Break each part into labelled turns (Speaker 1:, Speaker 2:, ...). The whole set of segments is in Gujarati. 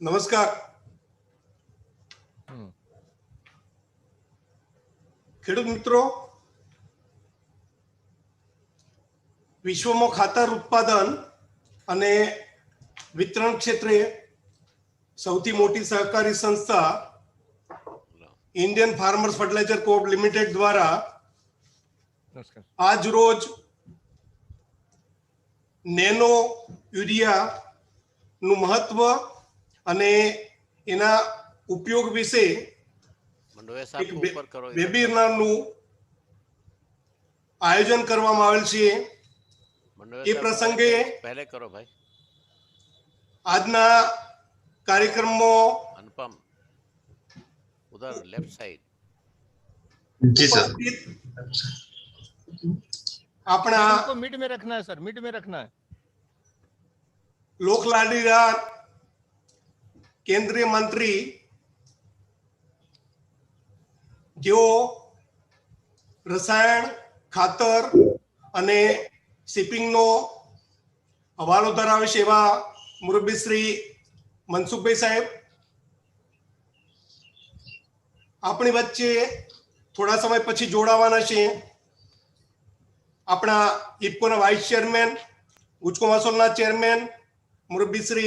Speaker 1: નમસ્કાર ખેડૂત મિત્રો, વિશ્વમાં ખાતર ઉત્પાદન અને વિતરણ ક્ષેત્રે સૌથી મોટી સહકારી સંસ્થા Indian farmers fertiliser corp limited દ્વારા આજ રોજ નેનો યુરિયા નું મહત્વ અને એના ઉપયોગ વિશે એક વેબિનારનું આયોજન કરવામાં આવેલ છે। એ પ્રસંગે આજના કાર્યક્રમમાં अपना
Speaker 2: मीट में रखना है सर, मीट में रखना है।
Speaker 1: लोकलाडीला केंद्रीय मंत्री जो रसायण खातर अने शिपिंग नो हवालो धरावे छे एवा मुरब्बी श्री मनसुखभाई साहेब अपनी वच्चे थोड़ा समय पछी जोड़ावाना छे। अपना इफ्को वाइस चेरमेन गुजको मसोलना चेरमेन मुरब्बी श्री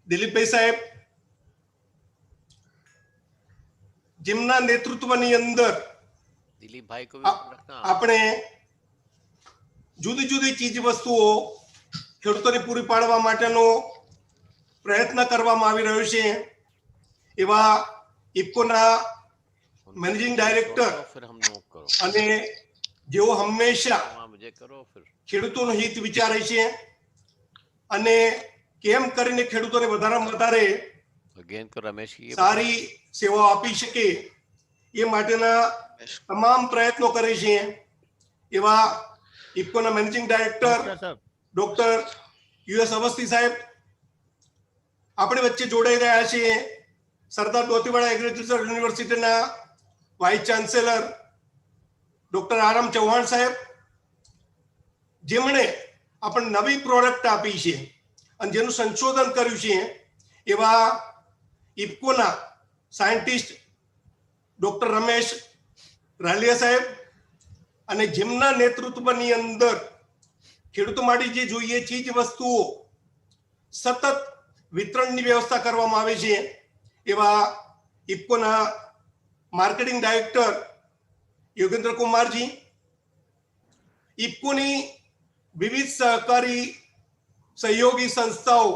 Speaker 1: दिलीपभाई साहेब जिमना नेतृत्वनी अंदर
Speaker 3: दिलीपभाई को
Speaker 1: આપણે જુદી જુદી ચીજ વસ્તુઓ ખેડૂતોને પૂરી પાડવા માટેનો પ્રયત્ન કરવામાં આવી રહ્યો છે। એવા ઇફકોના મેનેજિંગ ડાયરેક્ટર અને જેઓ હંમેશા ખેડૂતોનું હિત વિચારે છે અને કેમ કરીને ખેડૂતોને વધારેમાં વધારે સારી સેવાઓ આપી શકે એ માટેના તમામ પ્રયત્નો કરે છે। એવા ઇફકોના managing director doctor US Awasthi સાહેબ આપણી વચ્ચે જોડાઈ રહ્યા છે। સરદાર દોતીવાડા એગ્રીકલ્ચર યુનિવર્સિટીના vice chancellor doctor RM Chauhan સાહેબ જેમણે આપણને નવી પ્રોડક્ટ આપી છે અને જેનું સંશોધન કર્યું છે એવા ઇફકોના સાયન્ટિસ્ટ ડોક્ટર રમેશ રાલિયા સાહેબ અને જેમના નેતૃત્વની અંદર ખેડૂતો માટે જે જોઈએ ચીજ વસ્તુઓ સતત વિતરણની વ્યવસ્થા કરવામાં આવે છે એવા ઇફકોના માર્કેટિંગ ડાયરેક્ટર योगेंद्र कुमार जी इफ्कोनी विविध सहकारी सहयोगी संस्थाओं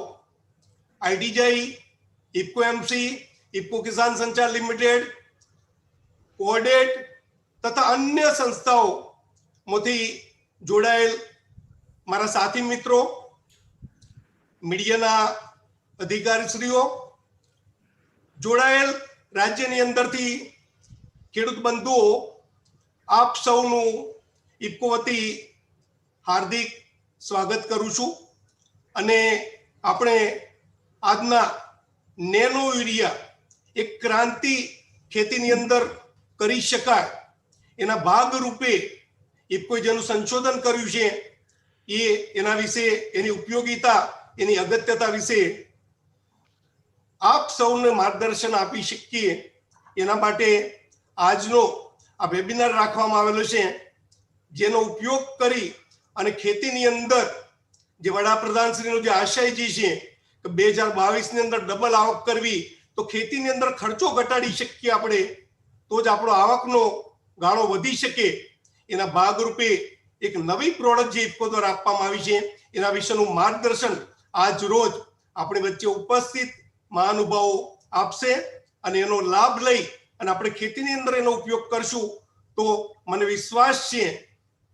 Speaker 1: आईटीजाई इफ्को एमसी इफ्को किसान संचार लिमिटेड कोऑर्डिनेट तथा अन्य संस्थाओं मोथी जोड़ाયેલ मारा साथी मित्रों मीडियाना अधिकारीश्रीओ जोड़ाયેલ राज्यनी अंदरथी ખેડૂત બંધુઓ આપ સૌનું ઇફકો વતી હાર્દિક સ્વાગત કરું છું અને આપણે આજના નેનો યુરિયા એક ક્રાંતિ ખેતીની અંદર કરી શકાય એના ભાગ રૂપે ઇફકોએ જેનું સંશોધન કર્યું છે એ એના વિશે એની ઉપયોગિતા એની અગત્યતા વિશે આપ સૌને માર્ગદર્શન આપી શકીએ એના માટે આજનો આ વેબિનાર રાખવામાં આવેલો છે જેનો ઉપયોગ કરી અને ખેતીની અંદર જે વડાપ્રધાનશ્રીનો જે આશય જે છે કે 2022 ની અંદર ડબલ આવક કરવી તો ખેતીની અંદર ખર્ચો ઘટાડી શકીએ આપણે તો જ આપણો આવકનો ગાળો વધી શકે એના ભાગરૂપે એક નવી પ્રોડક્ટ જે ઇફકો દ્વારા આપવામાં આવી છે એના વિશેનું માર્ગદર્શન આજ રોજ આપણી વચ્ચે ઉપસ્થિત મહાનુભાવો આપશે અને એનો લાભ લઈ અને આપણે ખેતીની અંદર એનો ઉપયોગ કરશું તો મને વિશ્વાસ છે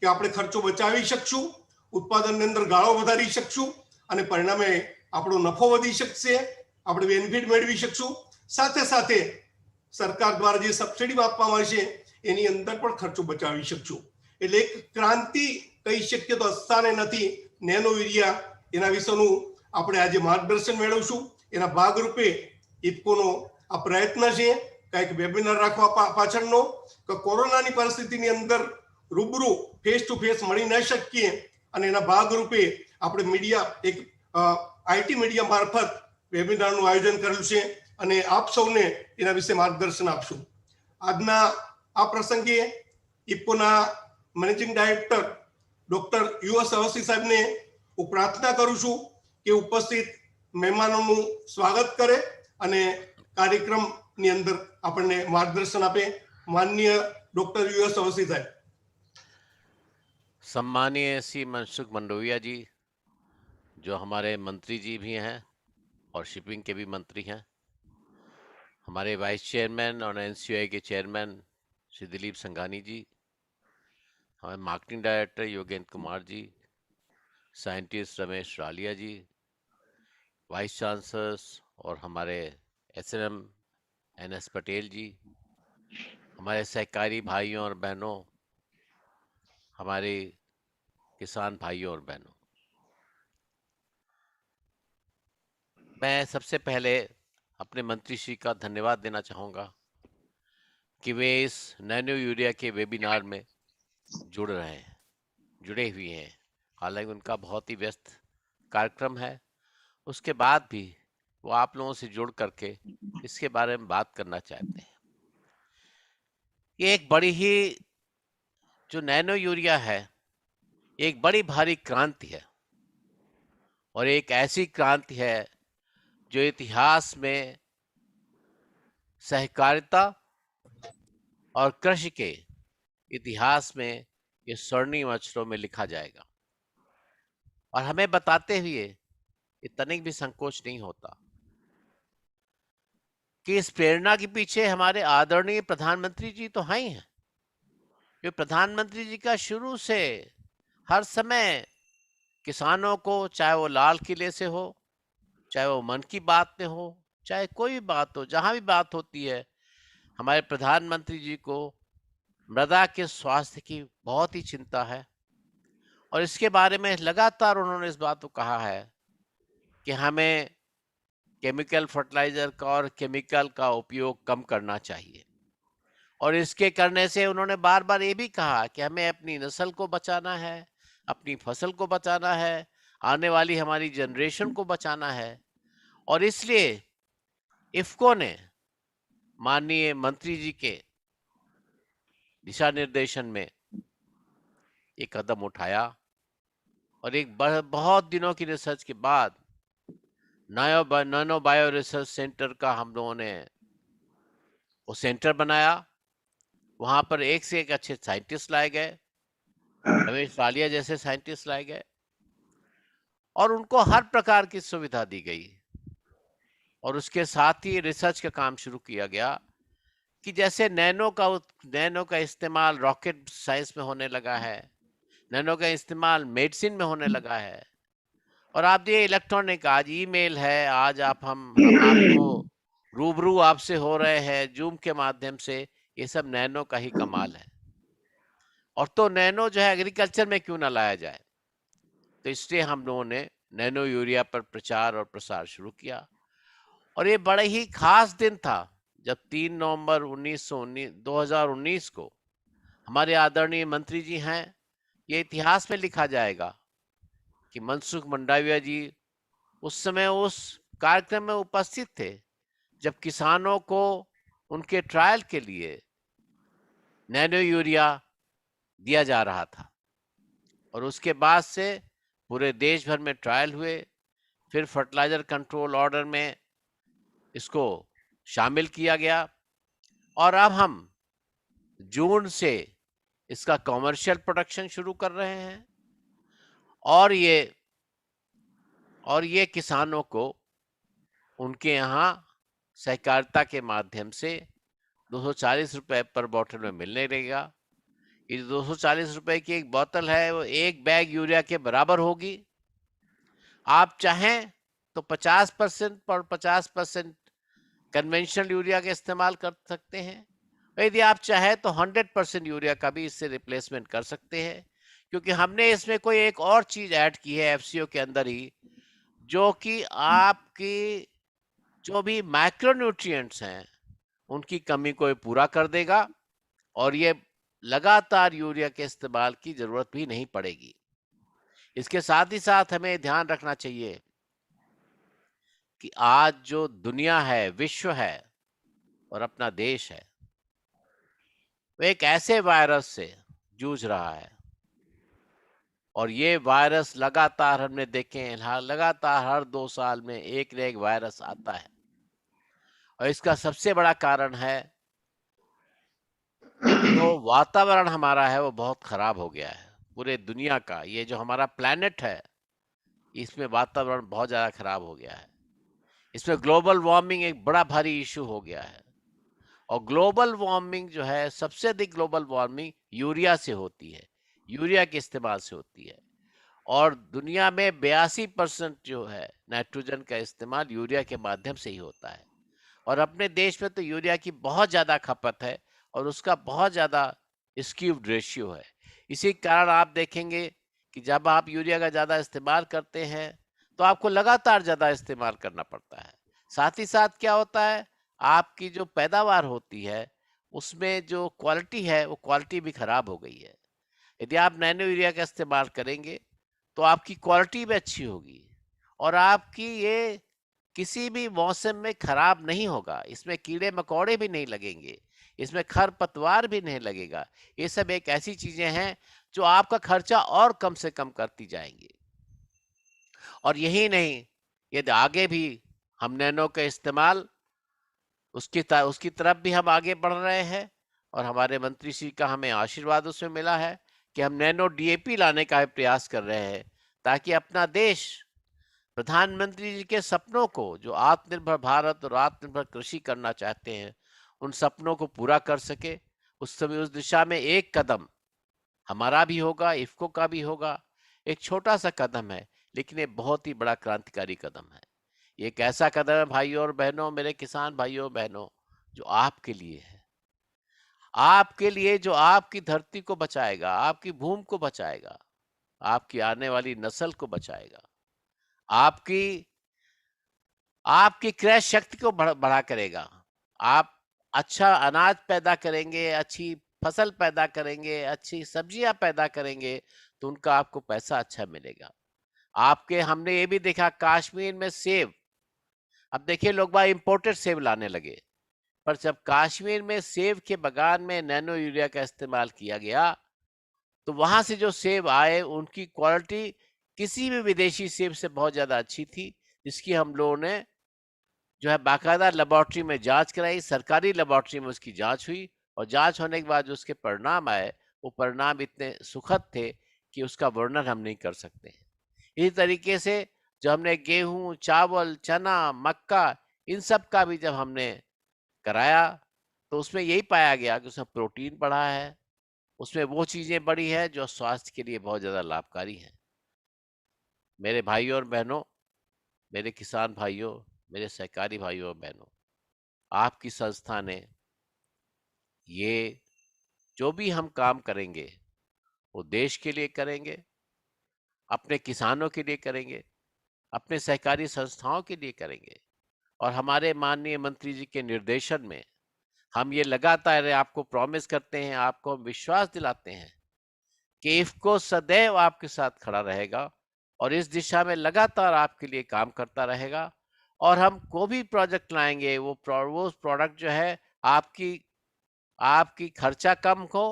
Speaker 1: કે આપણે ખર્ચો બચાવી શકશું ઉત્પાદનની અંદર ગાળો વધારી શકશું અને પરિણામે આપણો નફો વધી શકશે આપણે બેનિફિટ મેળવી શકશું સાથે સાથે સરકાર દ્વારા જે સબસિડી આપવામાં આવે છે એની અંદર પણ ખર્ચો બચાવી શકશું એટલે એક ક્રાંતિ કહી શકીએ તો અસ્થાને નથી નેનો યુરિયા એના વિશેનું આપણે આજે માર્ગદર્શન મેળવશું એના ભાગરૂપે ઇફકોનો આ પ્રયત્ન છે કંઈક વેબિનાર રાખવા પાછળનો કે કોરોનાની પરિસ્થિતિની અંદર રૂબરૂ ફેસ ટુ ફેસ મળી ન શકીએ અને એના ભાગરૂપે આપણે મીડિયા એક આઈટી મીડિયા મારફત વેબિનારનું આયોજન કરેલું છે અને આપ સૌને એના વિશે માર્ગદર્શન આપશું. આજના આ પ્રસંગે ઇફકોના મેનેજિંગ ડાયરેક્ટર ડોક્ટર યુએસ અવસી સાહેબને હું પ્રાર્થના કરું છું કે ઉપસ્થિત મહેમાનોનું સ્વાગત કરે અને કાર્યક્રમની અંદર આપણને માર્ગદર્શન આપે. માનનીય डॉक्टर यूएस अवस्थी साहब.
Speaker 3: सम्मानीय श्री मनसुख मंडाविया जी, जो हमारे मंत्री जी भी हैं और शिपिंग के भी मंत्री हैं, हमारे वाइस चेयरमैन और एनसीयूआई के चेयरमैन श्री दिलीप संघानी जी, हमारे marketing director Yogendra Kumar ji, scientist Ramesh Ralia जी, वाइस चांसलर्स और हमारे एसएनएम एनएस पटेल जी, हमारे सहकारी भाइयों और बहनों, हमारे किसान भाइयों और बहनों, मैं सबसे पहले अपने मंत्री श्री का धन्यवाद देना चाहूँगा कि वे इस नैनो यूरिया के वेबिनार में जुड़े हुए हैं. हालांकि उनका बहुत ही व्यस्त कार्यक्रम है, उसके बाद भी वो आप लोगों से जुड़ करके इसके बारे में बात करना चाहते हैं. ये एक बड़ी ही जो नैनो यूरिया है, एक बड़ी भारी क्रांति है और एक ऐसी क्रांति है जो इतिहास में सहकारिता और कृषि के इतिहास में ये स्वर्णिम अक्षरों में लिखा जाएगा. और हमें बताते हुए तनिक भी संकोच नहीं होता कि इस प्रेरणा के पीछे हमारे आदरणीय प्रधानमंत्री जी तो हैं ही हैं. ये प्रधानमंत्री जी का शुरू से हर समय किसानों को, चाहे वो लाल किले से हो, चाहे वो मन की बात में हो, चाहे कोई भी बात हो, जहां भी बात होती है, हमारे प्रधानमंत्री जी को मृदा के स्वास्थ्य की बहुत ही चिंता है. और इसके बारे में लगातार उन्होंने इस बात को कहा है कि हमें केमिकल फर्टिलाइजर का और केमिकल का उपयोग कम करना चाहिए. और इसके करने से उन्होंने बार बार ये भी कहा कि हमें अपनी नस्ल को बचाना है, अपनी फसल को बचाना है, आने वाली हमारी जनरेशन को बचाना है. और इसलिए इफ्को ने माननीय मंत्री जी के दिशा निर्देशन में एक कदम उठाया और एक बहुत दिनों की रिसर्च के बाद नैनो बायो रिसर्च सेंटर का हम लोगों ने वो सेंटर बनाया. वहां पर एक से एक अच्छे साइंटिस्ट लाए गए, रमेश रालिया जैसे साइंटिस्ट लाए गए और उनको हर प्रकार की सुविधा दी गई. और उसके साथ ही रिसर्च का काम शुरू किया गया कि जैसे नैनो का इस्तेमाल रॉकेट साइंस में होने लगा है, नैनो का इस्तेमाल मेडिसिन में होने लगा है. और आप ये इलेक्ट्रॉनिक, आज ईमेल है, आज हम आपको रूबरू आपसे हो रहे हैं जूम के माध्यम से, ये सब नैनो का ही कमाल है. और तो नैनो जो है एग्रीकल्चर में क्यों ना लाया जाए, तो इसलिए हम लोगों ने नैनो यूरिया पर प्रचार और प्रसार शुरू किया. और ये बड़ा ही खास दिन था जब 3 नवंबर 2019 को हमारे आदरणीय मंत्री जी हैं, ये इतिहास में लिखा जाएगा कि मनसुख मंडाविया जी उस समय उस कार्यक्रम में उपस्थित थे जब किसानों को उनके ट्रायल के लिए नैनो यूरिया दिया जा रहा था. और उसके बाद से पूरे देश भर में ट्रायल हुए, फिर फर्टिलाइजर कंट्रोल ऑर्डर में इसको शामिल किया गया और अब हम जून से इसका कमर्शियल प्रोडक्शन शुरू कर रहे हैं. और ये किसानों को उनके यहाँ सहकारिता के माध्यम से 240 रुपए पर बोतल में मिलने लगेगा. ये 240 रुपए की एक बोतल है, वो एक बैग यूरिया के बराबर होगी. आप चाहें तो 50% और 50% कन्वेंशनल यूरिया का इस्तेमाल कर सकते हैं. यदि आप चाहें तो 100% यूरिया का भी इससे रिप्लेसमेंट कर सकते हैं, क्योंकि हमने इसमें कोई एक और चीज ऐड की है एफसीओ के अंदर ही, जो कि आपकी जो भी माइक्रोन्यूट्रिएंट्स हैं उनकी कमी को पूरा कर देगा और ये लगातार यूरिया के इस्तेमाल की जरूरत भी नहीं पड़ेगी. इसके साथ ही साथ हमें ध्यान रखना चाहिए कि आज जो दुनिया है, विश्व है और अपना देश है, वो एक ऐसे वायरस से जूझ रहा है। और ये वायरस लगातार हमने देखे हैं, लगातार हर 2 साल में एक न एक वायरस आता है। और इसका सबसे बड़ा कारण है जो वातावरण हमारा है वो बहुत खराब हो गया है। पूरे दुनिया का ये जो हमारा प्लेनेट है, इसमें वातावरण बहुत ज्यादा खराब हो गया है। इसमें ग्लोबल वार्मिंग एक बड़ा भारी इशू हो गया है। और ग्लोबल वार्मिंग जो है, सबसे अधिक ग्लोबल वार्मिंग यूरिया से होती है, यूरिया के इस्तेमाल से होती है। और दुनिया में 82% जो है नाइट्रोजन का इस्तेमाल यूरिया के माध्यम से ही होता है। और अपने देश में तो यूरिया की बहुत ज्यादा खपत है और उसका बहुत ज्यादा स्क्यूड रेशियो है। इसी कारण आप देखेंगे कि जब आप यूरिया का ज्यादा इस्तेमाल करते हैं तो आपको लगातार ज्यादा इस्तेमाल करना पड़ता है। साथ ही साथ क्या होता है, आपकी जो पैदावार होती है उसमें जो क्वालिटी है वो क्वालिटी भी खराब हो गई है। यदि आप नैनो यूरिया का इस्तेमाल करेंगे तो आपकी क्वालिटी भी अच्छी होगी और आपकी ये किसी भी मौसम में खराब नहीं होगा। इसमें कीड़े मकोड़े भी नहीं लगेंगे, इसमें खरपतवार भी नहीं लगेगा। ये सब एक ऐसी चीजें हैं जो आपका खर्चा और कम से कम करती जाएंगी। और यही नहीं, यदि आगे भी हम नैनो का इस्तेमाल उसकी तरफ भी हम आगे बढ़ रहे हैं। और हमारे मंत्री श्री का हमें आशीर्वाद उसमें मिला है कि हम नैनो डीएपी लाने का प्रयास कर रहे हैं, ताकि अपना देश प्रधानमंत्री जी के सपनों को, जो आत्मनिर्भर भारत और आत्मनिर्भर कृषि करना चाहते हैं, उन सपनों को पूरा कर सके। उस समय उस दिशा में एक कदम हमारा भी होगा, इफ्को का भी होगा। एक छोटा सा कदम है, लेकिन ये बहुत ही बड़ा क्रांतिकारी कदम है। ये एक ऐसा कदम है भाइयों और बहनों, मेरे किसान भाइयों और बहनों, जो आपके लिए है। आपके लिए, जो आपकी धरती को बचाएगा, आपकी भूमि को बचाएगा, आपकी आने वाली नस्ल को बचाएगा, आपकी आपकी क्रय शक्ति को बढ़ा करेगा। आप अच्छा अनाज पैदा करेंगे, अच्छी फसल पैदा करेंगे, अच्छी सब्जियां पैदा करेंगे, तो उनका आपको पैसा अच्छा मिलेगा। आपके हमने ये भी देखा कश्मीर में सेब, अब देखिए लोग बाग इंपोर्टेड सेब लाने लगे, पर जब कश्मीर में सेब के बगान में नैनो यूरिया का इस्तेमाल किया गया तो वहां से जो सेब आए उनकी क्वालिटी किसी भी विदेशी सेब से बहुत ज्यादा अच्छी थी, जिसकी हम लोगों ने जो है बाकायदा लेबोरेटरी में जांच कराई। सरकारी लेबोरेटरी में उसकी जांच हुई और जांच होने के बाद जो उसके परिणाम आए, वो परिणाम इतने सुखद थे कि उसका वर्णन हम नहीं कर सकते हैं। इसी तरीके से जो हमने गेहूं, चावल, चना, मक्का, इन सब का भी जब हमने कराया तो उसमें यही पाया गया कि उसमें प्रोटीन बढ़ा है, उसमें वो चीजें बढ़ी है जो स्वास्थ्य के लिए बहुत ज्यादा लाभकारी हैं। मेरे भाइयों और बहनों, मेरे किसान भाइयों, मेरे सहकारी भाइयों और बहनों, आपकी संस्था ने ये जो भी हम काम करेंगे वो देश के लिए करेंगे, अपने किसानों के लिए करेंगे, अपने सहकारी संस्थाओं के लिए करेंगे। और हमारे माननीय मंत्री जी के निर्देशन में हम ये लगातार आपको प्रॉमिस करते हैं, आपको विश्वास दिलाते हैं कि इफ्को सदैव आपके साथ खड़ा रहेगा और इस दिशा में लगातार आपके लिए काम करता रहेगा। और हम को भी प्रोजेक्ट लाएंगे, वो प्रोडक्ट जो है आपकी आपकी खर्चा कम हो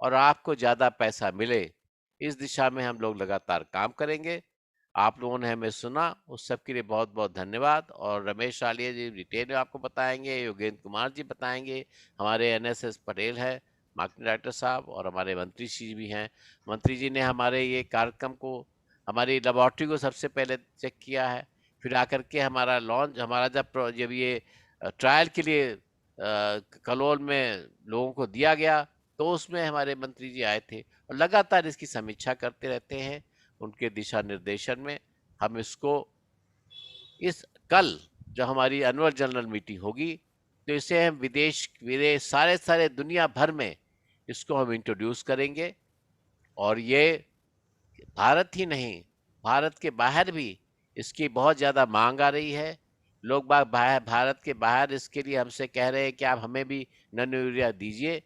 Speaker 3: और आपको ज्यादा पैसा मिले, इस दिशा में हम लोग लगातार काम करेंगे। आप लोगों ने हमें सुना, उस सब के लिए बहुत बहुत धन्यवाद। और रमेश आलिया जी डिटेल में आपको बताएंगे, योगेंद्र कुमार जी बताएंगे, हमारे एनएसएस पटेल है मार्केटिंग डायरेक्टर साहब, और हमारे मंत्री जी भी हैं। मंत्री जी ने हमारे ये कार्यक्रम को, हमारी लेबोरेटरी को सबसे पहले चेक किया है, फिर आकर के हमारा लॉन्च, हमारा जब ये ट्रायल के लिए कलोल में लोगों को दिया गया तो उसमें हमारे मंत्री जी आए थे और लगातार इसकी समीक्षा करते रहते हैं। उनके दिशा निर्देशन में हम इसको इस कल जो हमारी एनुअल जनरल मीटिंग होगी तो इसे हम विदेश विदेश सारे दुनिया भर में इसको हम इंट्रोड्यूस करेंगे। और ये भारत ही नहीं, भारत के बाहर भी इसकी बहुत ज़्यादा मांग आ रही है। लोग बाग बाहर, भारत के बाहर इसके लिए हमसे कह रहे हैं कि आप हमें भी नैनो यूरिया दीजिए,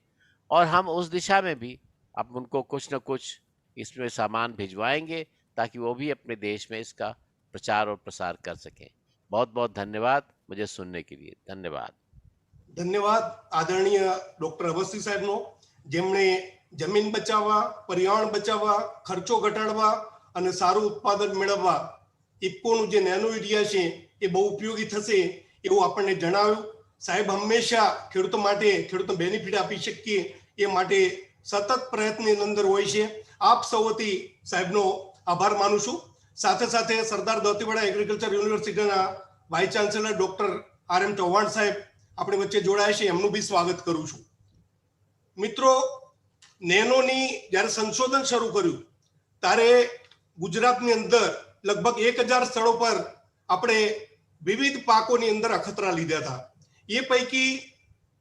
Speaker 3: और हम उस दिशा में भी अब उनको कुछ न कुछ इसमें सामान भिजवाएंगे ताकि वो भी अपने देश में इसका प्रचार और प्रसार कर सकें। बहुत बहुत धन्यवाद मुझे सुनने के लिए। धन्यवाद।
Speaker 1: ધન્યવાદ આદરણીય ડોક્ટર અવસ્થી સાહેબનો, જેમણે જમીન બચાવવા, પર્યાવરણ બચાવવા, ખર્ચો ઘટાડવા અને સારું ઉત્પાદન મેળવવા ઇફકોનું જે નેનો યુરિયા છે એ બહુ ઉપયોગી થશે એવું આપણને જણાવ્યું. સાહેબ હંમેશા ખેડૂતો માટે ખેડૂતો બેનિફિટ આપી શકીએ એ માટે સતત પ્રયત્નની અંદર હોય છે. આપ સૌ વતી સાહેબનો આભાર માનું છું. સાથે સાથે સરદાર દોતીવાડા એગ્રીકલ્ચર યુનિવર્સિટીના vice chancellor doctor RM Chauhan સાહેબ આપણી વચ્ચે જોડાયા છે, એમનું બી સ્વાગત કરું છું. મિત્રો, નેનોની જ્યારે સંશોધન શરૂ કર્યું ત્યારે ગુજરાતની અંદર લગભગ 1000 સ્થળો પર આપણે વિવિધ પાકોની અંદર અખતરા લીધા હતા. એ પૈકી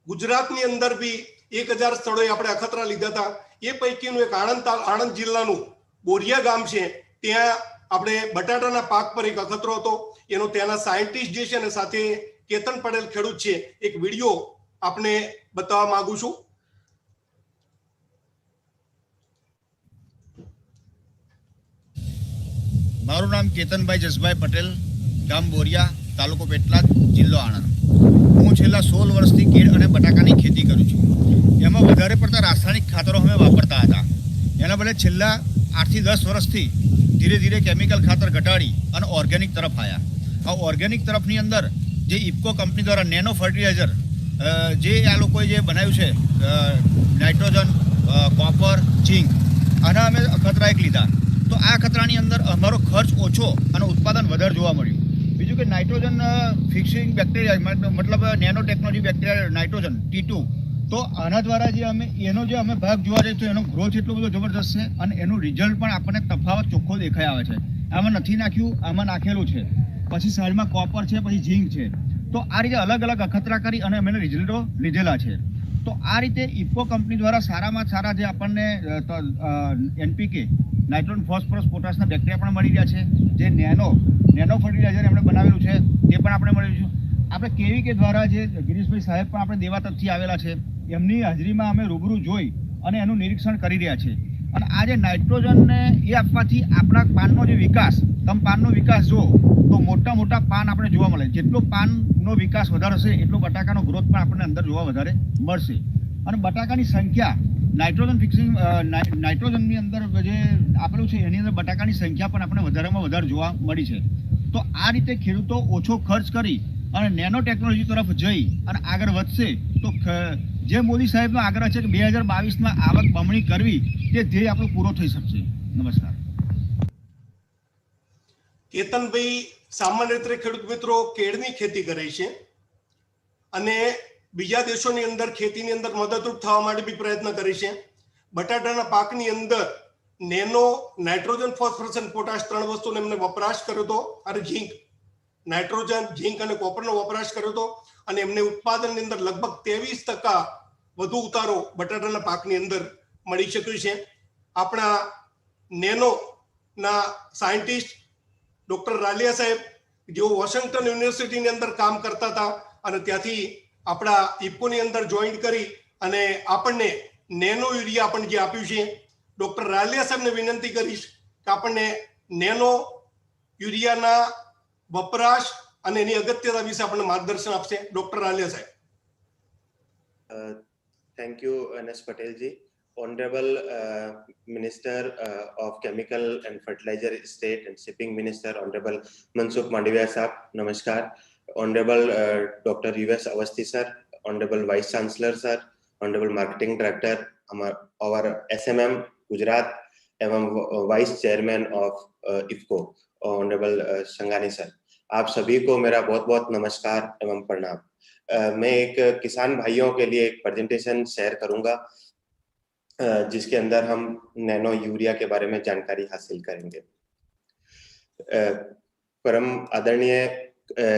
Speaker 1: ગુજરાતની અંદર બી 1000 સ્થળોએ આપણે અખતરા લીધા હતા. એ પૈકીનું એક આણંદ જિલ્લાનું બોરિયા ગામ છે, ત્યાં આપણે બટાટાના પાક પર એક અખતરો હતો. એનો ત્યાંના સાયન્ટિસ્ટ જે છે અને સાથે કેતન પટેલ ખેડૂત છે, એક વિડીયો આપને બતાવવા માંગુ છું.
Speaker 4: મારું નામ કેતનભાઈ જસભાઈ પટેલ, ગામ બોરિયા, તાલુકો પેટલાદ, જિલ્લો આણંદ. હું છેલ્લા 16 વર્ષથી કેળ અને બટાકાની ખેતી કરું છું. એમાં વધારે પડતા રાસાયણિક ખાતરો અમે વાપરતા હતા. એના બદલે છેલ્લા 8 થી 10 વર્ષથી ધીરે ધીરે કેમિકલ ખાતર ઘટાડી અને ઓર્ગેનિક તરફ આવ્યા. આ ઓર્ગેનિક તરફની અંદર જે ઇફકો કંપની દ્વારા નેનો ફર્ટિલાઇઝર જે આ લોકોએ જે બનાવ્યું છે, નાઇટ્રોજન, કોપર, ઝીંક, આના અમે અખતરા એક લીધા. તો આ અખતરાની અંદર અમારો ખર્ચ ઓછો અને ઉત્પાદન વધારે જોવા મળ્યું. બીજું કે નાઇટ્રોજન ફિક્સિંગ બેક્ટેરિયા, મતલબ nano technology bacteria nitrogen T2, તો આના દ્વારા જે અમે ભાગ જોવા જઈએ તો એનો ગ્રોથ એટલો બધો જબરદસ્ત છે અને એનું રિઝલ્ટ પણ આપણને તફાવત ચોખ્ખો દેખાઈ આવે છે. આમાં નથી નાખ્યું, આમાં નાખેલું છે. પછી સાઈડમાં કોપર છે, પછી ઝીંક છે. તો આ રીતે અલગ અલગ અખતરા કરી અને અમે રિઝલ્ટો લીધેલા છે. તો આ રીતે ઇફકો કંપની દ્વારા સારામાં સારા જે આપણને NPK, નાઇટ્રોજન, ફોસ્ફરસ, પોટાશના બેક્ટેરિયા પણ મળી રહ્યા છે. જે નેનો ફર્ટિલાઇઝર એમણે બનાવેલું છે તે પણ આપણે મળ્યું છે. આપણે KVK દ્વારા જે ગિરીશભાઈ સાહેબ પણ આપણે દેવાતથી આવેલા છે, એમની હાજરીમાં અમે રૂબરૂ જોઈ અને એનું નિરીક્ષણ કરી રહ્યા છે. અને આ જે નાઇટ્રોજનને એ આપવાથી આપણા પાનનો જે વિકાસ, તમે પાનનો વિકાસ જુઓ તો મોટા પાન આપણે જોવા મળે. જેટલો પાનનો વિકાસ વધારે હશે એટલો બટાકાનો ગ્રોથ પણ આપણને અંદર જોવા વધારે મળશે. અને બટાકાની સંખ્યા નાઇટ્રોજન ફિક્સિંગ, નાઇટ્રોજનની અંદર જે આપેલું છે એની અંદર બટાકાની સંખ્યા પણ આપણે વધારેમાં વધારે જોવા મળી છે. તો આ રીતે ખેડૂતો ઓછો ખર્ચ કરી અને નેનો ટેકનોલોજી તરફ જઈ અને આગળ વધશે તો જે મોદી સાહેબનો આગ્રહ છે કે 2022માં આવક બમણી કરવી, તે ધ્યેય આપણો પૂરો થઈ શકશે. નમસ્કાર.
Speaker 1: કેતનભાઈ સામાન્ય રીતે ખેડૂત મિત્રો કેળની ખેતી કરે છે અને બીજા દેશોની અંદર ખેતીની અંદર મદદરૂપ થવા માટે બી પ્રયત્ન કરે છે. બટાટાના પાકની અંદર નેનો, નાઇટ્રોજન, ફોસ્ફરસ અને પોટાશ 3 વસ્તુનો એમને વપરાશ કર્યો હતો. અને ઝીંક, નાઇટ્રોજન, ઝીંક અને કોપરનો વપરાશ કર્યો હતો. અને એમને ઉત્પાદનની અંદર લગભગ 23% વધુ ઉતારો બટાટાના પાકની અંદર મળી શક્યું છે. આપણા નેનોના સાયન્ટિસ્ટ ડોક્ટર રાલિયા સાહેબ, જેઓ વોશિંગ્ટન યુનિવર્સિટીની અંદર કામ કરતા હતા અને ત્યાંથી આપણા ઇફકોની અંદર જોઈન કરી અને આપણને નેનો યુરિયા આપણને જે આપ્યું છે, ડોક્ટર રાલિયા સાહેબને વિનંતી કરીશ કે આપણને નેનો યુરિયાના વપરાશ અને એની અગત્યતા વિશે આપણને માર્ગદર્શન આપશે. ડોક્ટર રાલિયા સાહેબ.
Speaker 5: Thank you, NS Patel ji. Honorable Minister of Chemical and Fertilizer State and Shipping Minister, Honorable Mansukh Mandaviya Sahab, Namaskar. Honorable Dr. US Awasthi Sir, Honorable Vice Chancellor Sir, Honorable Marketing Director, our SMM Gujarat, एवं Vice Chairman of IFCO, Honorable Sangani Sir. आप सभी को मेरा बहुत बहुत नमस्कार एवं प्रणाम. मैं एक किसान भाइयों के लिए एक प्रेजेंटेशन शेयर करूंगा जिसके अंदर हम नैनो यूरिया के बारे में जानकारी हासिल करेंगे. परम आदरणीय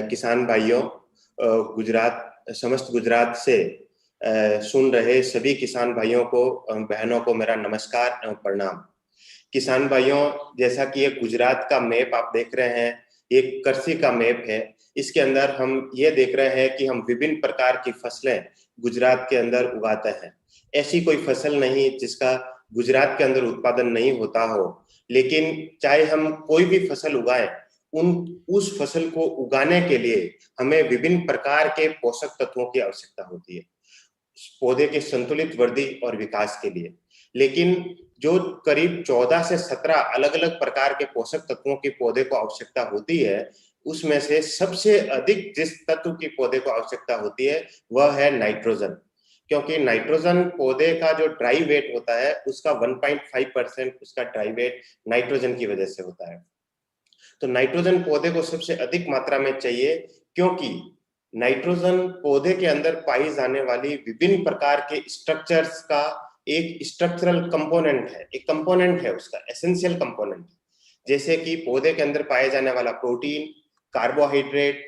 Speaker 5: किसान भाइयों, समस्त गुजरात से सुन रहे सभी किसान भाइयों को, बहनों को मेरा नमस्कार एवं प्रणाम. किसान भाइयों, जैसा कि ये गुजरात का मैप आप देख रहे हैं, एक कृषि का मैप है. इसके अंदर हम ये देख रहे हैं कि हम विभिन्न प्रकार की फसलें गुजरात के अंदर उगाते हैं. ऐसी कोई फसल नहीं जिसका गुजरात के अंदर उत्पादन नहीं होता हो, लेकिन चाहे हम कोई भी फसल उगाएं, उस फसल को उगाने के लिए हमें विभिन्न प्रकार के पोषक तत्वों की आवश्यकता होती है पौधे के संतुलित वृद्धि और विकास के लिए। लेकिन जो करीब 14 से 17 अलग अलग प्रकार के पोषक तत्वों की पौधे को आवश्यकता होती है, उसमें से सबसे अधिक जिस तत्व की पौधे को आवश्यकता होती है वह है नाइट्रोजन, क्योंकि नाइट्रोजन पौधे का जो ड्राई वेट होता है उसका 1.5% उसका ड्राई वेट नाइट्रोजन की वजह से होता है। तो नाइट्रोजन पौधे को सबसे अधिक मात्रा में चाहिए, क्योंकि नाइट्रोजन पौधे के अंदर पाई जाने वाली विभिन्न प्रकार के स्ट्रक्चर्स का एक स्ट्रक्चरल कंपोनेंट है, एक कंपोनेंट है, उसका एसेंशियल कंपोनेंट, जैसे कि पौधे के अंदर पाए जाने वाला प्रोटीन, कार्बोहाइड्रेट,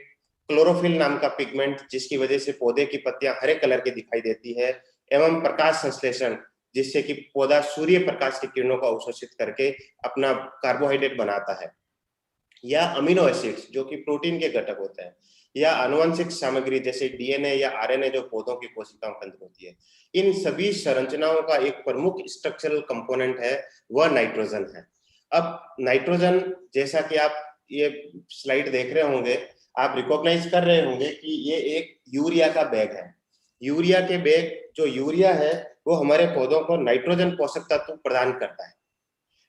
Speaker 5: क्लोरोफिल नाम का पिगमेंट जिसकी वजह से पौधे की पत्तियां हरे कलर की दिखाई देती है, एवं प्रकाश संश्लेषण जिससे कि पौधा सूर्य प्रकाश की किरणों को अवशोषित करके अपना कार्बोहाइड्रेट बनाता है, या अमीनो एसिड्स जो कि प्रोटीन के घटक होते हैं, या आनुवंशिक सामग्री जैसे डीएनए या आरएनए जो पौधों की कोशिकाओं के अंदर होती है। इन सभी संरचनाओं का एक प्रमुख स्ट्रक्चरल कंपोनेंट है वह नाइट्रोजन है। अब नाइट्रोजन, जैसा कि आप ये स्लाइड देख रहे होंगे, आप रिकॉग्नाइज कर रहे होंगे कि ये एक यूरिया का बैग है। यूरिया के बैग, जो यूरिया है वो हमारे पौधों को नाइट्रोजन पोषक तत्व प्रदान करता है,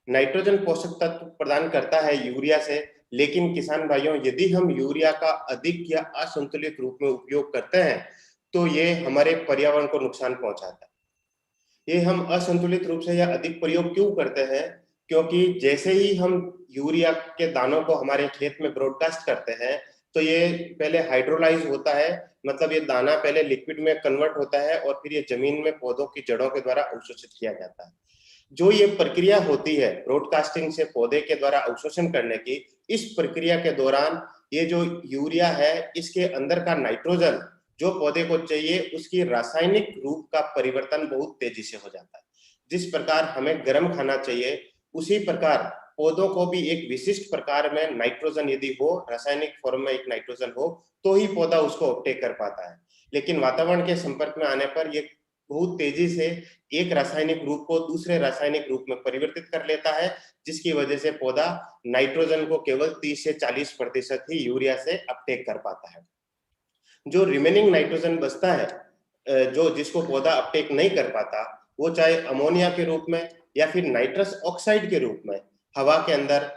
Speaker 5: नाइट्रोजन पोषक तत्व प्रदान करता है यूरिया से। लेकिन किसान भाइयों, यदि हम यूरिया का अधिक या असंतुलित रूप में उपयोग करते हैं तो ये हमारे पर्यावरण को नुकसान पहुंचाता है। ये हम असंतुलित रूप से या अधिक प्रयोग क्यों करते हैं? क्योंकि जैसे ही हम यूरिया के दानों को हमारे खेत में ब्रॉडकास्ट करते हैं तो ये पहले हाइड्रोलाइज होता है, मतलब ये दाना पहले लिक्विड में कन्वर्ट होता है और फिर ये जमीन में पौधों की जड़ों के द्वारा अवशोषित किया जाता है। जो ये प्रक्रिया होती है ब्रॉडकास्टिंग से पौधे के द्वारा अवशोषण करने की, इस प्रक्रिया के दौरान ये जो यूरिया है इसके अंदर का नाइट्रोजन जो पौधे को चाहिए उसकी रासायनिक रूप का परिवर्तन बहुत तेजी से हो जाता है। जिस प्रकार हमें गर्म खाना चाहिए उसी प्रकार पौधों को भी एक विशिष्ट प्रकार में नाइट्रोजन यदि हो, रासायनिक फॉर्म में एक नाइट्रोजन हो, तो ही पौधा उसको अपटेक कर पाता है। लेकिन वातावरण के संपर्क में आने पर ये बहुत तेजी से एक रासायनिक रूप को दूसरे रासायनिक रूप में परिवर्तित कर लेता है, जिसकी वजह से पौधा नाइट्रोजन को केवल 30 से 40% ही यूरिया से अपटेक कर पाता है। जो रिमेनिंग नाइट्रोजन बचता है, जो जिसको पौधा अपटेक नहीं कर पाता, वो चाहे अमोनिया के रूप में या फिर नाइट्रस ऑक्साइड के रूप में हवा के अंदर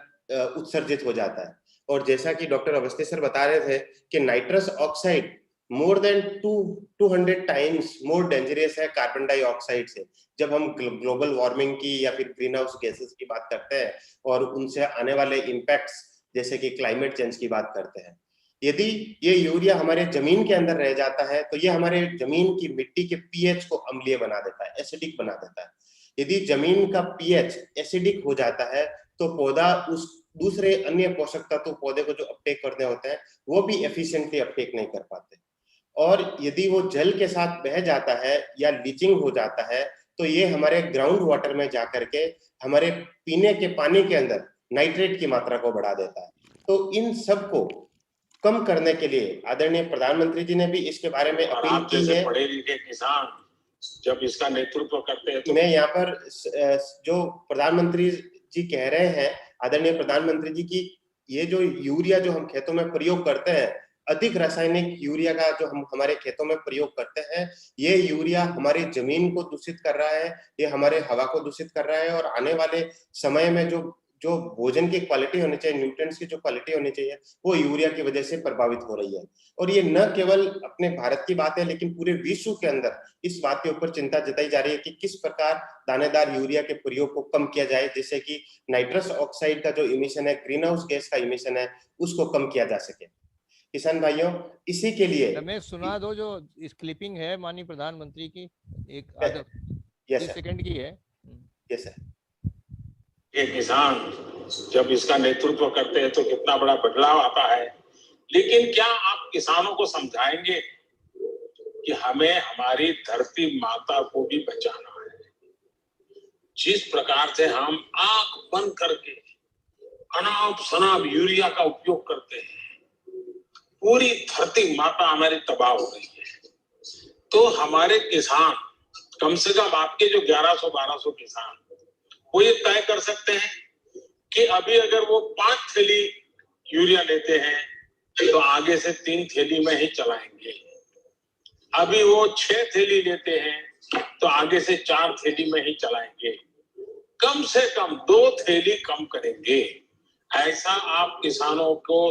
Speaker 5: उत्सर्जित हो जाता है। और जैसा कि डॉक्टर अवस्थी सर बता रहे थे कि nitrous oxide more than 200 times more dangerous है कार्बन डाइऑक्साइड से। जब हम ग्लोबल वार्मिंग की या फिर ग्रीन हाउस गैसेस की बात करते हैं और उनसे आने वाले इम्पैक्ट्स जैसे कि क्लाइमेट चेंज की बात करते हैं, यदि ये यूरिया हमारे जमीन के अंदर रह जाता है तो ये हमारे जमीन की मिट्टी के पीएच को अम्लीय बना देता है, एसिडिक बना देता है। यदि जमीन का पीएच एसिडिक हो जाता है तो पौधा उस दूसरे अन्य पोषक तत्व पौधे को जो अपटेक करने होते हैं वो भी एफिशिएंटली अपटेक नहीं कर पाते। और यदि वो जल के साथ बह जाता है या लीचिंग हो जाता है तो ये हमारे ग्राउंड वाटर में जाकर के हमारे पीने के पानी के अंदर नाइट्रेट की मात्रा को बढ़ा देता है। तो इन सब को कम करने के लिए आदरणीय प्रधानमंत्री जी ने भी इसके बारे में अपील की है।
Speaker 6: पढ़े लिखे किसान जब इसका नेतृत्व करते हैं तो
Speaker 5: मैं यहाँ पर जो प्रधानमंत्री जी कह रहे हैं, आदरणीय प्रधानमंत्री जी की, ये जो यूरिया जो हम खेतों में प्रयोग करते हैं, अधिक रासायनिक यूरिया का जो हम हमारे खेतों में प्रयोग करते हैं, ये यूरिया हमारी जमीन को दूषित कर रहा है, ये हमारे हवा को दूषित कर रहा है और आने वाले समय में जो भोजन की क्वालिटी होनी चाहिए, न्यूट्रिएंट्स की जो क्वालिटी होनी चाहिए, वो यूरिया की वजह से प्रभावित हो रही है। और ये न केवल अपने भारत की बात है लेकिन पूरे विश्व के अंदर इस बात के ऊपर चिंता जताई जा रही है कि किस प्रकार दानेदार यूरिया के प्रयोग को कम किया जाए, जिससे कि नाइट्रस ऑक्साइड का जो इमिशन है, ग्रीन हाउस गैस का इमिशन है, उसको कम किया जा सके। किसान भाइयों, इसी के लिए
Speaker 2: रमेश सुना दो जो इस क्लिपिंग है माननीय प्रधानमंत्री की, एक आधा 30 सेकंड की है।
Speaker 5: Yes sir.
Speaker 6: ये किसान जब इसका नेतृत्व करते हैं तो कितना बड़ा बदलाव आता है। लेकिन क्या आप किसानों को समझाएंगे कि हमें हमारी धरती माता को भी बचाना है? जिस प्रकार से हम आंख बंद करके अनाप शनाप यूरिया का उपयोग करते हैं, पूरी धरती माता हमारी तबाह हो रही है। तो हमारे किसान, कम से कम आपके जो 1100-1200 किसान, वो ये तय कर सकते हैं कि अभी अगर वो 5 थैली यूरिया लेते हैं तो आगे से 3 थैली में ही चलाएंगे। अभी वो 6 थैली लेते हैं तो आगे से 4 थैली में ही चलाएंगे। कम से कम 2 थैली कम करेंगे। ऐसा आप किसानों को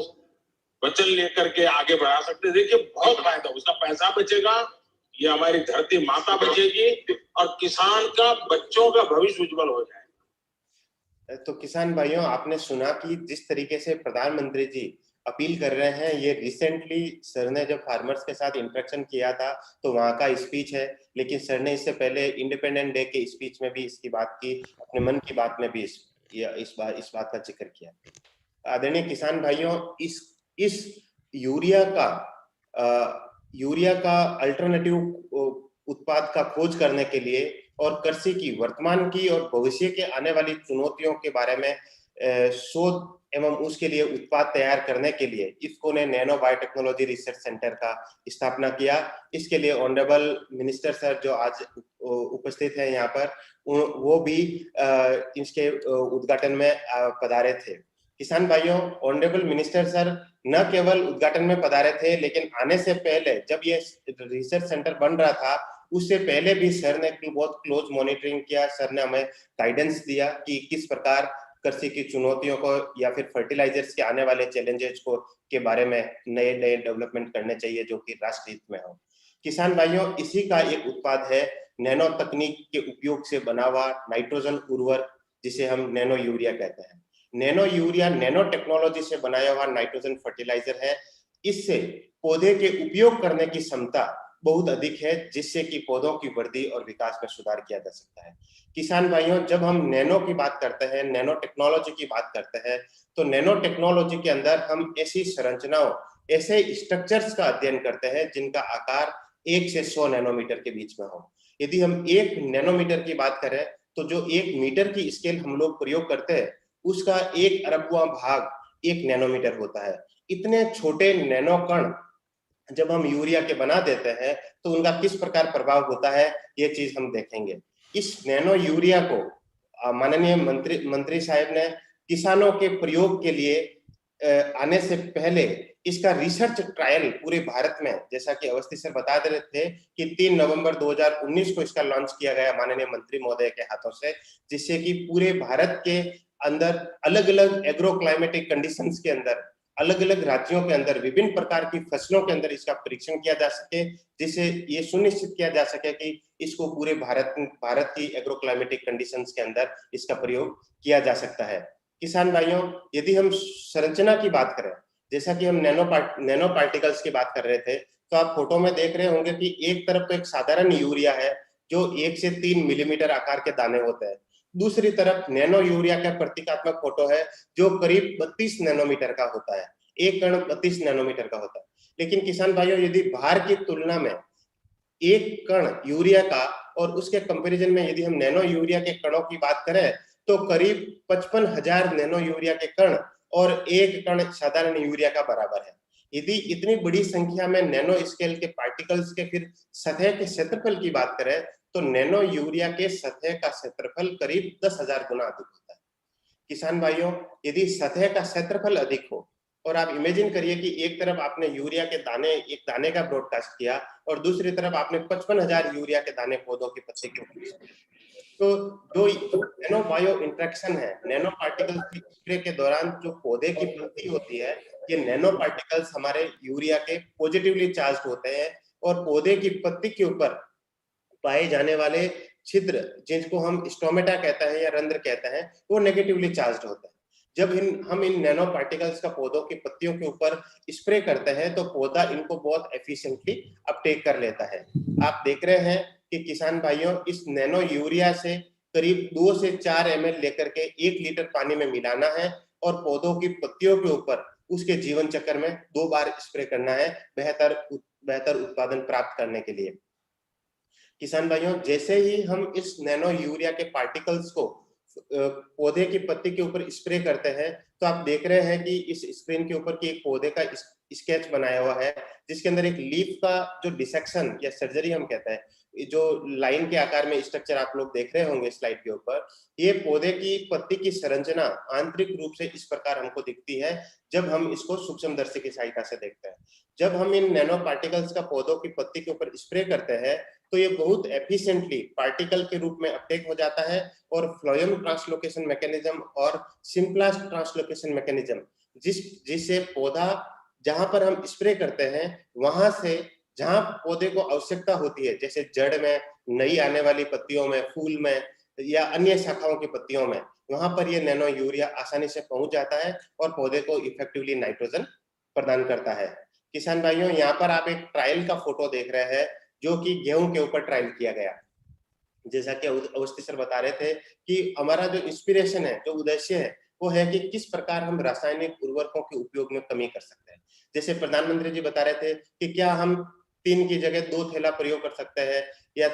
Speaker 6: वचन लेकर के आगे बढ़ा सकते हैं। देखिए बहुत फायदा, उसका पैसा बचेगा, ये हमारी धरती माता बचेगी और किसान का, बच्चों का भविष्य उज्जवल हो जाएगा।
Speaker 5: तो किसान भाइयों, आपने सुना कि जिस तरीके से प्रधानमंत्री जी अपील कर रहे हैं, ये रिसेंटली सर ने जब फार्मर्स के साथ इंटरेक्शन किया था तो वहां का स्पीच है, लेकिन सर ने इससे पहले इंडिपेंडेंट डे के स्पीच में भी इसकी बात की, अपने मन की बात में भी इस बात का जिक्र किया। आदरणीय किसान भाइयों, इस यूरिया का अल्टरनेटिव उत्पाद का खोज करने के लिए और कृषि की वर्तमान की और भविष्य के आने वाली चुनौतियों के बारे में शोध एवं उसके लिए उत्पाद तैयार करने के लिए इफ्को ने नैनो बायोटेक्नोलॉजी रिसर्च सेंटर का स्थापना किया। इसके लिए ऑनरेबल मिनिस्टर सर जो आज उपस्थित है यहाँ पर, वो भी इसके उद्घाटन में पधारे थे। किसान भाइयों, ऑनरेबल मिनिस्टर सर न केवल उद्घाटन में पधारे थे, लेकिन आने से पहले जब ये रिसर्च सेंटर बन रहा था उससे पहले भी सर ने बहुत क्लोज मॉनिटरिंग किया। सर ने हमें गाइडेंस दिया कि किस प्रकार कृषि की चुनौतियों को या फिर फर्टिलाइजर्स के आने वाले चैलेंजेस को के बारे में नए डेवलपमेंट करने चाहिए जो कि राष्ट्र हित में हो। किसान भाइयों, इसी का एक उत्पाद है नैनो तकनीक के उपयोग से बना हुआ नाइट्रोजन उर्वरक, जिसे हम नैनो यूरिया कहते हैं। नैनो यूरिया नैनो टेक्नोलॉजी से बनाया हुआ नाइट्रोजन फर्टिलाइजर है। इससे पौधे के उपयोग करने की क्षमता बहुत अधिक है, जिससे कि पौधों की वृद्धि और विकास में सुधार किया जा सकता है। किसान भाइयों, जब हम नैनो की बात करते हैं, नैनो टेक्नोलॉजी की बात करते हैं, तो नैनो टेक्नोलॉजी के अंदर हम ऐसी संरचनाओं, ऐसे स्ट्रक्चर्स का अध्ययन करते हैं जिनका आकार 1 से 100 नैनोमीटर के बीच में हो। यदि हम 1 नैनोमीटर की बात करें तो जो 1 मीटर की स्केल हम लोग प्रयोग करते हैं उसका 1 अरबवां भाग 1 नैनोमीटर होता है। इतने छोटे नैनो कण जब हम यूरिया के बना देते हैं तो उनका किस प्रकार प्रभाव होता है, ये चीज हम देखेंगे। इस नैनो यूरिया को माननीय मंत्री साहब ने किसानों के प्रयोग के लिए आने से पहले इसका रिसर्च ट्रायल पूरे भारत में, जैसा कि अवस्थी सर बता रहे थे कि 3 नवंबर 2019 को इसका लॉन्च किया गया माननीय मंत्री महोदय के हाथों से, जिससे कि पूरे भारत के अंदर अलग अलग एग्रो क्लाइमेटिक कंडीशंस के अंदर, अलग अलग राज्यों के अंदर विभिन्न प्रकार की फसलों के अंदर इसका परीक्षण किया जा सके, जिससे ये सुनिश्चित किया जा सके कि इसको पूरे भारत की एग्रो क्लाइमेटिक कंडीशंस के अंदर इसका प्रयोग किया जा सकता है। किसान भाइयों, यदि हम संरचना की बात करें, जैसा कि हम नैनो पार्टिकल्स की बात कर रहे थे, तो आप फोटो में देख रहे होंगे कि एक तरफ तो एक साधारण यूरिया है जो 1 से 3 मिलीमीटर आकार के दाने होते हैं, दूसरी तरफ नैनो यूरिया का प्रतीकात्मक फोटो है जो करीब 32 नैनोमीटर का होता है। एक कण 32 नैनोमीटर का होता है। लेकिन किसान भाइयों, यदि भार की तुलना में एक कण यूरिया का और उसके कंपैरिजन में यदि हम नैनो यूरिया के कणों की बात करें तो करीब 55,000 नैनो यूरिया के कण और एक कण साधारण यूरिया का बराबर है। यदि इतनी बड़ी संख्या में नैनो स्केल के पार्टिकल्स के फिर सतह के क्षेत्रफल की बात करें तो नैनो यूरिया के सतह का क्षेत्रफल करीब 10,000 गुना अधिक होता है। किसान भाइयों, यदि सतह का क्षेत्रफल अधिक हो और आप इमेजिन करिए कि एक तरफ आपने यूरिया के एक दाने का ब्रॉडकास्ट किया और दूसरी तरफ आपने 55,000 यूरिया के दाने पौधों के पत्ते के ऊपर, तो जो नैनो बायो इंटरेक्शन है, नैनो पार्टिकल्स की स्प्रे के दौरान जो पौधे की पत्ती होती है, ये नैनो पार्टिकल्स हमारे यूरिया के पॉजिटिवली चार्ज होते हैं और पौधे की पत्ती के ऊपर पाए जाने वाले छिद्र, जिनको हम स्टोमेटा कहते हैं या रंध्र कहते हैं, वो नेगेटिवली चार्ज होते हैं। जब हम इन नैनो पार्टिकल्स का पौधों की पत्तियों के ऊपर स्प्रे करते हैं तो पौधा इनको बहुत एफिशिएंटली अपटेक कर लेता है। आप देख रहे हैं कि किसान भाइयों, इस नैनो यूरिया से करीब 2 से 4 ml लेकर के 1 लीटर पानी में मिलाना है और पौधों की पत्तियों के ऊपर उसके जीवन चक्र में 2 बार स्प्रे करना है बेहतर उत्पादन प्राप्त करने के लिए। किसान भाइयों, जैसे ही हम इस नैनो यूरिया के पार्टिकल्स को पौधे की पत्ती के ऊपर स्प्रे करते हैं तो आप देख रहे हैं कि इस स्क्रीन के ऊपर की एक पौधे का स्केच बनाया हुआ है जिसके अंदर एक लीफ का जो डिसेक्शन या सर्जरी हम कहते हैं जो लाइन के आकार में स्ट्रक्चर आप लोग देख रहे होंगे स्लाइड के ऊपर, ये पौधे की पत्ती की संरचना आंतरिक रूप से इस प्रकार हमको दिखती है जब हम इसको सूक्ष्मदर्शी की सहायता से देखते हैं। जब हम इन नैनो पार्टिकल्स का पौधों की पत्ती के ऊपर स्प्रे करते हैं तो ये बहुत एफिशिएंटली पार्टिकल के रूप में अपटेक हो जाता है और फ्लोएम ट्रांसलोकेशन मैकेनिज्म और सिम्प्लास्ट ट्रांसलोकेशन मैकेनिज्म जिससे पौधा जहां पर हम स्प्रे करते हैं वहां से जहां पौधे को आवश्यकता होती है, जैसे जड़ में, नई आने वाली पत्तियों में, फूल में या अन्य शाखाओं की पत्तियों में, वहां पर ये नैनो यूरिया आसानी से पहुंच जाता है और पौधे को इफेक्टिवली नाइट्रोजन प्रदान करता है। किसान भाइयों, यहाँ पर आप एक ट्रायल का फोटो देख रहे हैं जो कि गेहूं के ऊपर ट्रायल किया गया। जैसा कि अवस्थी सर बता रहे थे कि हमारा जो इंस्पिरेशन है, जो उद्देश्य है, वो है कि किस प्रकार हम रासायनिक उर्वरकों के उपयोग में कमी कर सकते हैं। जैसे प्रधानमंत्री जी बता रहे थे कि क्या हम 3 की जगह 2 थैला प्रयोग कर सकते हैं या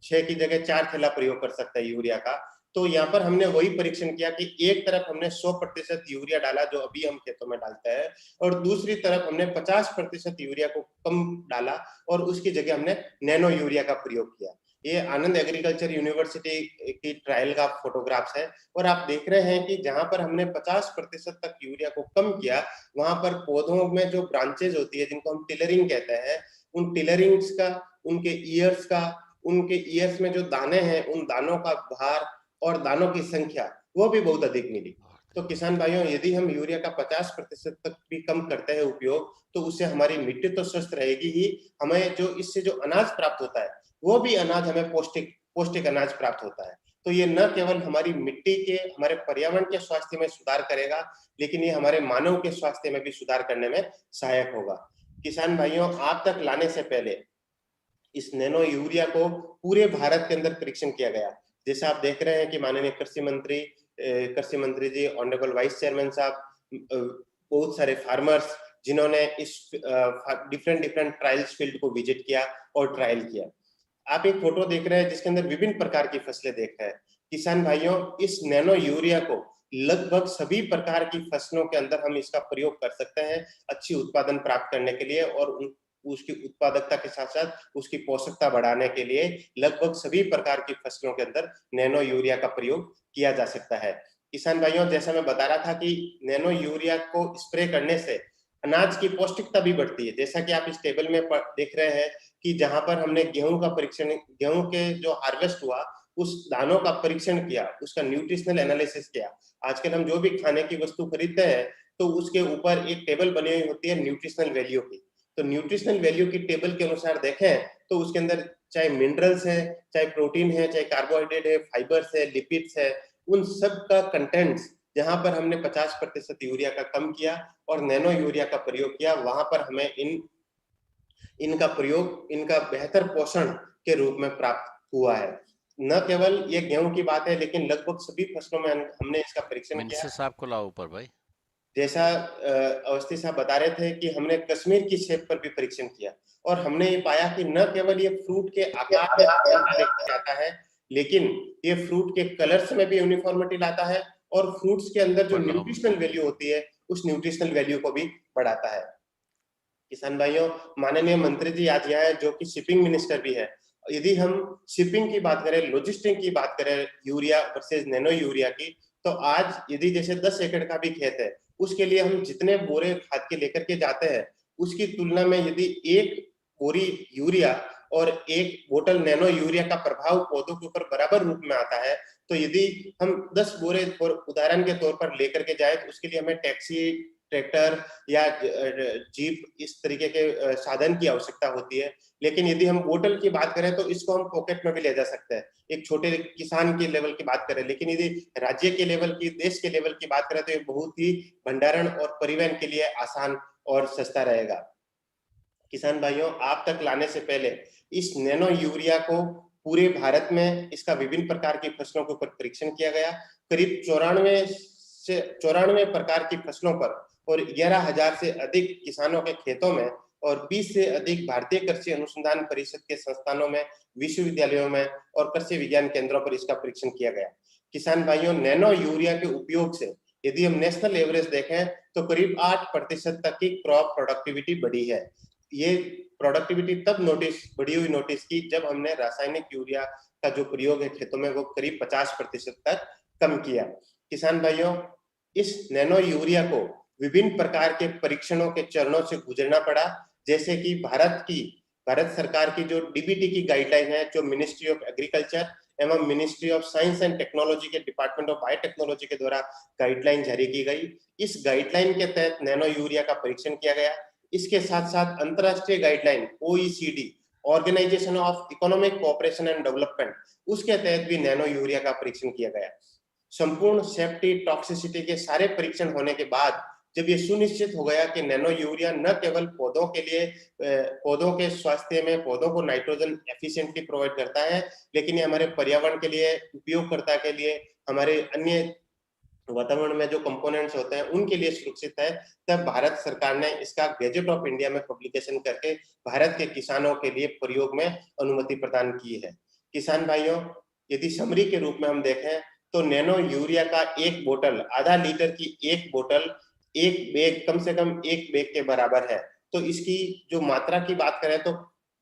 Speaker 5: 6 की जगह 4 थैला प्रयोग कर सकते हैं यूरिया का। तो यहाँ पर हमने वही परीक्षण किया कि एक तरफ हमने 100% यूरिया डाला जो अभी हम खेतों में डालते हैं, और दूसरी तरफ हमने 50% यूरिया को कम डाला और उसकी जगह हमने नैनो यूरिया का प्रयोग किया। ये आनंद एग्रीकल्चर यूनिवर्सिटी की ट्रायल का फोटोग्राफ्स है और आप देख रहे हैं कि जहां पर हमने 50% तक यूरिया को कम किया, वहां पर पौधों में जो ब्रांचेज होती है जिनको हम टिलरिंग कहते हैं, उन टिलरिंग्स का, उनके ईयर्स में जो दाने हैं, उन दानों का भार और दानों की संख्या वो भी बहुत अधिक मिली। तो किसान भाइयों, यदि हम यूरिया का 50% तक भी कम करते हैं उपयोग, तो उससे हमारी मिट्टी तो स्वस्थ रहेगी ही, हमें जो इससे जो अनाज प्राप्त होता है वो भी अनाज हमें पौष्टिक अनाज प्राप्त होता है। तो ये न केवल हमारी मिट्टी के, हमारे पर्यावरण के स्वास्थ्य में सुधार करेगा, लेकिन ये हमारे मानव के स्वास्थ्य में भी सुधार करने में सहायक होगा। किसान भाइयों, आप तक लाने से पहले इस नैनो यूरिया को पूरे भारत के अंदर परीक्षण किया गया। जैसा आप देख रहे हैं कि माननीय कृषि मंत्री जी, ऑनरेबल वाइस चेयरमैन साहब, बहुत सारे फार्मर्स जिन्होंने इस डिफरेंट ट्रायल्स फील्ड को विजिट किया और ट्रायल किया। आप एक फोटो देख रहे हैं जिसके अंदर विभिन्न प्रकार की फसलें देख रहे हैं। किसान भाइयों, इस नैनो यूरिया को लगभग सभी प्रकार की फसलों के अंदर हम इसका प्रयोग कर सकते हैं अच्छी उत्पादन प्राप्त करने के लिए, और उसकी उत्पादकता के साथ साथ उसकी पोषकता बढ़ाने के लिए लगभग सभी प्रकार की फसलों के अंदर नैनो यूरिया का प्रयोग किया जा सकता है। किसान भाइयों, जैसा मैं बता रहा था कि नैनो यूरिया को स्प्रे करने से अनाज की पौष्टिकता भी बढ़ती है। जैसा कि आप इस टेबल में देख रहे हैं कि जहां पर हमने गेहूं का परीक्षण, गेहूं के जो हार्वेस्ट हुआ उस दानों का परीक्षण किया, उसका न्यूट्रिशनल एनालिसिस किया। आजकल हम जो भी खाने की वस्तु खरीदते हैं तो उसके ऊपर एक टेबल बनी हुई होती है न्यूट्रिशनल वैल्यू की। तो न्यूट्रिशनल वैल्यू की टेबल के अनुसार देखें तो उसके अंदर चाहे मिनरल्स है, चाहे प्रोटीन है, चाहे कार्बोहाइड्रेट है, फाइबर्स है, लिपिड्स है, उन सब का कंटेंट्स जहां पर हमने 50% यूरिया का कम किया और नैनो यूरिया का प्रयोग किया, वहां पर हमें इनका प्रयोग, इनका बेहतर पोषण के रूप में प्राप्त हुआ है। न केवल ये गेहूं की बात है, लेकिन लगभग सभी फसलों में हमने इसका परीक्षण किया।
Speaker 3: साहब को लाओ ऊपर भाई। जैसा
Speaker 5: अवस्थी साहब बता रहे थे कि हमने कश्मीर की सेब पर भी परीक्षण किया और हमने ये पाया कि न केवल ये फ्रूट के आकार में जाता है, लेकिन ये फ्रूट के कलर्स में भी यूनिफॉर्मिटी लाता है और फ्रूट्स के अंदर जो न्यूट्रिशनल वैल्यू होती है उस न्यूट्रिशनल वैल्यू को भी बढ़ाता है। किसान भाइयों, माननीय मंत्री जी आज यहाँ है जो कि शिपिंग मिनिस्टर भी है। यदि हम शिपिंग की बात करें, लॉजिस्टिक की बात करें यूरिया वर्सेस नैनो यूरिया की, तो आज यदि जैसे 10 एकड़ का भी खेत है, उसके लिए हम जितने बोरे खाद के लेकर के जाते हैं उसकी तुलना में यदि एक बोरी यूरिया और एक बोतल नैनो यूरिया का प्रभाव पौधों के ऊपर बराबर रूप में आता है, तो यदि हम 10 बोरे उदाहरण के तौर पर लेकर के जाए तो उसके लिए हमें टैक्सी, ट्रैक्टर या जीप इस तरीके के साधन की आवश्यकता होती है। लेकिन यदि हम बोतल की बात करें तो इसको हम पॉकेट में भी ले जा सकते हैं, एक छोटे किसान के लेवल की बात करें। लेकिन यदि राज्य के लेवल की, देश के लेवल की बात करें तो ये बहुत ही भंडारण और परिवहन के लिए आसान और सस्ता रहेगा। किसान भाइयों, आप तक लाने से पहले इस नैनो यूरिया को पूरे भारत में इसका विभिन्न प्रकार की फसलों के ऊपर परीक्षण किया गया। करीब 94 प्रकार की फसलों पर और 11,000 से अधिक किसानों के खेतों में और 20 से अधिक भारतीय कृषि अनुसंधान परिषद के संस्थानों में, विश्वविद्यालयों में और कृषि विज्ञान केंद्रों पर इसका परीक्षण किया गया। किसान भाइयों, नैनो यूरिया के उपयोग से यदि हम नेशनल एवरेज देखें तो करीब 8% तक की क्रॉप प्रोडक्टिविटी बढ़ी है। ये प्रोडक्टिविटी तब बढ़ी हुई नोटिस की जब हमने रासायनिक यूरिया का जो प्रयोग है खेतों में वो करीब 50% तक कम किया। किसान भाइयों, इस नैनो यूरिया को विभिन्न प्रकार के परीक्षणों के चरणों से गुजरना पड़ा, जैसे कि भारत सरकार की जो डीबीटी की गाइडलाइन है, जो मिनिस्ट्री ऑफ एग्रीकल्चर एवं ministry of science and technology के डिपार्टमेंट ऑफ बायोटेक्नोलॉजी के द्वारा गाइडलाइन जारी की गई। इस गाइडलाइन के तहत नैनो यूरिया का परीक्षण किया गया। इसके साथ साथ अंतरराष्ट्रीय guideline OECD, organisation of economic cooperation and development, उसके तहत भी नैनो यूरिया का परीक्षण किया गया। संपूर्ण सेफ्टी टॉक्सिसिटी के सारे परीक्षण होने के बाद जब ये सुनिश्चित हो गया कि नैनो यूरिया न केवल पौधों के लिए, पौधों के स्वास्थ्य में पौधों को नाइट्रोजन एफिशिएंटली प्रोवाइड करता है, लेकिन ये हमारे पर्यावरण के लिए, उपयोगकर्ता के लिए, हमारे अन्य वातावरण में जो कंपोनेंट्स होते हैं उनके लिए सुरक्षित है, तब भारत सरकार ने इसका गैजेट ऑफ इंडिया में पब्लिकेशन करके भारत के किसानों के लिए प्रयोग में अनुमति प्रदान की है। किसान भाइयों, यदि समरी के रूप में हम देखें तो नैनो यूरिया का एक बोतल, आधा लीटर की एक बोतल, एक बैग, कम से कम एक बैग के बराबर है। तो इसकी जो मात्रा की बात करें तो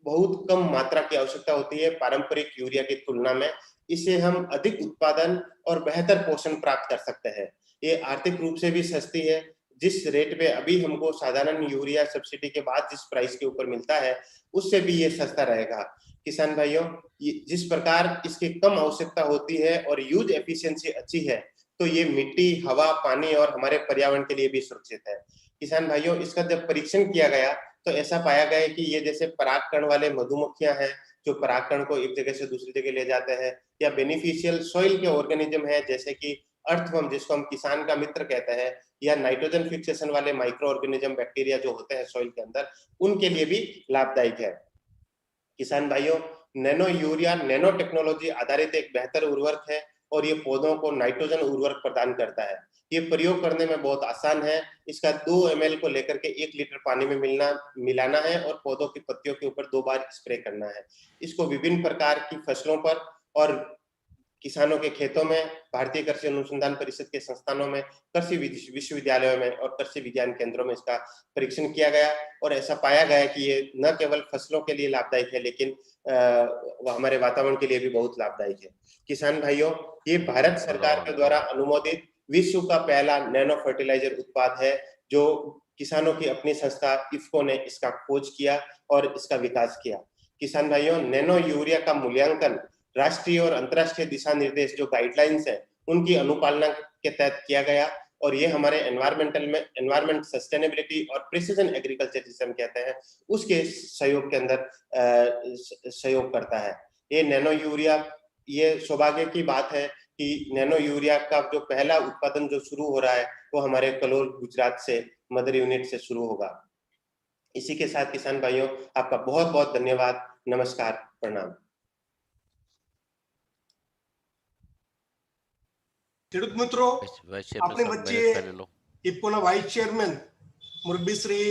Speaker 5: बहुत कम मात्रा की आवश्यकता होती है पारंपरिक यूरिया की तुलना में। इससे हम अधिक उत्पादन और बेहतर पोषण प्राप्त कर सकते हैं। ये आर्थिक रूप से भी सस्ती है। जिस रेट पे अभी हमको साधारण यूरिया सब्सिडी के बाद जिस प्राइस के ऊपर मिलता है, उससे भी ये सस्ता रहेगा। किसान भाइयों, जिस प्रकार इसकी कम आवश्यकता होती है और यूज एफिशिएंसी अच्छी है, तो ये मिट्टी, हवा, पानी और हमारे पर्यावरण के लिए भी सुरक्षित है। किसान भाइयों, इसका जब परीक्षण किया गया तो ऐसा पाया गया कि ये जैसे परागकण वाले मधुमक्खियां हैं जो परागकण को एक जगह से दूसरी जगह ले जाते हैं, या बेनिफिशियल सॉइल के ऑर्गेनिज्म है जैसे कि अर्थवर्म, जिसको हम किसान का मित्र कहते हैं, या नाइट्रोजन फिक्सेशन वाले माइक्रो ऑर्गेनिज्म, बैक्टीरिया जो होते हैं सॉइल के अंदर, उनके लिए भी लाभदायक है। किसान भाइयों, नैनो यूरिया नैनो टेक्नोलॉजी आधारित एक बेहतर उर्वरक है और ये पौधों को नाइट्रोजन उर्वरक प्रदान करता है। ये प्रयोग करने में बहुत आसान है। इसका 2 ml को लेकर के 1 लीटर पानी में मिलाना है और पौधों की पत्तियों के ऊपर 2 बार स्प्रे करना है। इसको विभिन्न प्रकार की फसलों पर और किसानों के खेतों में, भारतीय कृषि अनुसंधान परिषद के संस्थानों में, कृषि विश्वविद्यालयों में और कृषि विज्ञान केंद्रों में इसका परीक्षण किया गया और ऐसा पाया गया कि ये न केवल फसलों के लिए लाभदायक है, लेकिन हमारे वातावरण के लिए भी बहुत लाभदायक है। किसान भाइयों, ये भारत सरकार के द्वारा अनुमोदित विश्व का पहला नैनो फर्टिलाइजर उत्पाद है, जो किसानों की अपनी संस्था इफ्को ने इसका खोज किया और इसका विकास किया। किसान भाइयों, नैनो यूरिया का मूल्यांकन राष्ट्रीय और अंतर्राष्ट्रीय दिशा निर्देश जो गाइडलाइंस है उनकी अनुपालना के तहत किया गया और ये हमारे एनवायरमेंट सस्टेनेबिलिटी और प्रिसीजन एग्रीकल्चर जिसे हम कहते हैं, उसके सहयोग के अंदर सहयोग करता है। ये नैनो यूरिया, ये सौभाग्य की बात है कि नैनो यूरिया का जो पहला उत्पादन जो शुरू हो रहा है वो हमारे कलोल गुजरात से मदर यूनिट से शुरू होगा। इसी के साथ किसान भाइयों, आपका बहुत बहुत धन्यवाद। नमस्कार, प्रणाम।
Speaker 1: ખેડૂત મિત્રો, આપણી વચ્ચે ઇફકોના વાઇસ ચેરમેન મુરબ્બીશ્રી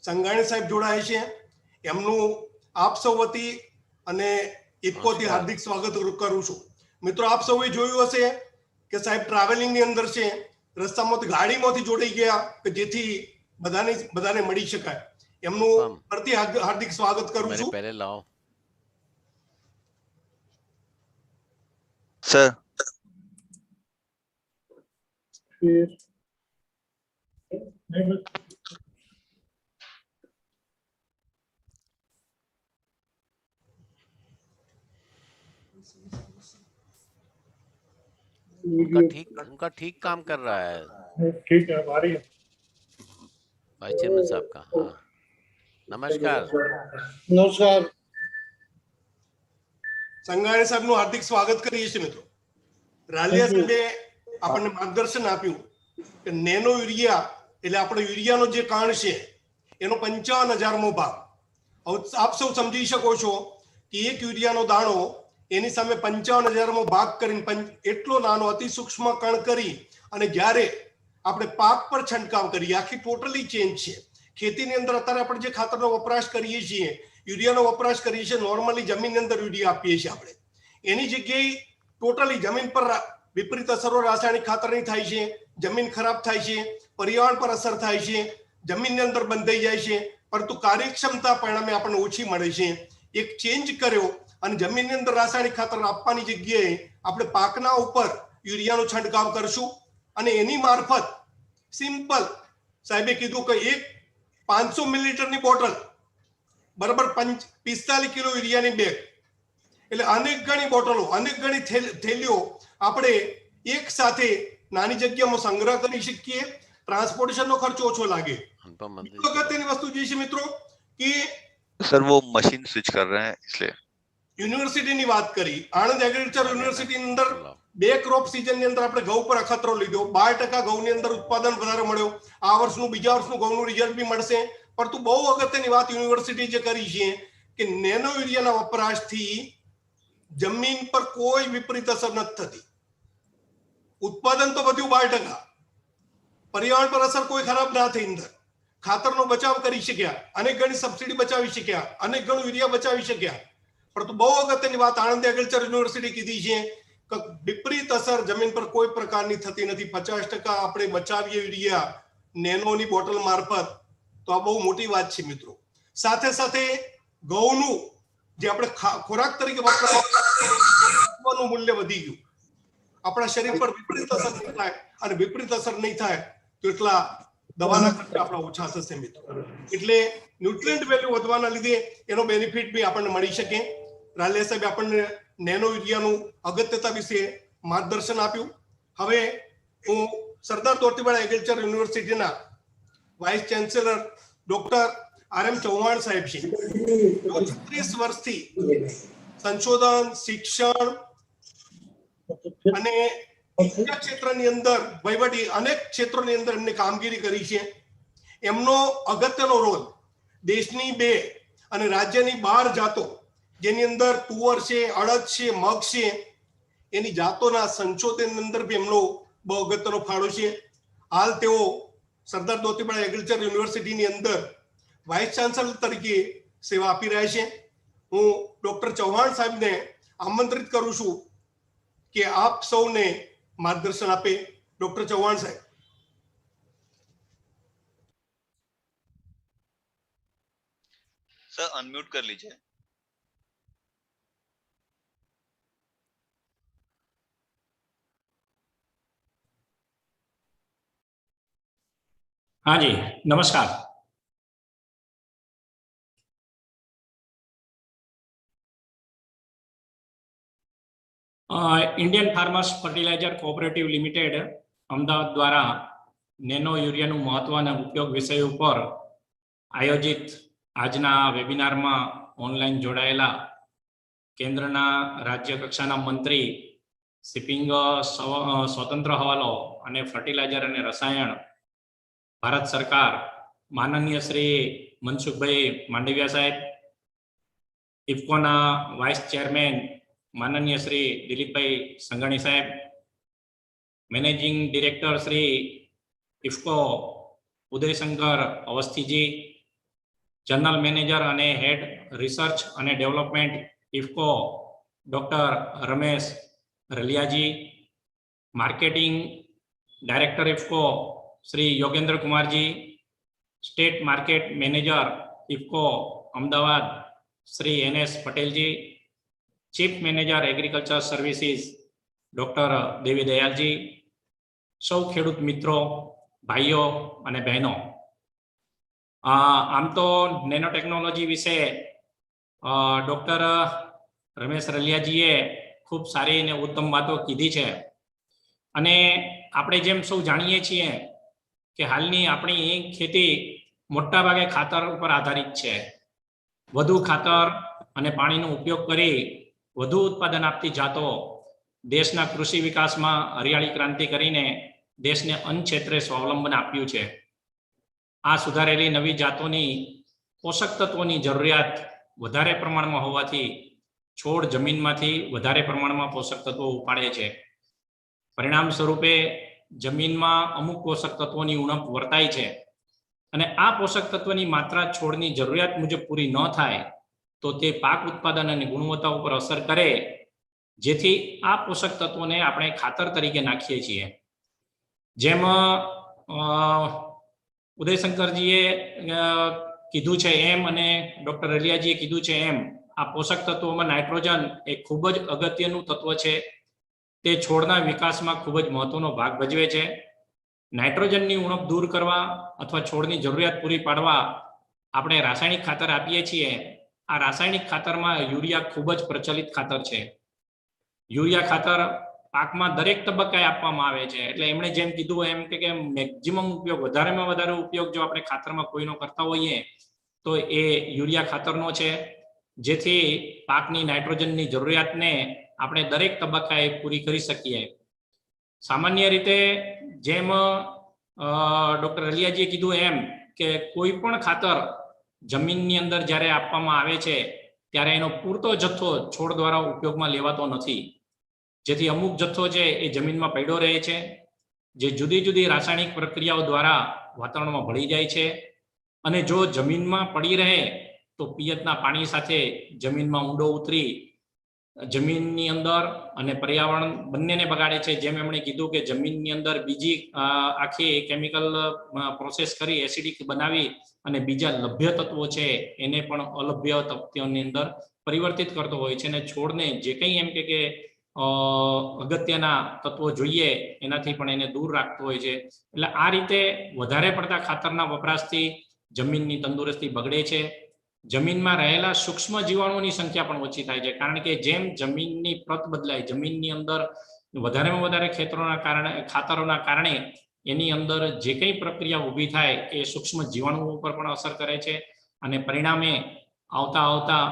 Speaker 1: સંઘાણી સાહેબ જોડાય છે। એમનું આપ સૌ વતી અને ઇફકોથી હાર્દિક સ્વાગત કરું છું। મિત્રો, આપ સૌએ જોયું હશે કે સાહેબ ટ્રાવેલિંગની અંદર છે, રસ્તામાંથી ગાડીમાંથી જોડાઈ ગયા કે જેથી બધાને મળી શકાય। એમનું ફરીથી હાર્દિક સ્વાગત કરું છું।
Speaker 3: पहले लाओ
Speaker 7: सर।
Speaker 3: उनका ठीक काम कर रहा है।
Speaker 8: ठीक है, हमारी
Speaker 3: वाइस चेयरमैन साहब का। हाँ, नमस्कार।
Speaker 8: नमस्कार।
Speaker 1: સંઘાણી સાહેબનું હાર્દિક સ્વાગત કરીએ છીએ। મિત્રો, રાલિયા સાહેબે આપણને માર્ગદર્શન આપ્યું કે નેનો યુરિયા એટલે આપણો યુરિયાનો જે કાણ છે એનો 55,000મો ભાગ। હવે આપ સૌ સમજી શકો છો કે એક યુરિયાનો દાણો એની સામે 55,000મો ભાગ કરીને એટલો નાનો અતિ સૂક્ષ્મ કણ કરી અને જ્યારે આપણે પાક પર છંટકાવ કરીએ, આખી ટોટલી ચેન્જ છે। ખેતીની અંદર અત્યારે આપણે જે ખાતરનો વપરાશ કરીએ છીએ, યુરિયાનો વપરાશ કરીએ છીએ, નોર્મલી જમીનની અંદર યુરિયા આપીએ છીએ આપણે, એની જગ્યાએ ટોટલી જમીન પર વિપરીત અસરો રાસાયણિક ખાતરની થાય છે, જમીન ખરાબ થાય છે, પર્યાવરણ પર અસર થાય છે, જમીનની અંદર બંધાઈ જાય છે, પરંતુ કાર્યક્ષમતા પરિણામે આપણને ઓછી મળે છે. એક ચેન્જ કર્યો અને જમીનની અંદર રાસાયણિક ખાતર આપવાની જગ્યાએ આપણે પાકના ઉપર યુરિયાનો છંટકાવ કરશું અને એની મારફત સિમ્પલ સાહેબે કીધું કે એક 500 મિલીલીટરની બોટલ બરાબર 45 કિલો યુરિયાની બેગ, એટલે અનેક ગણી બોટલો, અનેક ગણી થેલીઓ આપણે એક સાથે નાની જગ્યામાં સંગ્રહ કરી શકીએ. ટ્રાન્સપોર્ટેશનનો ખર્ચ ઓછો લાગે. અગત્યની વસ્તુ જે છે મિત્રો કે
Speaker 7: सर वो मशीन स्विच कर रहे हैं इसलिए
Speaker 1: યુનિવર્સિટીની વાત કરી. આણંદ એગ્રીકલ્ચર યુનિવર્સિટીની અંદર 2 ક્રોપ સિઝનની અંદર આપણે ઘઉં પર અખતરો લીધો. 12% ઘઉંની અંદર ઉત્પાદન વધારે મળ્યો. આ વર્ષનું બીજા વર્ષનું ઘઉંનું રિઝલ્ટ બી મળશે. પરંતુ બહુ અગત્યની વાત યુનિવર્સિટી જે કરી છે કે નેનો યુરિયાના વપરાશથી જમીન પર કોઈ વિપરીત અસર નથી થતી. ઉત્પાદન તો વધ્યું 12%, પર્યાવરણ પર અસર કોઈ ખરાબ ના થઈ. અંદર ખાતરનો બચાવ કરી શક્યા, અનેક ગણી સબસિડી બચાવી શક્યા, અનેક ગણું યુરિયા બચાવી શક્યા. પરંતુ બહુ અગત્યની વાત આણંદ એગ્રીકલ્ચર યુનિવર્સિટી કીધી છે કે વિપરીત અસર જમીન પર કોઈ પ્રકારની થતી નથી. 50% આપણે બચાવીએ યુરિયા નેનોની બોટલ મારફત, તો આ બહુ મોટી વાત છે મિત્રો. સાથે સાથે ઘઉંનું જે આપણે ખોરાક તરીકે વપરાવાનું મૂલ્ય વધી ગયું. આપણા શરીર પર વિપરીત અસર નહીં થાય, અને વિપરીત અસર નહીં થાય તો એટલા દવાના ખર્ચ આપણા ઓછા થશે મિત્રો. એટલે ન્યુટ્રિયન્ટ વેલ્યુ વધવાના લીધે એનો બેનિફિટ બી આપણને મળી શકે. રાલિયા સાહેબ આપણને નેનો યુરિયાનું અગત્યતા વિશે માર્ગદર્શન આપ્યું. હવે હું સરદાર દોતીવાડા એગ્રીકલ્ચર યુનિવર્સિટીના vice chancellor doctor RM Chauhan સાહેબ છે. 36 વર્ષથી સંશોધન, શિક્ષણ અને શિક્ષા ક્ષેત્રની અંદર વહીવટી અનેક ક્ષેત્રોની અંદર એમને કામગીરી કરી છે. એમનો અગત્યનો રોલ દેશની 2 અને રાજ્યની 12 જાતો, જેની અંદર તુવર છે, અડદ છે, મગ છે, એની જાતોના સંશોધનની અંદર બી એમનો બહુ અગત્યનો ફાળો છે. હાલ તેઓ સરદાર દોતીવાડા એગ્રીકલ્ચર યુનિવર્સિટીની અંદર વાઇસ ચાન્સેલર તરીકે સેવા આપી રહ્યા છે. હું ડોક્ટર ચૌહાણ સાહેબને આમંત્રિત કરું છું કે આપ સૌને માર્ગદર્શન આપે. ડોક્ટર ચૌહાણ સાહેબ.
Speaker 7: सर अनम्यूट कर लीजिए.
Speaker 9: हाँ जी, नमस्कार. Indian farmers fertiliser cooperative limited Amdavad द्वारा नेनो यूरियाનું મહત્વ અને ઉપયોગ વિષય ઉપર આયોજિત આજના વેબિનારમાં ઓનલાઈન જોડાયેલા કેન્દ્રના રાજ્ય કક્ષાના મંત્રી, શિપિંગ, સ્વતંત્ર હવાલો અને ફર્ટિલાઇઝર અને રસાયણ, ભારત સરકાર, માનનીય શ્રી મનસુખભાઈ માંડવિયા સાહેબ, ઇફકોના વાઇસ ચેરમેન માનનીય શ્રી દિલીપભાઈ સંઘાણી સાહેબ, managing director Shri IFFCO Udayshankar Awasthiji, general manager અને હેડ રિસર્ચ અને development IFFCO doctor Ramesh Raliyaji, marketing director IFFCO Shri Yogendra Kumarji, state market manager IFFCO Ahmedabad Shri NS Patelji, chief manager agriculture services doctor Devi Dayalji, સૌ ખેડૂત મિત્રો, ભાઈઓ અને બહેનો. આમ તો નેનો ટેકનોલોજી વિશે ડોક્ટર રમેશ રલિયાજીએ ખૂબ સારી અને ઉત્તમ વાતો કીધી છે. અને આપણે જેમ સૌ જાણીએ છીએ કે હાલની આપણી ખેતી મોટા ભાગે ખાતર ઉપર આધારિત છે. વધુ ખાતર અને પાણીનો ઉપયોગ કરી વધુ ઉત્પાદન આપતી જાતો દેશના કૃષિ વિકાસમાં હરિયાળી ક્રાંતિ કરીને દેશને અન્ન ક્ષેત્રે સ્વાવલંબન આપ્યું છે. આ સુધારેલી નવી જાતોની પોષક તત્વોની જરૂરિયાત વધારે પ્રમાણમાં હોવાથી છોડ જમીનમાંથી વધારે પ્રમાણમાં પોષક તત્વો ઉપાડે છે. પરિણામ સ્વરૂપે જમીનમાં અમુક પોષક તત્વોની ઉણપ વર્તાય છે અને આ પોષક તત્વની માત્રા છોડની જરૂરિયાત મુજબ પૂરી ન થાય તો તે પાક ઉત્પાદન અને ગુણવત્તા ઉપર અસર કરે, જેથી આ પોષક તત્વોને આપણે ખાતર તરીકે નાખીએ છીએ. જેમ ઉદયશંકરજીએ કીધું છે એમ અને ડોક્ટર રલિયાજીએ કીધું છે એમ આ પોષક તત્વોમાં નાઇટ્રોજન એ ખૂબ જ અગત્યનું તત્વ છે. તે છોડના વિકાસમાં ખૂબ જ મહત્વનો ભાગ ભજવે છે. નાઇટ્રોજનની ઉણપ દૂર કરવા અથવા છોડની જરૂરિયાત પૂરી પાડવા આપણે રાસાયણિક ખાતર આપીએ છીએ. આ રાસાયણિક ખાતરમાં યુરિયા ખૂબ જ પ્રચલિત ખાતર છે. યુરિયા ખાતર પાકમાં દરેક તબક્કાએ આપવામાં આવે છે. એટલે એમણે જેમ કીધું એમ કે મેક્સિમમ ઉપયોગ, વધારેમાં વધારે ઉપયોગ જો આપણે ખાતરમાં કોઈનો કરતા હોઈએ તો એ યુરિયા ખાતરનો છે, જેથી પાકની નાઇટ્રોજનની જરૂરિયાતને આપણે દરેક તબક્કાએ પૂરી કરી શકીએ. સામાન્ય રીતે જેમ ડોક્ટર રલિયાજીએ કીધું એમ કે કોઈ પણ ખાતર જમીનની અંદર જ્યારે આપવામાં આવે છે ત્યારે એનો પૂરતો જથ્થો છોડ દ્વારા ઉપયોગમાં લેવાતો નથી, જેથી અમુક જથ્થો છે એ જમીનમાં પડ્યો રહે છે, જે જુદી જુદી રાસાયણિક પ્રક્રિયાઓ દ્વારા વાતાવરણમાં ભળી જાય છે. અને જો જમીનમાં પડી રહે તો પિયતના પાણી સાથે જમીનમાં ઊંડો ઉતરી જમીનની અંદર અને પર્યાવરણ બંનેને બગાડે છે. જેમ એમણે કીધું કે જમીનની અંદર બીજી આખી કેમિકલ પ્રોસેસ કરી એસિડિક બનાવી અને બીજા લભ્ય તત્વો છે એને પણ અલભ્ય તત્વોની અંદર પરિવર્તિત કરતો હોય છે અને છોડને જે કંઈ એમ કે અગત્યના તત્વો જોઈએ એનાથી પણ એને દૂર રાખતો હોય છે. એટલે આ રીતે વધારે પડતા ખાતરના વપરાશથી જમીનની તંદુરસ્તી બગડે છે. જમીનમાં રહેલા સૂક્ષ્મ જીવાણુઓની સંખ્યા પણ ઓછી થાય છે, કારણ કે જેમ જમીનની પ્રત બદલાય, જમીનની અંદર વધારેમાં વધારે ખાતરોના કારણે એની અંદર જે કંઈ પ્રક્રિયા ઊભી થાય એ સૂક્ષ્મ જીવાણુઓ ઉપર પણ અસર કરે છે અને પરિણામે આવતા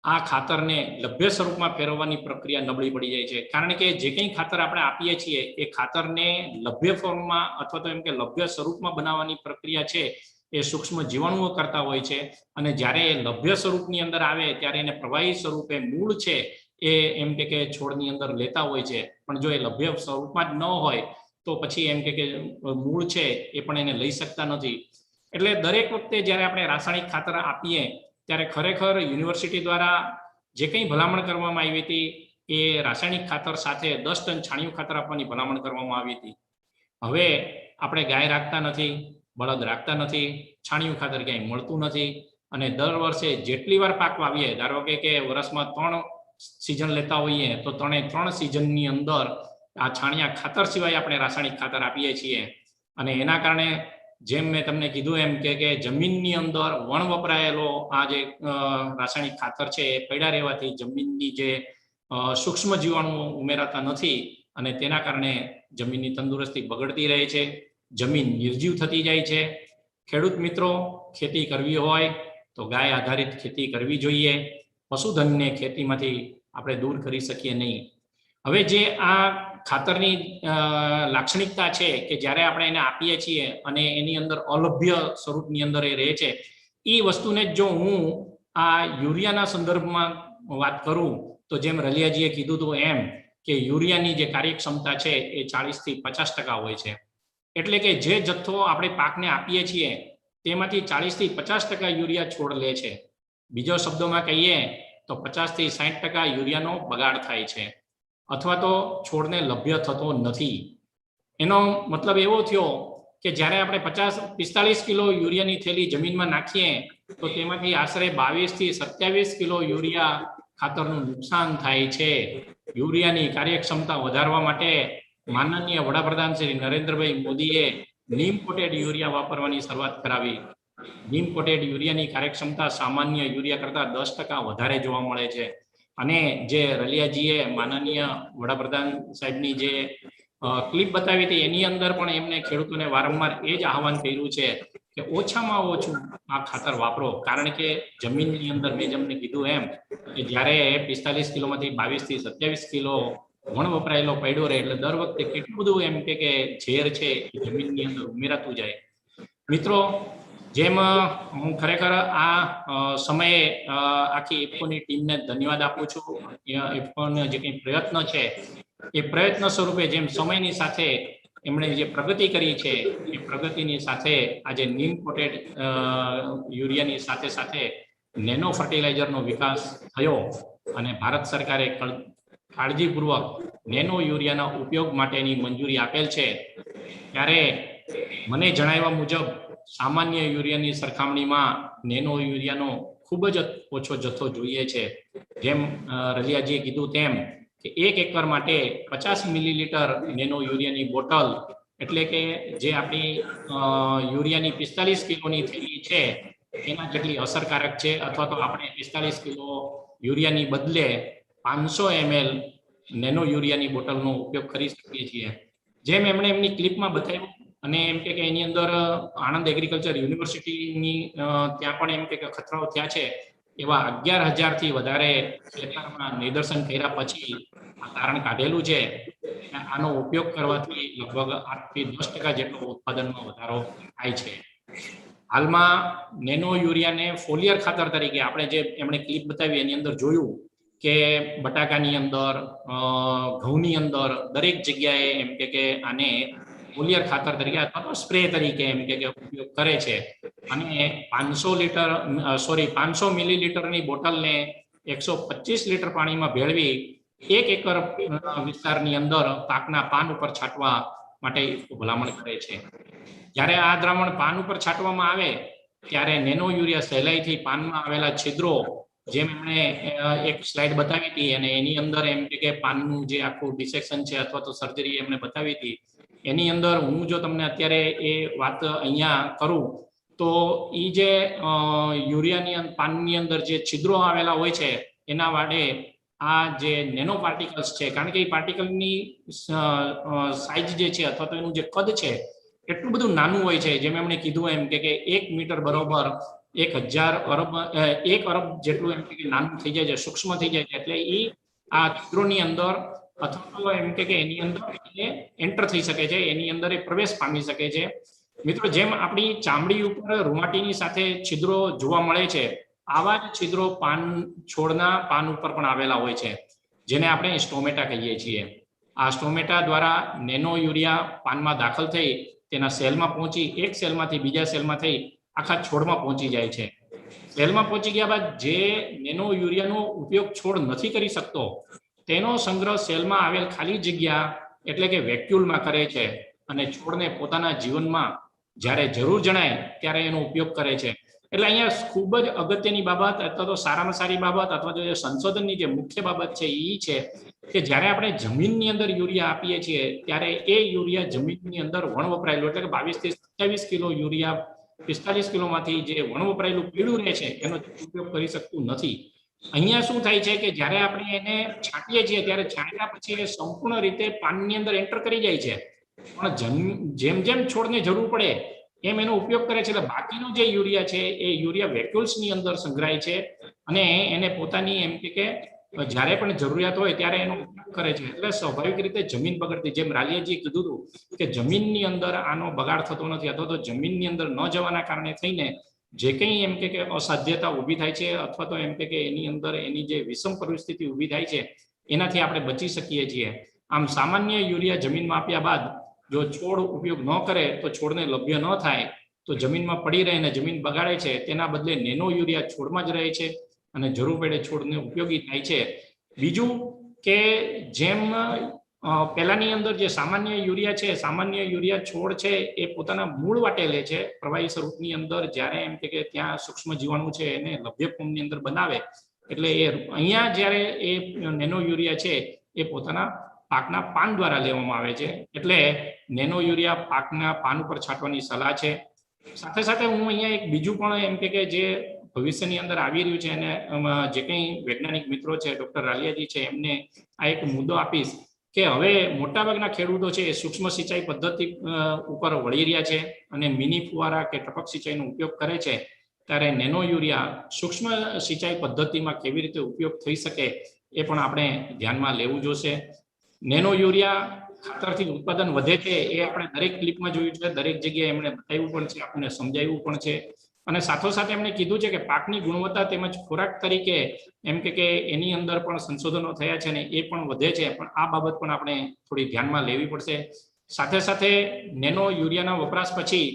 Speaker 9: આ ખાતરને લભ્ય સ્વરૂપમાં ફેરવવાની પ્રક્રિયા નબળી પડી જાય છે. કારણ કે જે કંઈ ખાતર આપણે આપીએ છીએ એ ખાતરને લભ્ય ફોર્મમાં અથવા તો એમ કે લભ્ય સ્વરૂપમાં બનાવવાની પ્રક્રિયા છે એ સૂક્ષ્મ જીવાણુઓ કરતા હોય છે. અને જ્યારે એ લભ્ય સ્વરૂપની અંદર આવે ત્યારે એને પ્રવાહી સ્વરૂપે મૂળ છે એ એમ કે છોડની અંદર લેતા હોય છે. પણ જો એ લભ્ય સ્વરૂપમાં જ ન હોય તો પછી એમ કે મૂળ છે એ પણ એને લઈ શકતા નથી. એટલે દરેક વખતે જ્યારે આપણે રાસાયણિક ખાતર આપીએ ત્યારે ખરેખર યુનિવર્સિટી દ્વારા જે કંઈ ભલામણ કરવામાં આવી હતી એ રાસાયણિક ખાતર સાથે 10 ટન છાણિયું ખાતર આપવાની ભલામણ કરવામાં આવી હતી. હવે આપણે ગાય રાખતા નથી, બળદ રાખતા નથી, છાણિયું ખાતર ક્યાંય મળતું નથી અને દર વર્ષે જેટલી વાર પાક વાવીએ, ધારો કે વર્ષમાં 3 સિઝન લેતા હોઈએ તો 3 સિઝનની અંદર આ છાણિયા ખાતર સિવાય આપણે રાસાયણિક ખાતર આપીએ છીએ. અને એના કારણે જેમ મેં તમને કીધું એમ કે જમીનની અંદર વણ વપરાયેલો આ જે રાસાયણિક ખાતર છે એ પડ્યા રહેવાથી જમીનની જે સૂક્ષ્મ જીવાણુઓ ઉમેરાતા નથી અને તેના કારણે જમીનની તંદુરસ્તી બગડતી રહે છે, જમીન નિર્જીવ થતી જાય છે. ખેડૂત મિત્રો, ખેતી કરવી હોય તો ગાય આધારિત ખેતી કરવી જોઈએ. પશુધનને ખેતીમાંથી આપણે દૂર કરી શકીએ નહીં. હવે જે આ ખાતરની લાક્ષણિકતા છે કે જ્યારે આપણે એને આપીએ છીએ અને એની અંદર અલભ્ય સ્વરૂપની અંદર એ રહે છે, એ વસ્તુને જો હું આ યુરિયાના સંદર્ભમાં વાત કરું તો જેમ રલિયાજીએ કીધું હતું એમ કે યુરિયાની જે કાર્યક્ષમતા છે એ 40 થી 50% હોય છે. એટલે કે જે જથ્થો આપણે પાકને આપીએ છીએ તેમાંથી 40 થી 50% યુરિયા છોડ લે છે. બીજો શબ્દોમાં કહીએ તો 50 થી 60% યુરિયાનો બગાડ થાય છે અથવા તો છોડને લભ્ય થતો નથી. એનો મતલબ એવો થયો કે જ્યારે આપણે 45 કિલો યુરિયાની થેલી જમીનમાં નાખીએ તો તેમાંથી આશરે 22 થી 27 કિલો યુરિયા ખાતરનું નુકસાન થાય છે. યુરિયાની કાર્યક્ષમતા વધારવા માટે માનનીય વડાપ્રધાન શ્રી નરેન્દ્રભાઈ મોદીએ નીમ કોટેડ યુરિયા વાપરવાની શરૂઆત કરાવી. નીમ કોટેડ યુરિયાની કાર્યક્ષમતા સામાન્ય યુરિયા કરતાં 10% વધારે જોવા મળે છે. અને જે રલિયાજીએ માનનીય વડાપ્રધાન સાહેબની જે ક્લિપ બતાવી હતી એની અંદર પણ એમને ખેડૂતોને વારંવાર એ જ આહવાન કર્યું છે કે ઓછામાં ઓછું આ ખાતર વાપરો. કારણ કે જમીનની અંદર મેં જેમને કીધું એમ કે જ્યારે 45 કિલોમાંથી 22 થી 27 કિલો વણ વપરાયેલો પડ્યો રહે એટલે દર વખતે કેટલું બધું એમ કે ઝેર છે એ જમીનની અંદર ઉમેરાતું જાય. મિત્રો, જેમ હું ખરેખર આ સમયે આખી ઇફકોની ટીમને ધન્યવાદ આપું છું. ઇફકોનો જે કંઈ પ્રયત્ન છે એ પ્રયત્ન સ્વરૂપે જેમ સમયની સાથે એમણે જે પ્રગતિ કરી છે એ પ્રગતિની સાથે આજે નીમ કોટેડ યુરિયાની સાથે સાથે નેનો ફર્ટિલાઇઝરનો વિકાસ થયો અને ભારત સરકારે કાળજીપૂર્વક નેનો યુરિયાના ઉપયોગ માટેની મંજૂરી આપેલ છે. ત્યારે મને જણાવ્યા મુજબ સામાન્ય યુરિયાની સરખામણીમાં નેનો યુરિયાનો ખૂબ જ ઓછો જથ્થો જોઈએ છે. જેમ રલિયાજીએ કીધું તેમ કે 1 એકર માટે 50 મિલીલીટર નેનો યુરિયાની બોટલ, એટલે કે જે આપણી યુરિયાની 45 કિલોની થેલી છે એના જેટલી અસરકારક છે. અથવા તો આપણે 45 કિલો યુરિયાની બદલે 500 ml નેનો યુરિયાની બોટલનો ઉપયોગ કરી શકીએ છીએ. જેમ એમણે એમની ક્લિપમાં બતાવ્યું અને એમ કે એની અંદર આણંદ એગ્રીકલ્ચર યુનિવર્સિટીની ત્યાં પણ એમ કે ખતરાઓ થયા છે, એવા 11,000 થી વધારે ખેતરમાં નિદર્શન કર્યા પછી આ તારણ કાઢેલું છે. આનો ઉપયોગ કરવાથી લગભગ 8 થી 10% જેટલો ઉત્પાદનમાં વધારો થાય છે. હાલમાં નેનો યુરિયાને ફોલિયર ખાતર તરીકે આપણે જે એમણે ક્લિપ બતાવી એની અંદર જોયું કે બટાકાની અંદર, ઘઉંની અંદર દરેક જગ્યાએ એમ કે આને ફોલિયર ખાતર તરીકે અથવા તો સ્પ્રે તરીકે એમ કે ઉપયોગ કરે છે. અને 500 મિલીલીટરની બોટલને 125 લીટર પાણીમાં ભેળવી 1 એકર વિસ્તારની અંદર પાકના પાન ઉપર છાંટવા માટે ભલામણ કરે છે. જ્યારે આ દ્રાવણ પાન ઉપર છાંટવામાં આવે ત્યારે નેનો યુરિયા સહેલાઈથી પાનમાં આવેલા છિદ્રો, જેમ એમણે એક સ્લાઇડ બતાવી હતી અને એની અંદર એમ કે પાનનું જે આખું ડિસેક્શન છે અથવા તો સર્જરી એમણે બતાવી હતી, એની અંદર હું જો તમને અત્યારે એ વાત અહીંયા કરું તો એ જે યુરિયાની પાનની અંદર જે છિદ્રો આવેલા હોય છે એના વાડે આ જે નેનો પાર્ટિકલ્સ છે, કારણ કે એ પાર્ટિકલની સાઇઝ જે છે અથવા તો એનું જે કદ છે એટલું બધું નાનું હોય છે. જેમ એમણે કીધું એમ કે 1 મીટર બરોબર 1 અરબ જેટલું એમ કે નાનું થઈ જાય છે, સૂક્ષ્મ થઈ જાય છે. એટલે એ આ છિદ્રોની અંદર અથવા તો એમ કે એની અંદર એન્ટર થઈ શકે છે, એની અંદર એ પ્રવેશ પામી શકે છે. મિત્રો, જેમ આપણી ચામડી ઉપર રૂંવાટીની સાથે છિદ્રો જોવા મળે છે, આવા જ છિદ્રો છોડના પાન ઉપર પણ આવેલા હોય છે, જેને આપણે સ્ટોમેટા કહીએ છીએ. આ સ્ટોમેટા દ્વારા નેનો યુરિયા પાનમાં દાખલ થઈ તેના સેલમાં પહોંચી, એક સેલમાંથી બીજા સેલમાં થઈ આખા છોડમાં પહોંચી જાય છે. સેલમાં પહોંચી ગયા બાદ જે નેનો યુરિયાનો ઉપયોગ છોડ નથી કરી શકતો તેનો સંગ્રહ સેલમાં આવેલ ખાલી જગ્યા એટલે કે વેક્યુલમાં કરે છે અને છોડને પોતાના જીવનમાં જ્યારે જરૂર જણાય ત્યારે એનો ઉપયોગ કરે છે. એટલે અહીંયા ખૂબ જ અગત્યની બાબત અથવા તો સારામાં સારી બાબત અથવા તો સંશોધનની જે મુખ્ય બાબત છે એ છે કે જ્યારે આપણે જમીનની અંદર યુરિયા આપીએ છીએ ત્યારે એ યુરિયા જમીનની અંદર વણ વપરાયેલું એટલે કે 22 થી 27 કિલો યુરિયા 45 કિલોમાંથી જે વણ વપરાયેલું પીળું રહે છે એનો ઉપયોગ કરી શકતું નથી. અહીંયા શું થાય છે કે જ્યારે આપણે એને છાંટીએ છીએ ત્યારે છાંટ્યા પછી એ સંપૂર્ણ રીતે પાનની અંદર એન્ટર કરી જાય છે, પણ જેમ જેમ છોડને જરૂર પડે એમ એનો ઉપયોગ કરે છે. એટલે બાકીનો જે યુરિયા છે એ યુરિયા વેક્યુલ્સની અંદર સંગ્રહાય છે અને એને પોતાની એમ કે જ્યારે પણ જરૂરિયાત હોય ત્યારે એનો ઉપયોગ કરે છે. એટલે સ્વાભાવિક રીતે જમીન બગડતી, જેમ રાલિયાજીએ કીધું હતું કે જમીનની અંદર આનો બગાડ થતો નથી અથવા તો જમીનની અંદર ન જવાના કારણે થઈને જે કંઈ એમ કે અસાધ્યતા ઊભી થાય છે અથવા તો એમ કે એની અંદર એની જે વિષમ પરિસ્થિતિ ઊભી થાય છે એનાથી આપણે બચી શકીએ છીએ. આમ સામાન્ય યુરિયા જમીનમાં આપ્યા બાદ જો છોડ ઉપયોગ ન કરે તો છોડને લભ્ય ન થાય તો જમીનમાં પડી રહે અને જમીન બગાડે છે. તેના બદલે નેનો યુરિયા છોડમાં જ રહે છે અને જરૂર પડે છોડને ઉપયોગી થાય છે. બીજું કે જેમ પહેલાની અંદર જે સામાન્ય યુરિયા છે, સામાન્ય યુરિયા છોડ છે એ પોતાના મૂળ વાટે લે છે પ્રવાહી સ્વરૂપની અંદર. જ્યારે એમ કે ત્યાં સૂક્ષ્મ જીવાણુ છે એને લભ્ય ફોર્મની અંદર બનાવે, એટલે એ અહીંયા જ્યારે એ નેનો યુરિયા છે એ પોતાના પાકના પાન દ્વારા લેવામાં આવે છે. એટલે નેનો યુરિયા પાકના પાન ઉપર છાંટવાની સલાહ છે. સાથે સાથે હું અહીંયા એક બીજું પણ એમ કે જે ભવિષ્યની અંદર આવી રહ્યું છે અને જે કંઈ વૈજ્ઞાનિક મિત્રો છે, ડોક્ટર રાલિયાજી છે, એમને આ એક મુદ્દો આપીશ કે હવે મોટાભાગના ખેડૂતો છે એ સૂક્ષ્મ સિંચાઈ પદ્ધતિ ઉપર વળી રહ્યા છે અને મિની ફુવારા કે ટપક સિંચાઈનો ઉપયોગ કરે છે. ત્યારે નેનો યુરિયા સૂક્ષ્મ સિંચાઈ પદ્ધતિમાં કેવી રીતે ઉપયોગ થઈ શકે એ પણ આપણે ધ્યાનમાં લેવું જોશે. નેનો યુરિયા ખાતરથી ઉત્પાદન વધે છે એ આપણે દરેક ક્લિપમાં જોયું છે, દરેક જગ્યાએ એમણે બતાવ્યું પણ છે, આપણને સમજાવ્યું પણ છે. અને સાથોસાથ એમણે કીધું છે કે પાકની ગુણવત્તા તેમજ ખોરાક તરીકે એમ કે એની અંદર પણ સંશોધનો થયા છે ને એ પણ વધે છે, પણ આ બાબત પણ આપણે થોડી ધ્યાનમાં લેવી પડશે. સાથે સાથે નેનો યુરિયાના વપરાશ પછી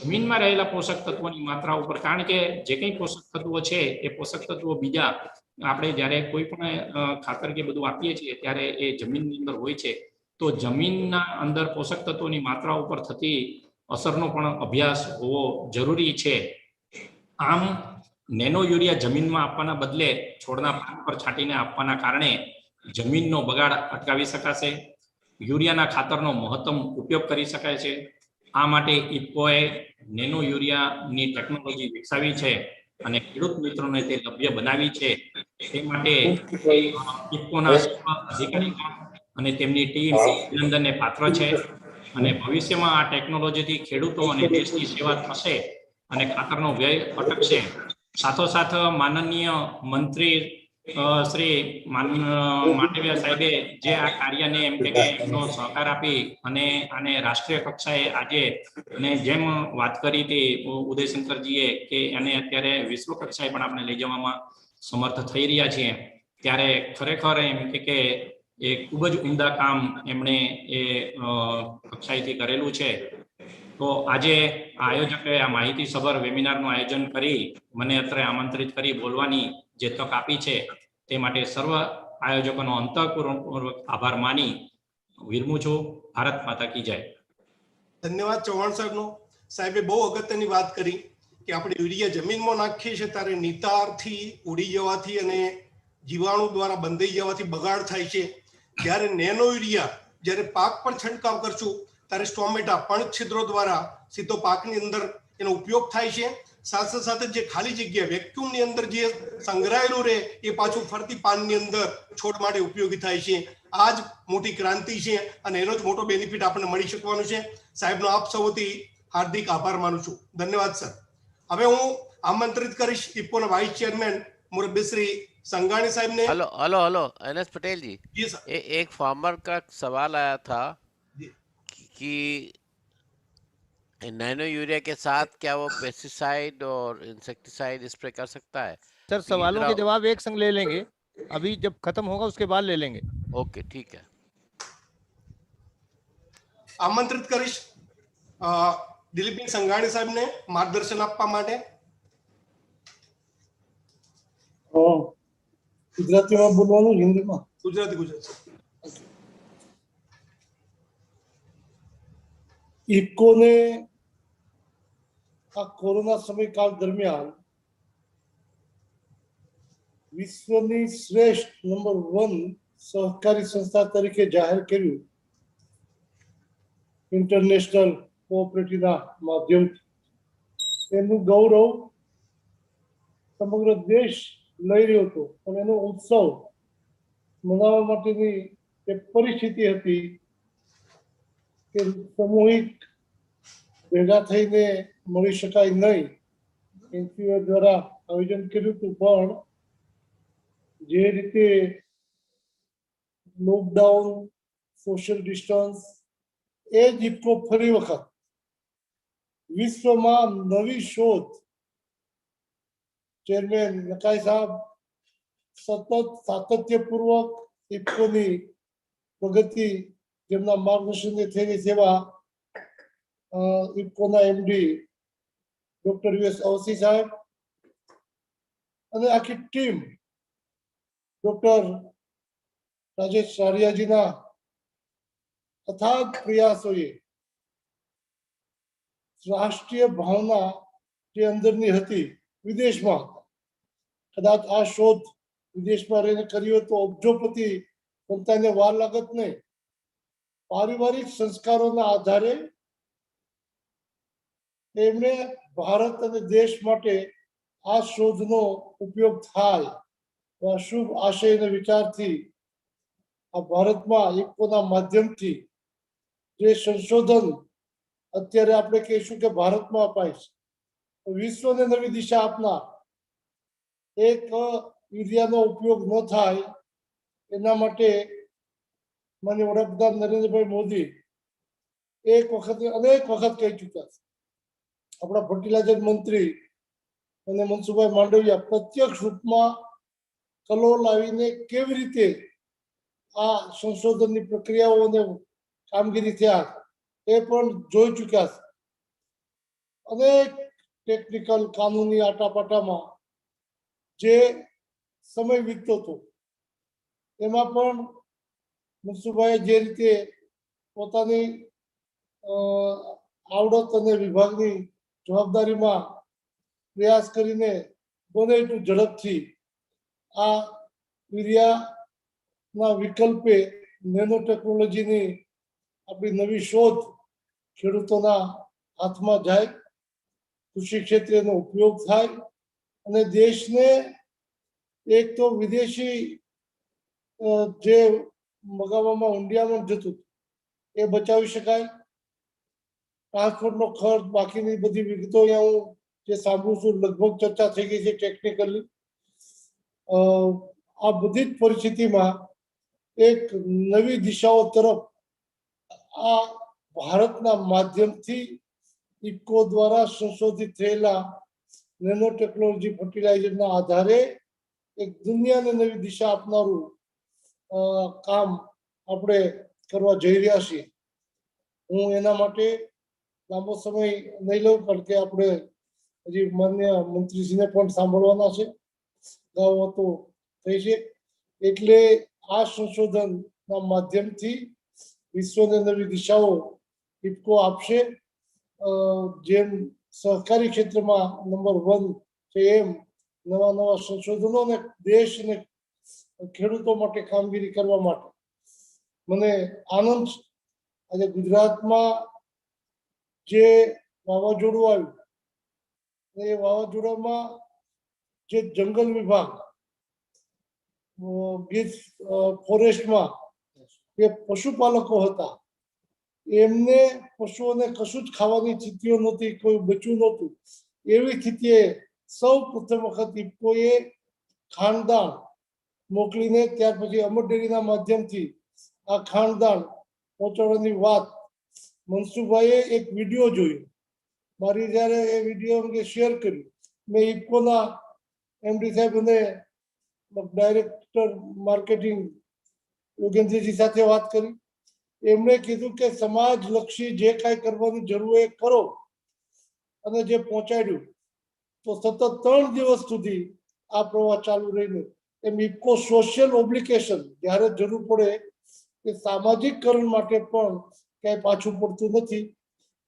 Speaker 9: જમીનમાં રહેલા પોષક તત્વોની માત્રા ઉપર, કારણ કે જે કંઈ પોષક તત્વો છે એ પોષક તત્વો બીજા આપણે જ્યારે કોઈ પણ ખાતર કે બધું આપીએ છીએ ત્યારે એ જમીનની અંદર હોય છે, તો જમીનના અંદર પોષક તત્વોની માત્રા ઉપર થતી અસરનો પણ અભ્યાસ હોવો જરૂરી છે. આમ નેનો યુરિયા જમીનમાં આપવાના બદલે છોડના પાક પર છાંટીને આપવાના કારણે જમીનનો બગાડ અટકાવી શકાશે. યુરિયાના ખાતરનો મહત્તમ ઉપયોગ કરી શકાય છે. આ માટે ઇફકોએ નેનો યુરિયાની ટેકનોલોજી વિકસાવી છે અને ખેડૂત મિત્રોને તે લભ્ય બનાવી છે. તે માટે ઇફકોના અધિકારીઓ અને તેમની ટીમ અભિનંદનને પાત્ર છે અને ભવિષ્યમાં આ ટેકનોલોજીથી ખેડૂતો અને દેશની સેવા થશે અને ખાતરનો વ્યય અટકશે. સાથોસાથ માનનીય મંત્રી શ્રી માંડવિયા સાહેબે જે આ કાર્યને એમ કે એમનો સહકાર આપી અને આને રાષ્ટ્રીય કક્ષાએ આજે અને જેમ વાત કરી હતી ઉદયશંકરજીએ કે એને અત્યારે વિશ્વ કક્ષાએ પણ આપણે લઈ જવામાં સમર્થ થઈ રહ્યા છીએ, ત્યારે ખરેખર એમ કે એ ખૂબ જ ઉમદા કામ એમણે એ કક્ષાએથી કરેલું છે. તો આજે આયોજકે આ માહિતીસભર વેબિનારનું આયોજન કરી મને અત્રે આમંત્રિત કરી બોલવાની જે તક આપી છે તે માટે સર્વ આયોજકોનો અંતઃપૂર્વક આભાર માની વિરમું છું. ભારત માતા કી જય.
Speaker 1: ધન્યવાદ ચૌહાણ સાહેબનો. સાહેબે બહુ અગત્યની વાત કરી કે આપણે યુરિયા જમીનમાં નાખીએ છીએ ત્યારે નિતારથી ઉડી જવાથી અને જીવાણુ દ્વારા બંધાઈ જવાથી બગાડ થાય છે. જ્યારે નેનો યુરિયા જ્યારે પાક પર છંટકાવ કરશું ત્યારે સ્ટોમેટા પણ છિદ્રો દ્વારા સીધો પાકની અંદર એનો ઉપયોગ થાય છે. સાથે સાથે જે ખાલી જગ્યા વેક્યુમની અંદર જે સંગ્રહાયેલું રહે એ પાછું ફરતી પાનની અંદર છોડ માટે ઉપયોગી થાય છે. આ જ મોટી ક્રાંતિ છે અને એનો જ મોટો બેનિફિટ આપણને મળી શકવાનું છે. સાહેબનો આપ સૌથી હાર્દિક આભાર માનું છું. ધન્યવાદ સર. હવે હું આમંત્રિત કરીશ ઇફકોના વાઇસ ચેરમેન મુરબ્બીશ્રી संगानी साहब ने
Speaker 3: हेलो एनएस पटेल जी,
Speaker 1: जी सर,
Speaker 3: एक फार्मर का सवाल आया था कि नैनो यूरिया के साथ क्या वो पेस्टिसाइड और इंसेक्टिसाइड स्प्रे कर सकता है?
Speaker 2: सर सवालों के जवाब एक संग ले लेंगे, अभी जब खत्म होगा उसके बाद ले लेंगे.
Speaker 3: ओके ठीक है.
Speaker 1: आमंत्रित करीश दिलीप संगाणी साहब ने मार्गदर्शन आपवा माटे.
Speaker 8: ગુજરાતીમાં બોલવાનું હિન્દીમાં?
Speaker 1: ગુજરાતી.
Speaker 8: ઇફકોને આ કોરોના સમયકાળ દરમિયાન વિશ્વની શ્રેષ્ઠ નંબર 1 સહકારી સંસ્થા તરીકે જાહેર કર્યું ઇન્ટરનેશનલ કોઓપરેટિવના માધ્યમથી. એનું ગૌરવ સમગ્ર દેશ લઈ રહ્યો હતો અને એનો ઉત્સવ મનાવવા માટેની એક પરિસ્થિતિ હતી કે સામૂહિક ભેગા થઈને મળી શકાય નહીં. એનજીઓ દ્વારા આયોજન કર્યું હતું, પણ જે રીતે લોકડાઉન, સોશિયલ ડિસ્ટન્સ, એ જ ઇફકો ફરી વખત વિશ્વમાં નવી શોધ ચેરમેન નકાઈ સાહેબ સતત સાતત્યપૂર્વક ઇફકોની પ્રગતિ જેમના માર્ગદર્શનની થયેલી સેવા ઇફકોના એમડી ડોક્ટર યુએસ અવસી સાહેબ અને આખી ટીમ ડોક્ટર રાજેશ સારિયાજીના અથાગ પ્રયાસોએ રાષ્ટ્રીય ભાવના જે અંદરની હતી વિદેશમાં, કદાચ આ શોધ વિદેશમાં રહીને કર્યો તો અબજોપતિ બનતાને વાર લાગત નહીં. પારિવારિક સંસ્કારોના આધારે એમણે ભારત અને દેશ માટે આ શોધનો ઉપયોગ થાય આ શુભ આશય અને વિચારથી આ ભારતમાં ઇફકોના માધ્યમથી જે સંશોધન અત્યારે આપણે કહીશું કે ભારતમાં અપાય છે, વિશ્વને નવી દિશા આપનાર, એક યુરિયાનો ઉપયોગ ન થાય એના માટે માન્ય વડાપ્રધાન નરેન્દ્રભાઈ મોદી એક વખત અનેક વખત કહી ચૂક્યા છે. આપણા ફર્ટિલાઇઝર મંત્રી અને મનસુખભાઈ માંડવિયા પ્રત્યક્ષ રૂપમાં કલોલ આવીને કેવી રીતે આ સંશોધનની પ્રક્રિયાઓ અને કામગીરી થયા એ પણ જોઈ ચૂક્યા છે. અનેક ટેકનિકલ કાનૂની આટાપાટામાં જે સમય વીતતો હતો એમાં પણ મનસુખભાઈએ જે રીતે પોતાની આવડત અને વિભાગની જવાબદારીમાં પ્રયાસ કરીને બને એટલું ઝડપથી આ યુરિયાના વિકલ્પે નેનો ટેકનોલોજીની આપણી નવી શોધ ખેડૂતોના હાથમાં જાય, કૃષિ ક્ષેત્રે એનો ઉપયોગ થાય અને દેશને એક તો વિદેશી જે મગાવવામાં ઊંડિયામણ જતું એ બચાવી શકાય, ટ્રાન્સપોર્ટનો ખર્ચ, બાકીની બધી વિગતો અહીંયા હું જે સાંભળું છું લગભગ ચર્ચા થઈ ગઈ છે ટેકનિકલી. આ બધી જ પરિસ્થિતિમાં એક નવી દિશાઓ તરફ આ ભારતના માધ્યમથી ઇફકો દ્વારા સંશોધિત થયેલા નેનો ટેકનોલોજી ફર્ટિલાઇઝરના આધારે એક દુનિયાને નવી દિશા આપનારું કામ આપણે કરવા જઈ રહ્યા છીએ. હું એના માટે લાંબો સમય નહીં લઉં, કારણ કે આપણે હજી માન્ય મંત્રીશ્રીને પણ સાંભળવાના છે, ગાવ તો થઈ છે. એટલે આ સંશોધનના માધ્યમથી વિશ્વને નવી દિશાઓ ઇફકો આપશે. જેમ સહકારી ક્ષેત્રમાં નંબર 1 છે, એમ નવા નવા સંશોધનો અને દેશ અને ખેડૂતો માટે કામગીરી કરવા માટે મને આનંદ છે. આજે ગુજરાતમાં જે વાવાઝોડું આવ્યું એ વાવાઝોડામાં જે જંગલ વિભાગ, ગીર ફોરેસ્ટમાં જે પશુપાલકો હતા એમને પશુઓને કશું જ ખાવાની સ્થિતિઓ નહોતી, કોઈ બચ્યું નહોતું. એવી સ્થિતિએ સૌ પ્રથમ વખત ઇફકોએ ખાણદાણ મોકલીને ત્યાર પછી અમર ડેરીના માધ્યમથી આ ખાણદાણ પહોંચાડવાની વાત મનસુખભાઈએ એક વિડીયો જોયો. મારી જ્યારે એ વિડીયો અંગે શેર કર્યું, મેં ઇફકોના એમડી સાહેબ અને ડાયરેક્ટર માર્કેટિંગ યોગેન્દ્રજી સાથે વાત કરી. એમણે કીધું કે સમાજલક્ષી જે કાંઈ કરવાની જરૂર એ કરો, અને જે પહોંચાડ્યું તો સતત 3 દિવસ સુધી આ પ્રવાહ ચાલુ રહીને એમ ઇફકો સોશિયલ ઓબ્લિગેશન જ્યારે જરૂર પડે કે સામાજિકકરણ માટે પણ ક્યાંય પાછું પડતું નથી.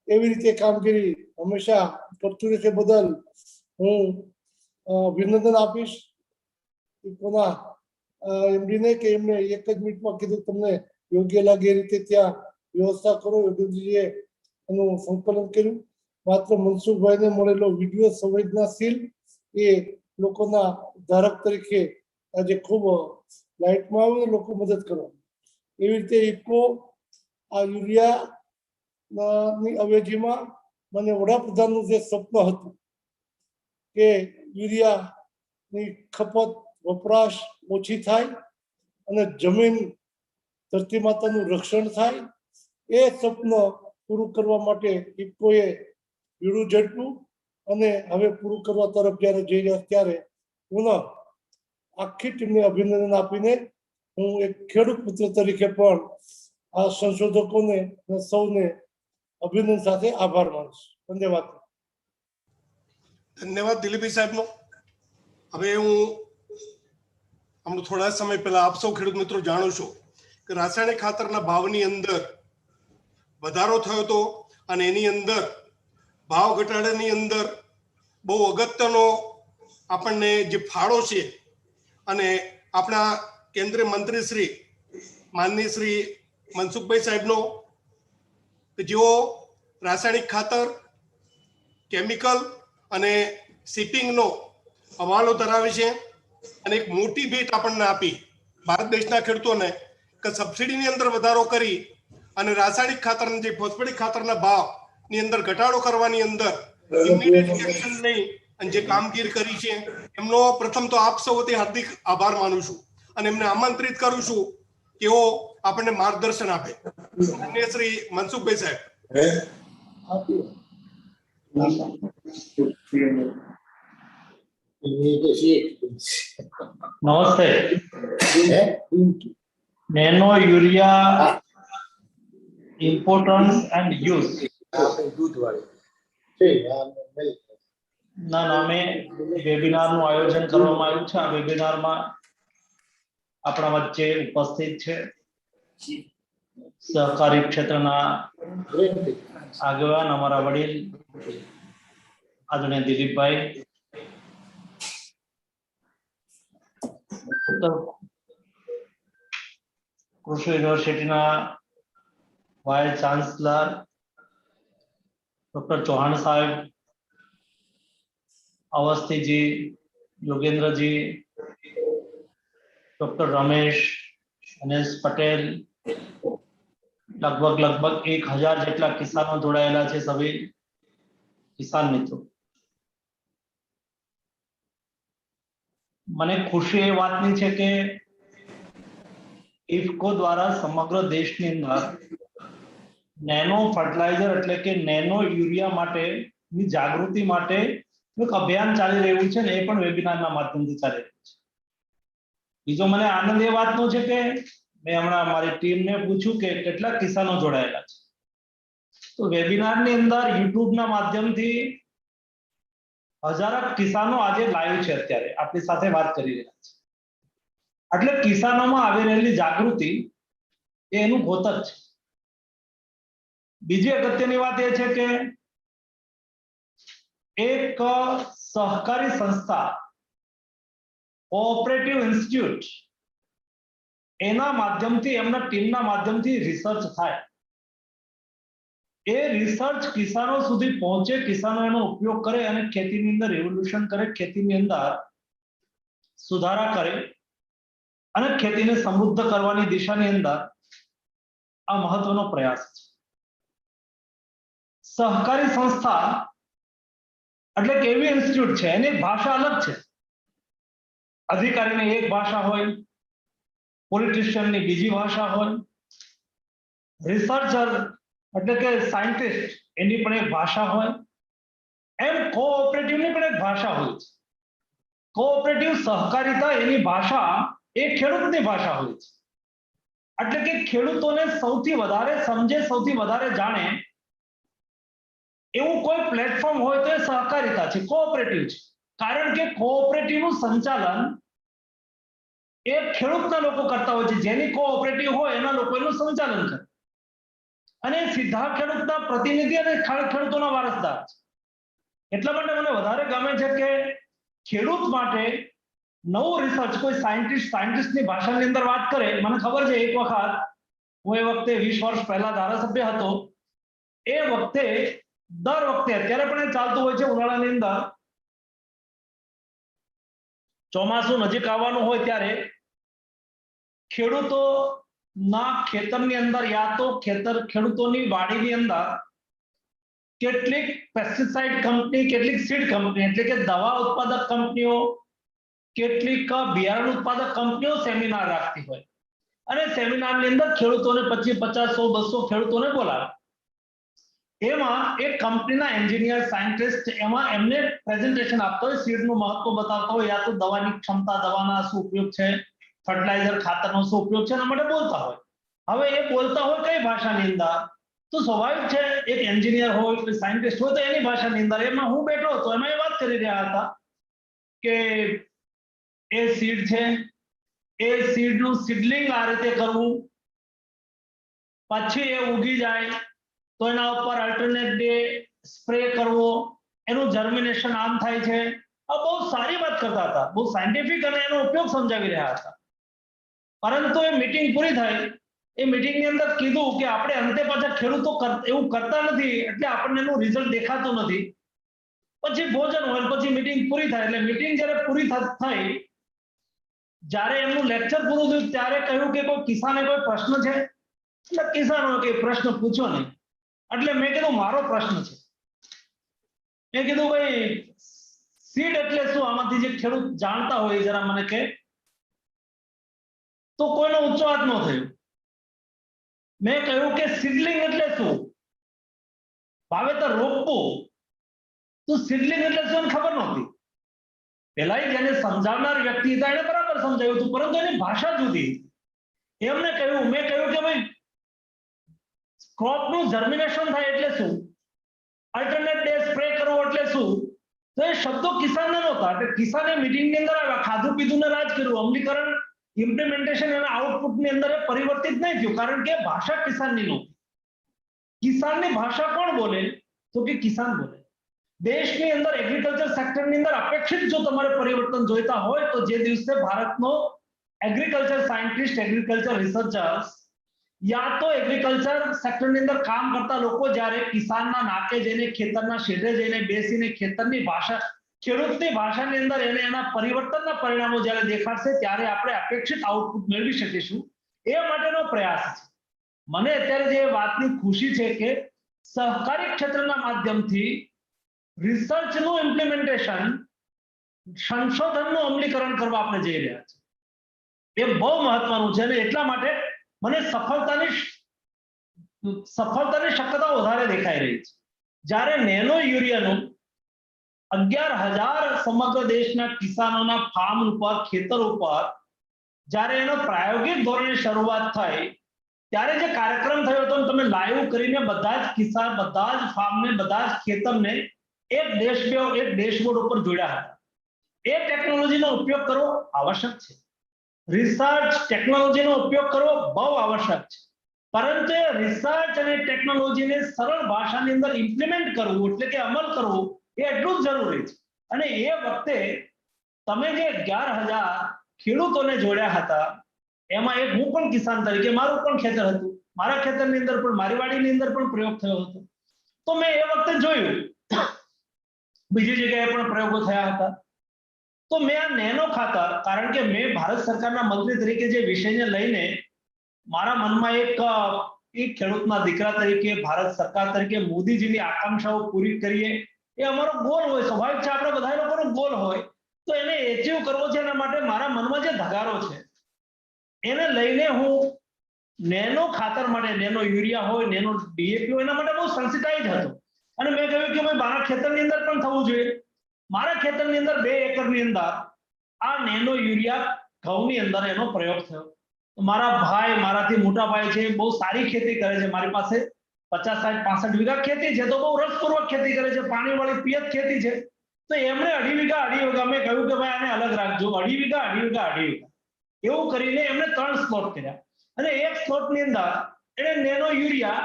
Speaker 8: એવી રીતે કામગીરી હંમેશા કરતું રહેશે. બદલ હું અભિનંદન આપીશ ઇફકોના એમડીને કે એમને એક જ મિનિટમાં કીધું તમને યોગ્ય લાગે એ રીતે ત્યાં વ્યવસ્થા કરો. યોગેન્દ્રજીએ એનું સંકલન કર્યું. માત્ર મનસુખભાઈને મળેલો વિડીયો સંવેદનાશીલ, એ લોકોના ધારક તરીકે આજે ખૂબ લાઇટમાં આવ્યું, લોકો મદદ કરવા. એવી રીતે ઇફકો આ યુરિયાની અવેજીમાં મને વડાપ્રધાનનું જે સ્વપ્ન હતું કે યુરિયાની ખપત વપરાશ ઓછી થાય અને જમીન ધરતી માતાનું રક્ષણ થાય, એ સ્વપ્ન પૂરું કરવા માટે ઇફકોએ બીડું ઝડપ્યું અને હવે પૂરું કરવા તરફ જ્યારે જઈ રહ્યા ત્યારે પુનઃ આખી ટીમને અભિનંદન આપીને હું એક ખેડૂત પુત્ર તરીકે પણ આ સંશોધકોને અને સૌને અભિનંદન સાથે આભાર માનીશ. ધન્યવાદ.
Speaker 1: ધન્યવાદ દિલીપભાઈ સાહેબનો. હવે હું હમણાં થોડા સમય પહેલા આપ સૌ ખેડૂત મિત્રો જાણો છો કે રાસાયણિક ખાતરના ભાવની અંદર વધારો થયો હતો, અને એની અંદર ભાવ ઘટાડાની અંદર બહુ અગત્યનો આપણને જે ફાળો છે, અને આપણા કેન્દ્રીય મંત્રી શ્રી માનનીય શ્રી મનસુખભાઈ સાહેબનો, કે જેઓ રાસાયણિક ખાતર, કેમિકલ અને શિપિંગનો હવાલો ધરાવે છે, અને એક મોટી ભેટ આપણને આપી ભારત દેશના ખેડૂતોને કે સબસિડીની અંદર વધારો કરી અને રાસાયણિક ખાતરના જે ફોસ્ફેટિક ખાતરના ભાવની અંદર ઘટાડો કરવાની અંદર ઇમિડિયેટ એક્શન લઈ અને જે કામગીરી કરી છે એમનો પ્રથમ તો આપ સૌ વતી હાર્દિક આભાર માનું છું, અને એમને આમંત્રિત કરું છું કે તેઓ આપણને માર્ગદર્શન આપે. શ્રી મનસુખભાઈ સાહેબ.
Speaker 10: नमस्ते. Nano urea importance and use ના નામે વેબિનારનું આયોજન કરવામાં આવ્યું છે. આ વેબિનારમાં આપણા વચ્ચે ઉપસ્થિત છે સહકારી ક્ષેત્રના આગેવાન અમારા વડીલ આદરણીય દિલીપભાઈ, કૃષિ યુનિવર્સિટીના વાઇસ ચાન્સલર ડોક્ટર ચૌહાણ સાહેબ, અવસ્થીજી, યોગેન્દ્રજી, ડોક્ટર રમેશ, અનેશ પટેલ, लगभग 1000 જેટલા કિસાનો જોડાયેલા છે, સभी કિસાન મિત્રો। મને ખુશી એ વાતની છે કે ઇફકો દ્વારા સમગ્ર દેશની અંદર નેનો ફર્ટિલાઇઝર એટલે કે નેનો યુરિયા માટેની જાગૃતિ માટે એક અભિયાન ચાલી રહ્યું છે ને એ પણ વેબિનારના માધ્યમથી ચાલી રહ્યું છે। બીજો મને આનંદ એ વાતનો છે કે મેં હમણાં મારી ટીમને પૂછ્યું કે કેટલા કિસાનો જોડાયેલા છે, તો વેબિનારની અંદર યુટ્યુબના માધ્યમથી હજારો કિસાનો આજે લાઈવ છે, અત્યારે આપણી સાથે વાત કરી રહ્યા છે। એટલે કિસાનોમાં આવી રહેલી જાગૃતિ એ એનું ગોતક છે। બીજી અગત્યની વાત એ છે કે એક સહકારી સંસ્થા કોઓપરેટિવ ઇન્સ્ટિટ્યૂટ એના માધ્યમથી એમના ટીમના માધ્યમથી રિસર્ચ થાય, એ રિસર્ચ કિસાનો સુધી પહોંચે, કિસાનો એનો ઉપયોગ કરે અને ખેતીની અંદર રેવોલ્યુશન કરે, ખેતીની અંદર સુધારા કરે અને ખેતીને સમૃદ્ધ કરવાની દિશાની અંદર આ મહત્વનો પ્રયાસ છે। સહકારી સંસ્થા એટલે કે એવી ઇન્સ્ટિટ્યૂટ છે, એની ભાષા અલગ છે। અધિકારીની એક ભાષા હોય, પોલિટિશિયનની બીજી ભાષા હોય, રિસર્ચર એટલે કે સાયન્ટિસ્ટ એની પણ એક ભાષા હોય, એમ કોઓપરેટિવની પણ એક ભાષા હોય છે। કોઓપરેટિવ સહકારિતા એની ભાષા એ ખેડૂતની ભાષા હોય છે। એટલે કે ખેડૂતોને સૌથી વધારે સમજે, સૌથી વધારે જાણે એવું કોઈ પ્લેટફોર્મ હોય તો એ સહકારિતા છે, કોઓપરેટિવ છે। કારણ કે કોઓપરેટિવનું સંચાલન એ ખેડૂતના લોકો કરતા હોય છે, જેની કોઓપરેટિવ હોય એના લોકો એનું સંચાલન કરે અને સીધા ખેડૂતના પ્રતિનિધિ અને ખેડૂતોના વારસદાર છે। એટલા માટે મને વધારે ગમે છે કે ખેડૂત માટે નવું રિસર્ચ કોઈ સાયન્ટિસ્ટની ભાષાની અંદર વાત કરે। મને ખબર છે એક વખત હું એ વખતે 20 વર્ષ પહેલા ધારાસભ્ય હતો, એ વખતે દર વખતે અત્યારે પણ એ ચાલતું હોય છે, ઉનાળાની અંદર ચોમાસું નજીક આવવાનું હોય ત્યારે ખેડૂતોના ખેતરની અંદર યા તો ખેડૂતોની વાડીની અંદર કેટલીક પેસ્ટિસાઇડ કંપની, કેટલીક સીડ કંપની એટલે કે દવા ઉત્પાદક કંપનીઓ, કેટલીક બિયારણ ઉત્પાદક કંપનીઓ સેમિનાર રાખતી હોય અને સેમિનારની અંદર ખેડૂતોને 25, 50, 100, 200 ખેડૂતોને બોલાવે। એમાં એક કંપનીના એન્જિનિયર, સાયન્ટિસ્ટ એમાં એમને પ્રેઝન્ટેશન આપતો હોય, સીડનું મહત્વ બતાવતો હોય, યા તો દવાની ક્ષમતા, દવાના શું ઉપયોગ છે, ફર્ટિલાઇઝર, ખાતરનો શું ઉપયોગ છે, એના માટે બોલતા હોય। હવે એ બોલતા હોય કઈ ભાષાની અંદર? તો સ્વાભાવિક છે એક એન્જિનિયર હોય, કોઈ સાયન્ટિસ્ટ હોય તો એની ભાષાની અંદર। એમાં હું બેઠો હતો, એમાં એ વાત કરી રહ્યા હતા કે એ સીડ છે, એ સીડનું સીડલિંગ આ રીતે કરવું, પછી એ ઉગી જાય તો એના ઉપર અલ્ટરનેટ ડે સ્પ્રે કરવો, એનું જર્મિનેશન આમ થાય છે। આ બહુ સારી વાત કરતા હતા, બહુ સાયન્ટિફિક અને એનો ઉપયોગ સમજાવી રહ્યા હતા। પરંતુ એ મીટિંગ પૂરી થઈ, એ મીટિંગની અંદર કીધું કે આપણે અંતે પાછા ખેડૂતો એવું કરતા નથી એટલે આપણને એનું રિઝલ્ટ દેખાતું નથી। પછી ભોજન હોય, પછી મીટિંગ પૂરી થાય। એટલે મીટિંગ જ્યારે પૂરી થઈ, જ્યારે એમનું લેક્ચર પૂરું થયું ત્યારે કહ્યું કે કોઈ કિસાને કોઈ પ્રશ્ન છે? એટલે કિસાનો કે પ્રશ્ન પૂછો નહીં। એટલે મેં કીધું મારો પ્રશ્ન છે। મેં કીધું ભાઈ સીડ એટલે શું? આમાંથી જે ખેડૂત જાણતા હોય જરા મને કહે। તો કોઈનો ઊંચો હાથ ન થયો। મેં કહ્યું કે સીડલિંગ એટલે શું? વાવેતર રોપવું। તો સીડલિંગ એટલે શું ખબર નહોતી। પેલા જેને સમજાવનાર વ્યક્તિ હતા એને બરાબર સમજાવ્યું હતું, પરંતુ એની ભાષા જુદી હતી। એમને કહ્યું, મેં કહ્યું કે ભાઈ ક્રોપનું જર્મિનેશન થાય એટલે શું? અલ્ટરનેટ ડે સ્પ્રે કરવો એટલે શું? તો એ શબ્દો કિસાનને નહોતા। એટલે કિસાને મીટિંગની અંદર આવ્યા, ખાધું પીધું ને રાજ કર્યું, અમલીકરણ ઇમ્પ્લિમેન્ટેશન અને આઉટપુટની અંદર એ પરિવર્તિત નહીં થયું, કારણ કે ભાષા કિસાનની નહોતી. કિસાનની ભાષા કોણ બોલે? તો કે કિસાન બોલે. દેશની અંદર એગ્રીકલ્ચર સેક્ટરની અંદર અપેક્ષિત જો તમારે પરિવર્તન જોઈતા હોય તો જે દિવસે ભારતનો એગ્રીકલ્ચર સાયન્ટિસ્ટ, એગ્રીકલ્ચર રિસર્ચર્સ યા તો એગ્રીકલ્ચર સેક્ટરની અંદર કામ કરતા લોકો જ્યારે કિસાનના નાકે જઈને, ખેતરના શેઢે જઈને બેસીને ખેતરની ભાષા, ખેડૂતની ભાષાની અંદર એને એના પરિવર્તનના પરિણામો જ્યારે દેખાડશે ત્યારે આપણે અપેક્ષિત આઉટપુટ મેળવી શકીશું. એ માટેનો પ્રયાસ છે. મને અત્યારે જે વાતની ખુશી છે કે સહકારી ક્ષેત્રના માધ્યમથી રિસર્ચનું ઇમ્પ્લિમેન્ટેશન, સંશોધનનું અમલીકરણ કરવા આપણે જઈ રહ્યા છીએ. એ બહુ મહત્વનું છે અને એટલા માટે મને સફળતાની શક્યતાઓ વધારે દેખાઈ રહી છે. જ્યારે નેનો યુરિયાનું 11,000 સમગ્ર દેશના કિસાનોના ફાર્મ ઉપર, ખેતર ઉપર જ્યારે એનો પ્રાયોગિક ધોરણે શરૂઆત થઈ ત્યારે જે કાર્યક્રમ થયો હતો, તમે લાઈવ કરીને બધા જ કિસાન, બધા જ ફાર્મને, બધા જ ખેતરને એક ડેશબોર્ડ ઉપર જોડ્યા હતા. એ ટેકનોલોજીનો ઉપયોગ કરવો આવશ્યક છે. રિસર્ચ ટેકનોલોજીનો ઉપયોગ કરવો બહુ આવશ્યક છે. પરંતુ એ રિસર્ચ અને ટેકનોલોજીને સરળ ભાષાની અંદર ઇમ્પ્લિમેન્ટ કરવું, એટલે કે અમલ કરવું, એ એટલું જ જરૂરી છે. અને એ વખતે તમે જે 11,000 ખેડૂતોને જોડ્યા હતા, એમાં એક હું પણ કિસાન તરીકે, મારું પણ ખેતર હતું, મારા ખેતરની અંદર પણ, મારી વાડીની અંદર પણ પ્રયોગ થયો હતો. તો મેં એ વખતે જોયું, બીજી જગ્યાએ પણ પ્રયોગો થયા હતા. તો મેં આ નેનો ખાતર, કારણ કે મેં ભારત સરકારના મંત્રી તરીકે જે વિષયને લઈને મારા મનમાં એક ખેડૂતના દીકરા તરીકે, ભારત સરકાર તરીકે મોદીજીની આકાંક્ષાઓ પૂરી કરીએ, એ અમારો ગોલ હોય. સ્વાભાવિક છે, આપણે બધા લોકોનો ગોલ હોય, તો એને એચીવ કરવો છે. એના માટે મારા મનમાં જે ધગારો છે એને લઈને હું નેનો ખાતર માટે, નેનો યુરિયા હોય, નેનો ડીએપી હોય, એના માટે બહુ સેન્સિટાઇઝ હતો. અને મેં કહ્યું કે ભાઈ મારા ખેતરની અંદર પણ થવું જોઈએ. મારા ખેતરની અંદર 2 એકરની અંદર આ નેનો યુરિયા ઘઉંની અંદર એનો પ્રયોગ થયો. મારા ભાઈ, મારાથી મોટા ભાઈ છે, બહુ સારી ખેતી કરે છે. મારી પાસે 50, 60, 65 વીઘા ખેતી છે, તો બહુ રસપૂર્વક ખેતી કરે છે, પાણીવાળી પિયત ખેતી છે. તો એમણે 2.5 વીઘા મેં કહ્યું કે ભાઈ આને અલગ રાખજો, 2.5 વીઘા એવું કરીને એમણે 3 સ્લોટ કર્યા. અને એક સ્લોટની અંદર એને નેનો યુરિયા,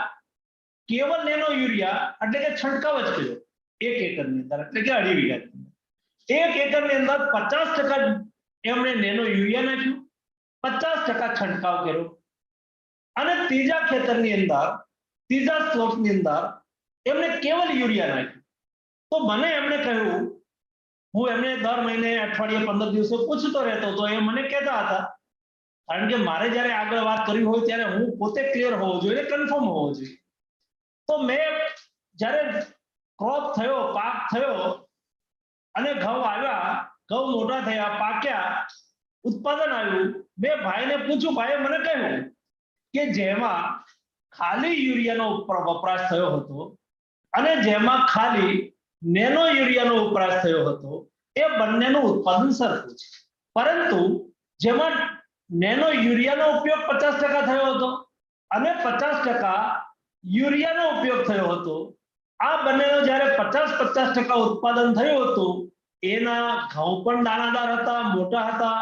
Speaker 10: કેવલ નેનો યુરિયા એટલે કે છંટકાવ જ કર્યો 1 એકરની અંદર, એટલે કે 2.5 વીઘાની અંદર. 1 એકરની અંદર 50% એમણે નેનો યુરિયા નાખ્યું, 50% છંટકાવ કર્યો. અને ત્રીજા ખેતરની અંદર, ત્રીજા સ્લોટની અંદર એમણે કેવલ યુરિયા નાખ્યું. તો મને એમણે કહ્યું, હું એમને દર મહિને, અઠવાડિયે, 15 દિવસે પૂછતો રહેતો હતો. એ મને કહેતા હતા, કારણ કે મારે જ્યારે આગળ વાત કરવી હોય ત્યારે હું પોતે ક્લિયર હોવો જોઈએ, કન્ફર્મ હોવો જોઈએ. તો મેં જ્યારે ક્રોપ થયો, પાક થયો અને ઘઉં આવ્યા, ઘઉં મોટા થયા, પાક્યા, ઉત્પાદન આવ્યું, મેં ભાઈને પૂછ્યું. ભાઈએ મને કહ્યું કે જેમાં ખાલી યુરિયાનો વપરાશ થયો હતો અને જેમાં ખાલી નેનો યુરિયાનો વપરાશ થયો હતો, એ બંનેનું ઉત્પાદન સરખું છે. પરંતુ જેમાં નેનો યુરિયાનો ઉપયોગ 50% થયો હતો અને 50% યુરિયાનો ઉપયોગ થયો હતો, આ બંનેનો જ્યારે 50-50% ઉત્પાદન થયું હતું, એના ઘઉં પણ દાણાદાર હતા, મોટા હતા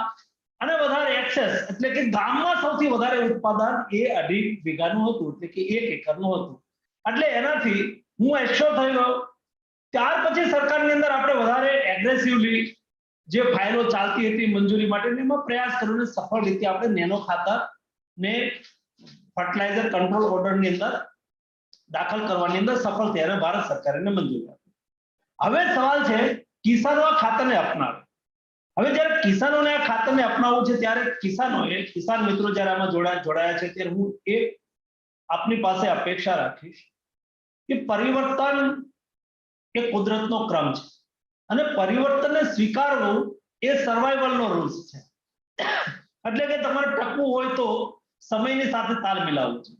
Speaker 10: અને વધારે એક્સેસ, એટલે કે ગામમાં સૌથી વધારે ઉત્પાદન એ 2.5 વીઘાનું હતું, એટલે કે 1 એકરનું હતું. એટલે એનાથી હું એશ્યોર થઈ ગયો. ત્યાર પછી સરકારની અંદર આપણે વધારે એગ્રેસિવલી જે ફાઇલો ચાલતી હતી મંજૂરી માટે, એમાં પ્રયાસ કરીને સફળ રીતે આપણે નેનો ખાતર ને ફર્ટિલાઇઝર કંટ્રોલ ઓર્ડરની અંદર દાખલ કરવાની અંદર સફળ થયા, ભારત સરકારે મંજૂરી આપી. હવે સવાલ છે, કિસાનો આ ખાતરને અપનાવે. હવે જ્યારે કિસાનોને આ ખાતરને અપનાવવું છે ત્યારે કિસાન મિત્રો જ્યારે આમાં જોડાયા છે, ત્યારે હું આપની પાસે અપેક્ષા રાખીશ કે પરિવર્તન એ કુદરતનો ક્રમ છે અને પરિવર્તનને સ્વીકારવું એ સર્વાઈવલનો રૂલ્સ છે. એટલે કે તમારે ટકવું હોય તો સમયની સાથે તાલ મિલાવવું છે.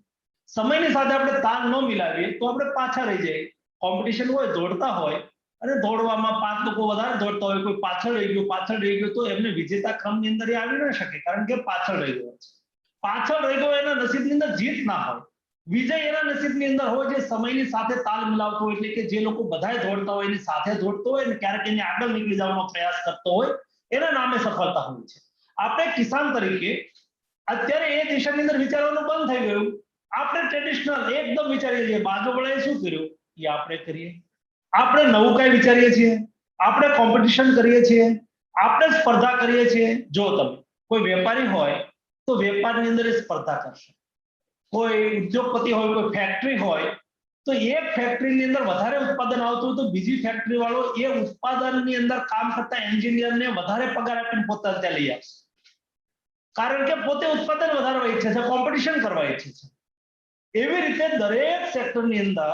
Speaker 10: સમયની સાથે આપણે તાલ ન મિલાવીએ તો આપણે પાછા રહી જઈએ. કોમ્પિટિશન હોય, દોડતા હોય અને દોડવામાં 5 લોકો વધારે દોડતા હોય, કોઈ પાછળ રહી ગયો તો એમને વિજેતા ક્રમની અંદર એ આવી ન શકે, કારણ કે પાછળ રહી ગયો છે. પાછળ રહી ગયો એના નસીબની અંદર જીત ના હોય, વિજય એના નસીબની અંદર હોય જે સમયની સાથે તાલ મિલાવતો હોય. એટલે કે જે લોકો બધાય દોડતા હોય એની સાથે દોડતો હોય ને ક્યારેક એની આગળ નીકળી જવાનો પ્રયાસ કરતો હોય, એના નામે સફળતા હોય છે. આપણે કિસાન તરીકે અત્યારે એ દિશાની અંદર વિચારવાનું બંધ થઈ ગયું. આપણે ટ્રેડિશનલ એકદમ વિચારીએ છીએ, બાજુવાળાએ શું કર્યું એ આપણે કરીએ. આપણે નવું કઈ વિચારીએ છીએ, આપણે કોમ્પિટિશન કરીએ છીએ, આપણે સ્પર્ધા કરીએ છીએ. જો તમે કોઈ વેપારી હોય તો વેપારની અંદર એ સ્પર્ધા કરશે. કોઈ ઉદ્યોગપતિ હોય, કોઈ ફેક્ટરી હોય તો એક ફેક્ટરીની અંદર વધારે ઉત્પાદન આવતું હોય તો બીજી ફેક્ટરી વાળો એ ઉત્પાદનની અંદર કામ કરતા એન્જિનિયરને વધારે પગાર આપીને પોતાને ત્યાં લઈ આવશે. કારણ કે પોતે ઉત્પાદન વધારવા ઈચ્છે છે, કોમ્પિટિશન કરવા ઈચ્છે છે. એવી રીતે દરેક સેક્ટરની અંદર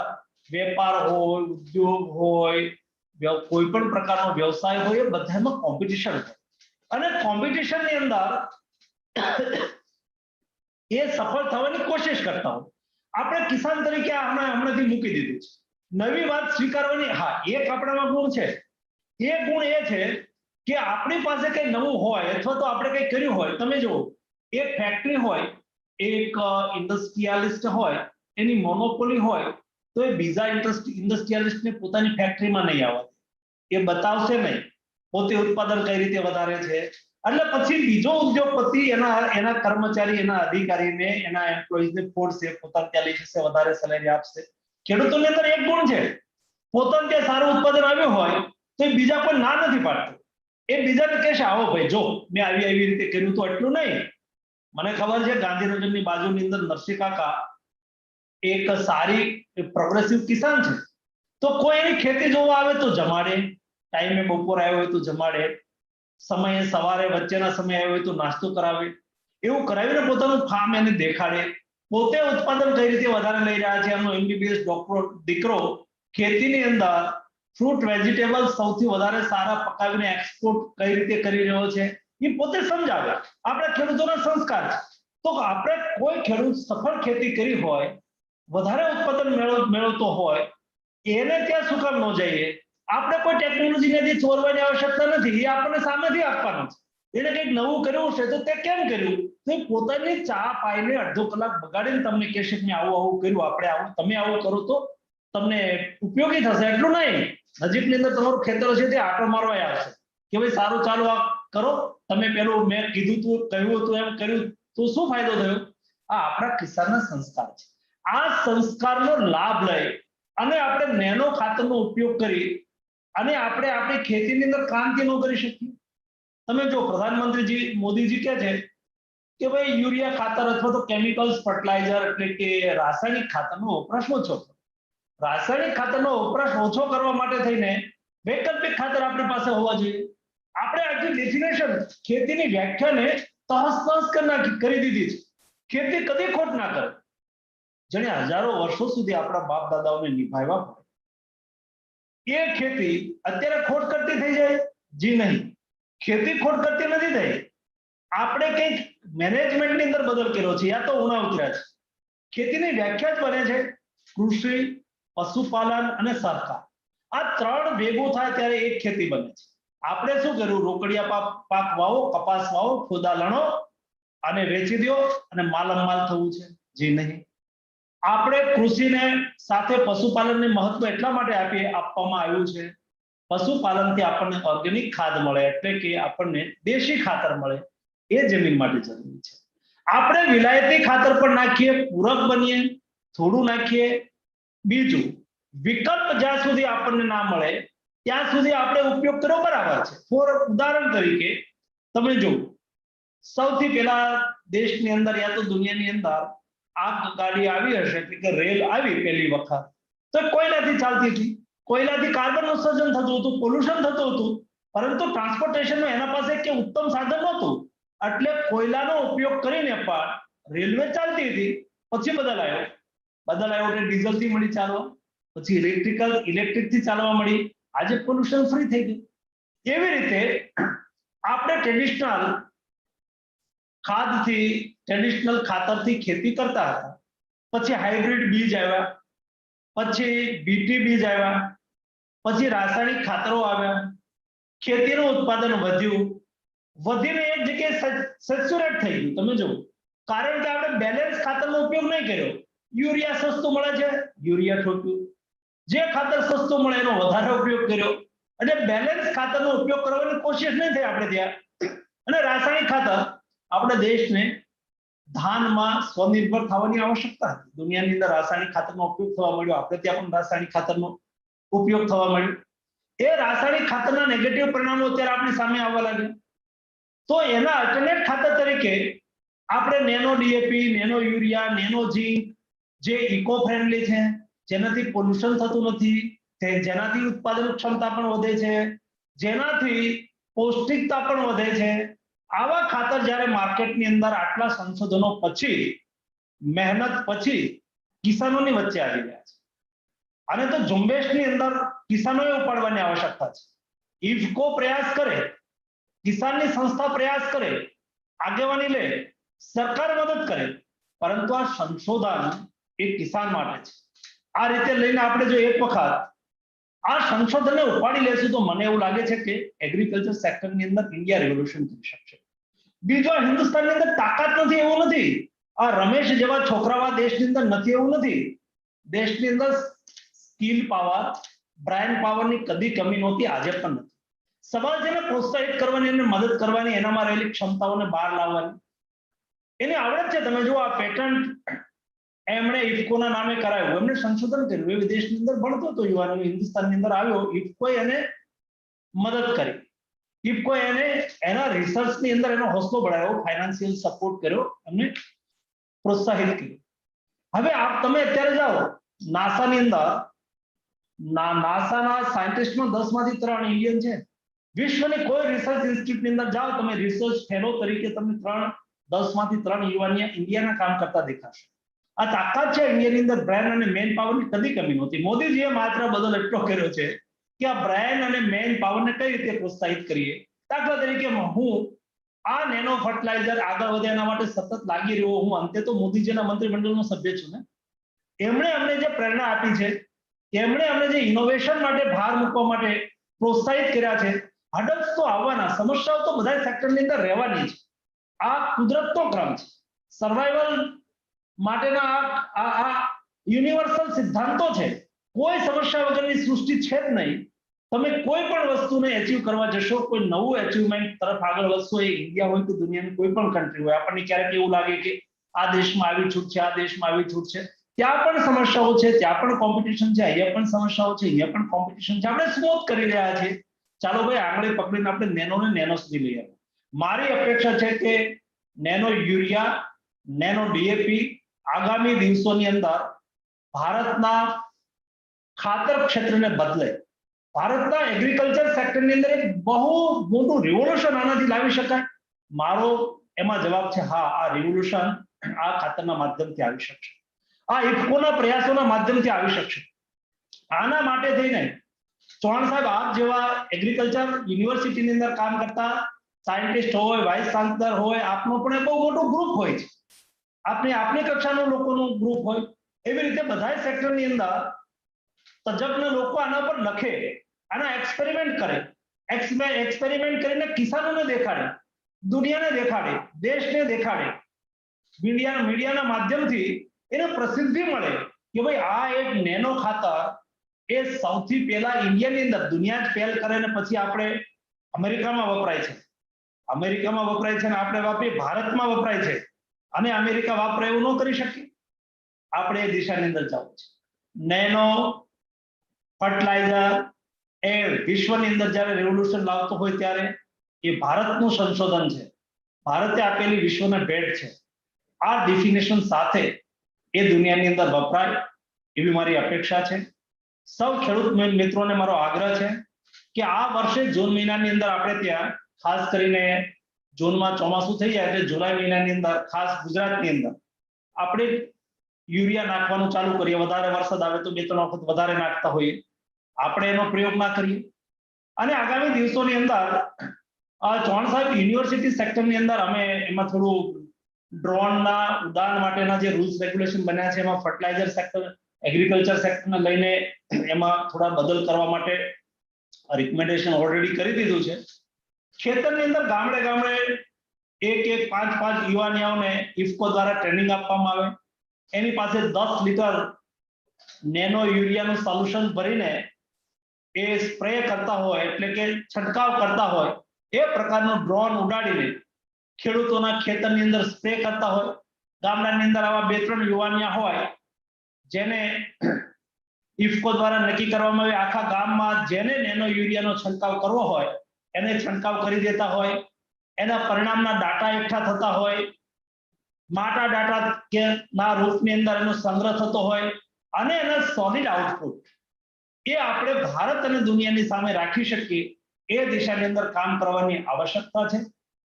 Speaker 10: વેપાર હોય, ઉદ્યોગ હોય, કોઈ પણ પ્રકારનો વ્યવસાય હોય, એ બધામાં કોમ્પિટિશન હોય. અને કોમ્પિટિશનની અંદર એ સફળ થવાની કોશિશ કરતા હોય. આપણે કિસાન તરીકે હમણાંથી મૂકી દીધું છે. નવી વાત સ્વીકારવાની, હા એક આપણામાં ગુણ છે. એ ગુણ એ છે કે આપણી પાસે કઈ નવું હોય અથવા તો આપણે કઈ કર્યું હોય. તમે જુઓ, એક ફેક્ટરી હોય, એક ઇન્ડસ્ટ્રીયાલિસ્ટ હોય, એની મોનોપોલી હોય તો એ બીજા ઇન્ડસ્ટ્રીયાલિસ્ટને પોતાની ફેક્ટરીમાં નહીં આવવા દે. એ બતાવશે નહીં પોતે ઉત્પાદન કઈ રીતે વધારે છે. એટલે પછી બીજો ઉદ્યોગપતિ એના કર્મચારી, એના અધિકારીને, એના એમ્પ્લોઈઝને ફોડશે, પોતાને ત્યાં લઈ જશે, વધારે સેલેરી આપશે. ખેડૂતોની અંદર એક ગુણ છે, પોતાને ત્યાં સારું ઉત્પાદન આવ્યું હોય તો એ બીજા કોઈ ના નથી પાડતું. એ બીજાને કહેશે, આવો ભાઈ જો મેં આવી રીતે કર્યું તો એટલું નહીં. મને ખબર છે ગાંધીનગરની બાજુની અંદર નરસિંહ કાકા એક સારી પ્રોગ્રેસિવ કિસાન છે. તો કોઈ એની ખેતી જોવા આવે તો જમાડે, ટાઈમે બપોર આવ્યો હોય તો જમાડે, સમયે સવારે વચ્ચેના સમય આવ્યો હોય તો નાસ્તો કરાવે. એવું કરાવીને પોતાનું ફાર્મ એને દેખાડે, પોતે ઉત્પાદન કઈ રીતે વધારે લઈ રહ્યા છે. એમનો MBBS ડોક્ટર દીકરો ખેતીની અંદર ફ્રૂટ વેજીટેબલ સૌથી વધારે સારા પકાવીને એક્સપોર્ટ કઈ રીતે કરી રહ્યો છે એ પોતે સમજાવે. આપણે ખેડૂતોના સંસ્કાર છે. તો આપણે કોઈ ખેડૂત સફળ ખેતી કરી હોય, વધારે ઉત્પાદન મેળવતો હોય, એને ત્યાં શું કામ ન જઈએ? આપણે કોઈ ટેકનોલોજીને ચોરવાની આવશ્યકતા નથી, એ આપણને સામેથી આપવાનું છે. એને કંઈક નવું કર્યું છે તો તે કેમ કર્યું? તો પોતાની ચા પાઈને અડધો કલાક બગાડીને તમને કહેશે કે મેં આવું કર્યું, આપણે આવું, તમે આવું કરો તો તમને ઉપયોગી થશે. એટલું નહીં, નજીકની અંદર તમારું ખેતર છે તે આટો મારવા આવશે કે ભાઈ સારું ચાલો આ કરો, તમે પેલું મેં કીધું તું, કહ્યું હતું એમ કર્યું તો શું ફાયદો થયો? આ આપણા કિસાનના સંસ્કાર છે. આ સંસ્કારનો લાભ લઈ અને આપણે નેનો ખાતરનો ઉપયોગ કરી અને આપણે આપણી ખેતીની અંદર ક્રાંતિ ન કરી શકીએ. તમે જો પ્રધાનમંત્રીજી મોદીજી કહે છે કે ભાઈ યુરિયા ખાતર અથવા તો કેમિકલ્સ ફર્ટિલાઇઝર એટલે કે રાસાયણિક ખાતરનો વપરાશ ઓછો કરો. રાસાયણિક ખાતરનો વપરાશ ઓછો કરવા માટે થઈને વૈકલ્પિક ખાતર આપણી પાસે હોવા જોઈએ. આપણે આજની ડેફિનેશન, ખેતીની વ્યાખ્યાને તહસ કરી દીધી છે. ખેતી કદી ખોટ ના કરે. જેને હજારો વર્ષો સુધી આપણા બાપ દાદાઓને નિભાવ્યા હોય એ ખેતી અત્યારે ખોટ કરતી થઈ જાય? જી નહીં, ખેતી ખોટ કરતી નથી થઈ. આપણે કંઈક મેનેજમેન્ટની અંદર બદલ કર્યો છે, યા તો ઉણા ઉતર્યા છે. ખેતીની વ્યાખ્યા જ બને છે કૃષિ, પશુપાલન અને સરકાર. આ ત્રણ ભેગું થાય ત્યારે એક ખેતી બને છે. આપણે શું કર્યું? રોકડિયા પાક વાવો, કપાસ વાવો, ખોદા લણો અને વેચી દો અને માલમાલ થવું છે? જી નહીં. આપણે કૃષિને સાથે પશુપાલનને મહત્વ એટલા માટે આપવામાં આવ્યું છે, પશુપાલનથી આપણને ઓર્ગેનિક ખાદ મળે, એટલે કે આપણને દેશી ખાતર મળે. એ જમીન માટે જરૂરી છે. આપણે વિલાયતી ખાતર પણ નાખીએ, પૂરક બનીએ, થોડું નાખીએ. બીજું, વિકલ્પ જ્યાં સુધી આપણને ના મળે ત્યાં સુધી આપણે ઉપયોગ કરવો બરાબર છે. ઉદાહરણ તરીકે તમે જો, સૌથી પહેલા દેશની અંદર યા તો દુનિયાની અંદર આગગાડી આવી હશે, એટલે કે રેલ આવી પહેલી વખત, તો કોયલાથી ચાલતી હતી. કોયલાથી કાર્બન ઉત્સર્જન થતું હતું, પોલ્યુશન થતું હતું, પરંતુ ટ્રાન્સપોર્ટેશનનું એના પાસે કે ઉત્તમ સાધન નહોતું. એટલે કોયલાનો ઉપયોગ કરીને પણ રેલવે ચાલતી હતી. પછી બદલાયો એટલે ડીઝલથી મળી ચાલવા, પછી ઇલેક્ટ્રિકથી ચાલવા મળી. આજે પોલ્યુશન ફ્રી થઈ ગયું. એવી રીતે આપણે ટ્રેડિશનલ ખાતરથી ખેતી કરતા હતા. પછી હાઇબ્રિડ બીજ આવ્યા, પછી બીટી બીજ આવ્યા, પછી રાસાયણિક ખાતરો આવ્યા. ખેતીનું ઉત્પાદન વધીને એક જગ્યાએ સેચ્યુરેટ થઈ ગયું. તમે જુઓ, કારણ કે આપણે બેલેન્સ ખાતરનો ઉપયોગ નહીં કર્યો. યુરિયા સસ્તું મળે છે, યુરિયા ઠોક્યું. જે ખાતર સસ્તું મળે એનો વધારે ઉપયોગ કર્યો. એટલે બેલેન્સ ખાતરનો ઉપયોગ કરવાની કોશિશ નહીં થઈ આપણે ત્યાં. અને રાસાયણિક ખાતર આપણે દેશને ધાનમાં સ્વનિર્ભર થવાની આવશ્યકતા હતી. દુનિયાની અંદર રાસાયણિક ખાતરનો ઉપયોગ થવા મળ્યો, આપણે ત્યાં પણ રાસાયણિક ખાતરનો ઉપયોગ થવા મળ્યો. એ રાસાયણિક ખાતરના નેગેટિવ પરિણામો અત્યારે આપણી સામે આવવા લાગ્યા. તો એના અલ્ટરનેટ ખાતર તરીકે આપણે nano DAP, nano urea, nano zinc, જે ઇકો ફ્રેન્ડલી છે, જેનાથી પોલ્યુશન થતું નથી, જેનાથી ઉત્પાદન ક્ષમતા પણ વધે છે, જેનાથી પૌષ્ટિકતા પણ વધે છે, આવા ખાતર જ્યારે માર્કેટની અંદર આટલા સંશોધનો પછી, મહેનત પછી કિસાનોની વચ્ચે આવી રહ્યા છે. અને તો ઝુંબેશની અંદર કિસાનોએ ઉપાડવાની આવશ્યકતા છે. ઇફકો પ્રયાસ કરે, કિસાનની સંસ્થા પ્રયાસ કરે, આગેવાની લે, સરકાર મદદ કરે, પરંતુ આ સંશોધન એ કિસાન માટે છે. આ રીતે લઈને આપણે જો એક વખત આ સંશોધનને ઉપાડી લેશું તો મને એવું લાગે છે કે એગ્રીકલ્ચર સેક્ટરની અંદર ઇન્ડિયા રેવોલ્યુશન થઈ શકશે. બીજો હિન્દુસ્તાનની અંદર તાકાત નથી એવું નથી, આ રમેશ જેવા છોકરાવા દેશની અંદર નથી એવું નથી. દેશની અંદર સ્કિલ પાવર, બ્રેન પાવરની કદી કમી નહોતી, આજે પણ નથી. સવાલ છે ને પ્રોત્સાહિત કરવાની, એને મદદ કરવાની, એનામાં રહેલી ક્ષમતાઓને બહાર લાવવાની. એની આવડત છે. તમે જુઓ આ પેટન્ટ એમણે ઇફકોના નામે કરાવ્યું, એમણે સંશોધન કર્યું, એ વિદેશની અંદર ભણતો હતો યુવાનો, હિન્દુસ્તાનની અંદર આવ્યો, ઇફકોએ એને મદદ કરી, ઇફકોએ એને એના રિસર્ચની અંદર એનો હોસલો બઢાવ્યો, ફાઇનાન્શિયલ સપોર્ટ કર્યો, એમને પ્રોત્સાહિત કર્યું. હવે આપ તમે અત્યારે જાઓ નાસાની અંદર, નાસાના સાયન્ટિસ્ટમાં 10 માંથી 3 ઇન્ડિયન છે. વિશ્વની કોઈ રિસર્ચ ઇન્સ્ટિટ્યૂટની અંદર જાઓ તમે, રિસર્ચ ફેલો તરીકે તમને 10 માંથી 3 યુવાનીઓ ઇન્ડિયાના કામ કરતા દેખાશે. આ તાકાત છે ઇન્ડિયાની અંદર. બ્રેન અને મેન પાવરની કદી કમી નહોતી. મોદીજીએ માત્ર બદલ એટલો કર્યો છે કે આ બ્રેન અને મેન પાવરને કઈ રીતે પ્રોત્સાહિત કરીએ. દાખલા તરીકે હું આ નેનો ફર્ટિલાઇઝર આગળ વધે એના માટે સતત લાગી રહ્યો. હું અંતે તો મોદીજીના મંત્રીમંડળનો સભ્ય છું ને. એમણે અમને જે પ્રેરણા આપી છે, એમણે અમને જે ઇનોવેશન માટે ભાર મૂકવા માટે પ્રોત્સાહિત કર્યા છે. હડપ્સ તો આવવાના, સમસ્યાઓ તો બધા સેક્ટરની અંદર રહેવાની છે. આ કુદરતનો ક્રમ છે. સર્વાઈવલ માટેના આ યુનિવર્સલ સિદ્ધાંતો છે. કોઈ સમસ્યા વગરની સૃષ્ટિ છે જ નહીં. તમે કોઈ પણ વસ્તુને એચીવ કરવા જશો, કોઈ નવું એચીવમેન્ટ તરફ આગળ વધશો, એ ઇન્ડિયા હોય કે દુનિયાની કોઈ પણ કન્ટ્રી હોય, આપણને ક્યારેક એવું લાગે કે આ દેશમાં આવી છૂટ છે, આ દેશમાં આવી છૂટ છે. ત્યાં પણ સમસ્યાઓ છે, ત્યાં પણ કોમ્પિટિશન છે, અહીંયા પણ સમસ્યાઓ છે, અહીંયા પણ કોમ્પિટિશન છે. આપણે સ્મૂથ કરી રહ્યા છીએ. ચાલો ભાઈ, આંગળી પકડીને આપણે નેનો ને નેનો સુધી લઈ આવ્યા. મારી અપેક્ષા છે કે નેનો યુરિયા, નેનો ડીએપી આગામી દિવસોની અંદર ભારતના ખાતર ક્ષેત્રને બદલે, ભારતના એગ્રીકલ્ચર સેક્ટરની અંદર એક બહુ મોટું રિવોલ્યુશન આનાથી લાવી શકાય. મારો એમાં જવાબ છે હા, આ રિવોલ્યુશન આ ખાતરના માધ્યમથી આવી શકશે, આ ઇફકોના પ્રયાસોના માધ્યમથી આવી શકશે. આના માટે થઈને ચૌહાણ સાહેબ આપ જેવા એગ્રીકલ્ચર યુનિવર્સિટીની અંદર કામ કરતા સાયન્ટિસ્ટ હોય, વાઇસ ચાન્સલર હોય, આપનો પણ બહુ મોટું ગ્રુપ હોય છે, આપની કક્ષાના લોકોનું ગ્રુપ હોય. એવી રીતે બધા સેક્ટરની અંદર તજજ્ઞ લોકો આના પર લખે, આના એક્સપેરિમેન્ટ કરે, એક્સપેરિમેન્ટ કરીને કિસાનોને દેખાડે, દુનિયાને દેખાડે, દેશને દેખાડે, મીડિયાના માધ્યમથી એને પ્રસિદ્ધિ મળે કે ભાઈ આ એક નેનો ખાતર એ સૌથી પહેલા ઇન્ડિયાની અંદર દુનિયા જ પહેલ કરે ને પછી આપણે અમેરિકામાં વપરાય છે, અમેરિકામાં વપરાય છે ને આપણે વાપરીએ, ભારતમાં વપરાય છે અને અમેરિકા વાપરે એવું ન કરી શકીએ. આપણે એ દિશાની અંદર જવું છે. નેનો ફર્ટિલાઇઝર એ વિશ્વની અંદર જ્યારે રેવોલ્યુશન લાવતો હોય ત્યારે એ ભારતનું સંશોધન છે, ભારતે આપેલી વિશ્વને ભેટ છે. આ ડેફિનેશન સાથે એ દુનિયાની અંદર વપરાય એવી મારી અપેક્ષા છે. સૌ ખેડૂત મિત્રોને મારો આગ્રહ છે કે આ વર્ષે જૂન મહિનાની અંદર આપણે ત્યાં ખાસ કરીને જૂનમાં ચોમાસું થઈ જાય એટલે જુલાઈ મહિનાની અંદર ખાસ ગુજરાતની અંદર આપણે યુરિયા નાખવાનું ચાલુ કરીએ. વધારે વરસાદ આવે તો 2-3 વખત વધારે નાખતા હોઈએ, આપણે એનો પ્રયોગ ના કરીએ. અને આગામી દિવસોની અંદર ચૌહાણ સાહેબ યુનિવર્સિટી સેક્ટરની અંદર અમે એમાં થોડું ડ્રોનના ઉડાન માટેના જે રૂલ્સ રેગ્યુલેશન બન્યા છે એમાં ફર્ટિલાઇઝર સેક્ટર, એગ્રીકલ્ચર સેક્ટરને લઈને એમાં થોડા બદલ કરવા માટે રિકમેન્ડેશન ઓલરેડી કરી દીધું છે. ખેતરની અંદર ગામડે 1-5 યુવાનીઓને ઇફકો દ્વારા ટ્રેનિંગ આપવામાં આવે, એની પાસે 10 લીટર નેનો યુરિયાનું સોલ્યુશન ભરીને એ સ્પ્રે કરતા હોય એટલે કે છંટકાવ કરતા હોય એ પ્રકારનો ડ્રોન ઉડાડીને ખેડૂતોના ખેતરની અંદર સ્પ્રે કરતા હોય. ગામડાની અંદર આવા 2-3 યુવાનિયા હોય જેને ઇફકો દ્વારા નક્કી કરવામાં આવે આખા ગામમાં જેને નેનો યુરિયાનો છંટકાવ કરવો હોય એને છંટકાવ કરી દેતા હોય. એના પરિણામના ડાટા એકઠા થતા હોય, માટા ડાટા કે ના રૂપની અંદર એનો સંગ્રહ થતો હોય અને એના સોલિડ આઉટપુટ એ આપણે ભારત અને દુનિયાની સામે રાખી શકીએ એ દિશાની અંદર કામ કરવાની આવશ્યકતા છે.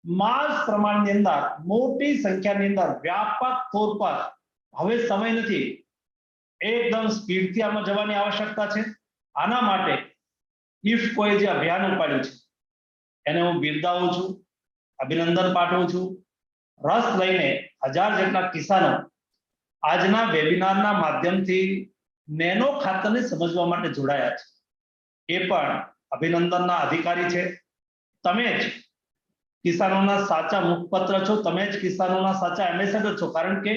Speaker 10: માસ પ્રમાણની અંદર મોટી સંખ્યાની અંદર વ્યાપક તौर પર હવે સમય નથી, એકદમ સ્પીડથી આમાં જવાની આવશ્યકતા છે. આના માટે ઇફકોએ જે અભિયાન ઉપાડ્યું છે એને હું બિરદાવું છું, અભિનંદન પાઠવું છું. રસ લઈને 1000 જેટલા કિસાનો આજના વેબિનારના માધ્યમથી નેનો ખાતરને સમજવા માટે જોડાયા છે. એ પણ અભિનંદનના અધિકારી છે. તમે જ કિસાનોના સાચા મુખપત્ર છો, તમે જ કિસાનોના સાચા એમ્બેસેડર છો, કારણ કે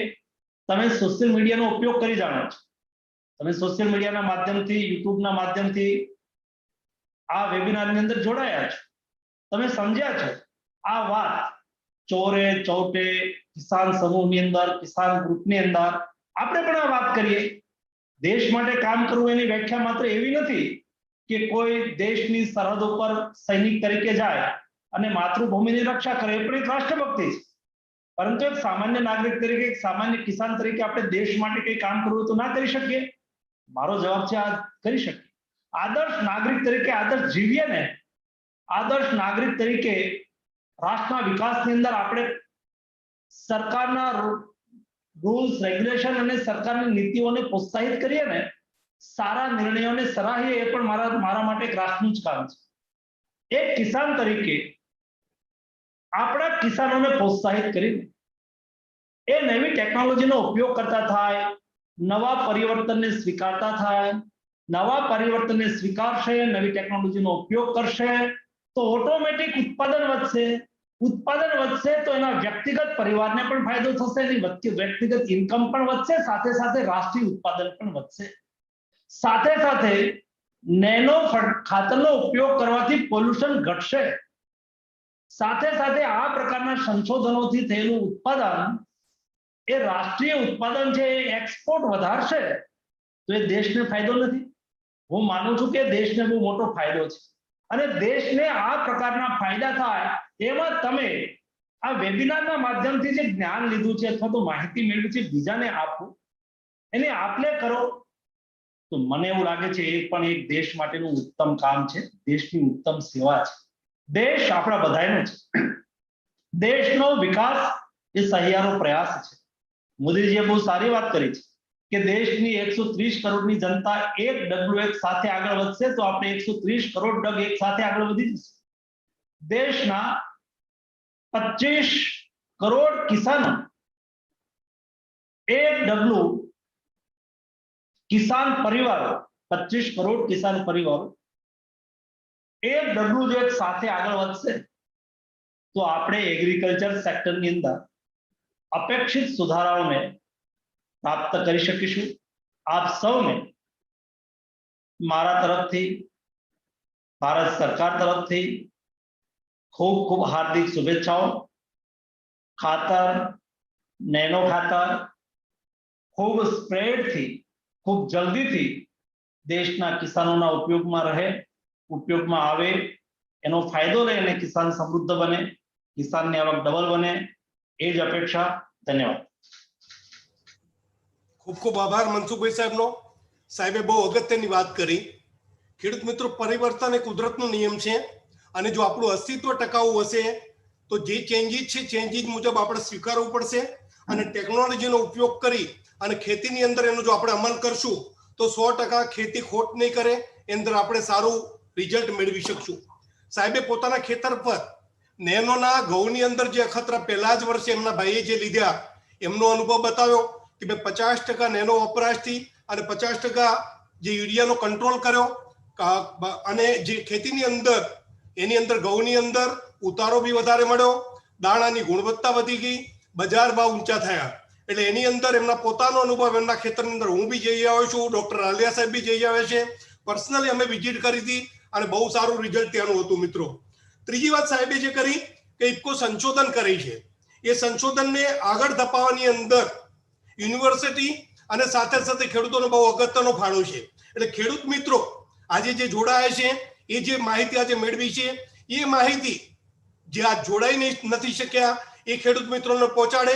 Speaker 10: તમે સોશિયલ મીડિયાનો ઉપયોગ કરી જાણો છો. તમે સોશિયલ મીડિયાના માધ્યમથી, યુટ્યુબના માધ્યમથી આ વેબિનારની અંદર જોડાયા છો. તમે સમજ્યા છો આ વાત ચોરે ચૌટે કિસાન સમૂહની અંદર, કિસાન ગ્રુપની અંદર આપણે પણ આ વાત કરીએ. દેશ માટે કામ કરવું એની વ્યાખ્યા માત્ર એવી નથી કે કોઈ દેશની સરહદ ઉપર સૈનિક તરીકે જાય અને માતૃભૂમિની રક્ષા કરે, એ પણ એક રાષ્ટ્રભક્તિ છે. પરંતુ એક સામાન્ય નાગરિક તરીકે, એક સામાન્ય કિસાન તરીકે આપણે દેશ માટે કંઈ કામ કરવું તો ના કરી શકીએ? મારો જવાબ છે આ કરી શકીએ. આદર્શ નાગરિક તરીકે આદર્શ જીવીએ ને, આદર્શ નાગરિક તરીકે રાષ્ટ્રના વિકાસની અંદર આપણે સરકારના રૂલ્સ રેગ્યુલેશન અને સરકારની નીતિઓને પ્રોત્સાહિત કરીએ ને, સારા નિર્ણયોને સરાહીએ, એ પણ મારા માટે એક રાષ્ટ્રનું જ કામ છે. એક કિસાન તરીકે આપણા કિસાનોને પ્રોત્સાહિત કરીને એ નવી ટેકનોલોજીનો ઉપયોગ કરતા થાય, નવા પરિવર્તનને સ્વીકારતા થાય, નવા પરિવર્તનને સ્વીકારશે, નવી ટેકનોલોજીનો ઉપયોગ કરશે તો ઓટોમેટિક ઉત્પાદન વધશે. ઉત્પાદન વધશે તો એના વ્યક્તિગત પરિવારને પણ ફાયદો થશે, એની વ્યક્તિગત ઇન્કમ પણ વધશે, સાથે સાથે રાષ્ટ્રીય ઉત્પાદન પણ વધશે. સાથે સાથે નેનો ખાતરનો ઉપયોગ કરવાથી પોલ્યુશન ઘટશે. સાથે સાથે આ પ્રકારના સંશોધનોથી થયેલું ઉત્પાદન એ રાષ્ટ્રીય ઉત્પાદન છે, એ એક્સપોર્ટ વધારશે તો એ દેશને ફાયદો નથી? હું માનું છું કે દેશને બહુ મોટો ફાયદો છે. અને દેશને આ પ્રકારના ફાયદા થાય એમાં તમે આ વેબિનારના માધ્યમથી જે જ્ઞાન લીધું છે અથવા તો માહિતી મેળવી છે બીજાને આપો, એની આપલે કરો, તો મને એવું લાગે છે એ પણ એક દેશ માટેનું ઉત્તમ કામ છે, દેશની ઉત્તમ સેવા છે. દેશ આપણા બધાનો છે. દેશનો વિકાસ એ સહિયારો પ્રયાસ છે. મોદીજીએ બહુ સારી વાત કરી છે કે દેશની 130 કરોડની જનતા એક ડગલું એક સાથે આગળ વધશે તો આપણે 130 કરોડ ડગ એક સાથે આગળ વધી જશે. દેશના 25 કરોડ કિસાનો એક ડગલું કિસાન પરિવારો, 25 કરોડ કિસાન પરિવારો એક ડગલું જો એક સાથે આગળ વધશે તો આપણે એગ્રીકલ્ચર સેક્ટરની અંદર અપેક્ષિત સુધારાઓને પ્રાપ્ત કરી શકીશું. આપ સૌને મારા તરફથી, ભારત સરકાર તરફથી ખૂબ ખૂબ હાર્દિક શુભેચ્છાઓ. ખાતર, નેનો ખાતર ખૂબ સ્પ્રેડથી, ખૂબ જલ્દીથી દેશના કિસાનોના ઉપયોગમાં રહે, ઉપયોગમાં આવે, એનો ફાયદો લે અને કિસાન સમૃદ્ધ બને, કિસાનની આવક ડબલ બને, એ જ અપેક્ષા. ધન્યવાદ.
Speaker 1: ખૂબ ખૂબ આભાર મનસુખભાઈ સાહેબનો. સાહેબે બહુ અગત્યની વાત કરી. ખેડૂત મિત્રો, પરિવર્તન એ કુદરતનો નિયમ છે અને જો આપણું અસ્તિત્વ ટકાઉ હશે તો જે ચેન્જીસ છે ચેન્જીસ મુજબ આપણે સ્વીકારવું પડશે અને ટેકનોલોજીનો ઉપયોગ કરી અને ખેતીની અંદર એનો જો આપણે અમલ કરશું તો 100% ખેતી ખોટ નહીં કરે, એની અંદર આપણે સારું રિઝલ્ટ મેળવી શકશું. સાહેબે પોતાના ખેતર પર નેનોના ઘઉંની અંદર જે અખતરા પહેલા જ વર્ષે એમના ભાઈએ જે લીધા એમનો અનુભવ બતાવ્યો કે ભાઈ 50% નેનો વપરાશથી અને 50% જે યુરિયાનો કંટ્રોલ કર્યો અને જે ખેતીની અંદર એની અંદર ઘઉંની અંદર ઉતારો બી વધારે મળ્યો, દાણાની ગુણવત્તા વધી ગઈ, બજાર ભાવ ઊંચા થયા. એટલે એની અંદર એમના પોતાનો અનુભવ એમના ખેતરની અંદર હું બી જઈ આવ્યો છું, ડોક્ટર આલિયા સાહેબ બી જઈ આવે છે, પર્સનલી અમે વિઝિટ કરી હતી અને બહુ સારું રિઝલ્ટ ત્યાંનું હતું મિત્રો. ત્રીજી વાત સાહેબે જે કરી કે ઇફકો સંશોધન કરે છે, એ સંશોધનને આગળ ધપાવવાની અંદર યુનિવર્સિટી અને સાથે સાથે ખેડૂતોનો બહુ અગત્યનો ફાળો છે. એટલે ખેડૂત મિત્રો આજે જે જોડાયા છે, એ જે માહિતી આજે મેળવી છે, એ માહિતી જે આ જોડાઈ નથી શક્યા એ ખેડૂત મિત્રોને પહોંચાડે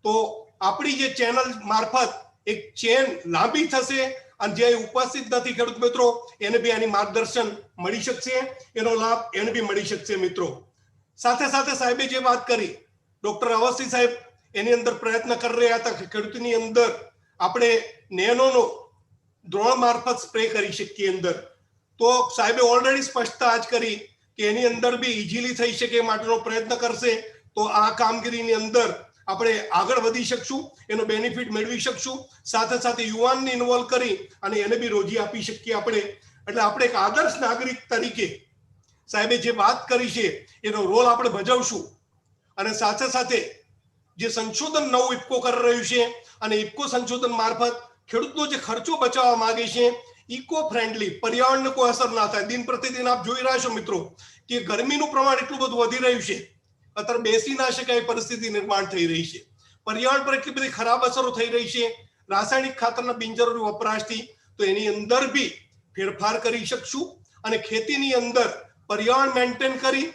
Speaker 1: તો આપણી જે ચેનલ મારફત એક ચેન લાંબી થશે અને જે ઉપસ્થિત નથી ખેડૂત મિત્રો એને બી આની માર્ગદર્શન મળી શકશે, એનો લાભ એને બી મળી શકશે. મિત્રો સાથે સાથે સાહેબે જે વાત કરી, ડોક્ટર અવસ્થી સાહેબ એની અંદર પ્રયત્ન કરી રહ્યા હતા કે ખેડૂતની અંદર આપણે નેનોનો દ્રોણ મારફત સ્પ્રે કરી શકીએ અંદર, તો સાહેબે ઓલરેડી સ્પષ્ટતા આજ કરી કે એની અંદર બી ઇઝીલી થઈ શકે માટેનો પ્રયત્ન કરશે. તો આ કામગીરીની અંદર આપણે આગળ વધી શકશું, એનો બેનિફિટ મેળવી શકશું, સાથે સાથે યુવાનને ઇન્વોલ્વ કરી અને એને બી રોજી આપી શકીએ આપણે. એટલે આપણે એક આદર્શ નાગરિક તરીકે સાહેબે જે વાત કરી છે એનો રોલ આપણે ભજવશું. અને સાથે સાથે જે સંશોધન નવું ઇફકો કરી રહ્યું છે અને ઇફકો સંશોધન મારફત ખેડૂતનો જે ખર્ચો બચાવવા માંગે છે, ઇકો ફ્રેન્ડલી, પર્યાવરણને કોઈ અસર ના થાય. દિન પ્રતિદિન આપ જોઈ રહ્યા છો મિત્રો કે ગરમીનું પ્રમાણ એટલું બધું વધી રહ્યું છે, અત્યારે બેસી ના શકાય પરિસ્થિતિ નિર્માણ થઈ રહી છે, પર્યાવરણ પર એટલી બધી ખરાબ અસરો થઈ રહી છે રાસાયણિક ખાતરના બિનજરૂરી વપરાશથી. તો એની અંદર બી ફેરફાર કરી શકશું અને ખેતીની અંદર પર્યાવરણ મેન્ટેન કરી,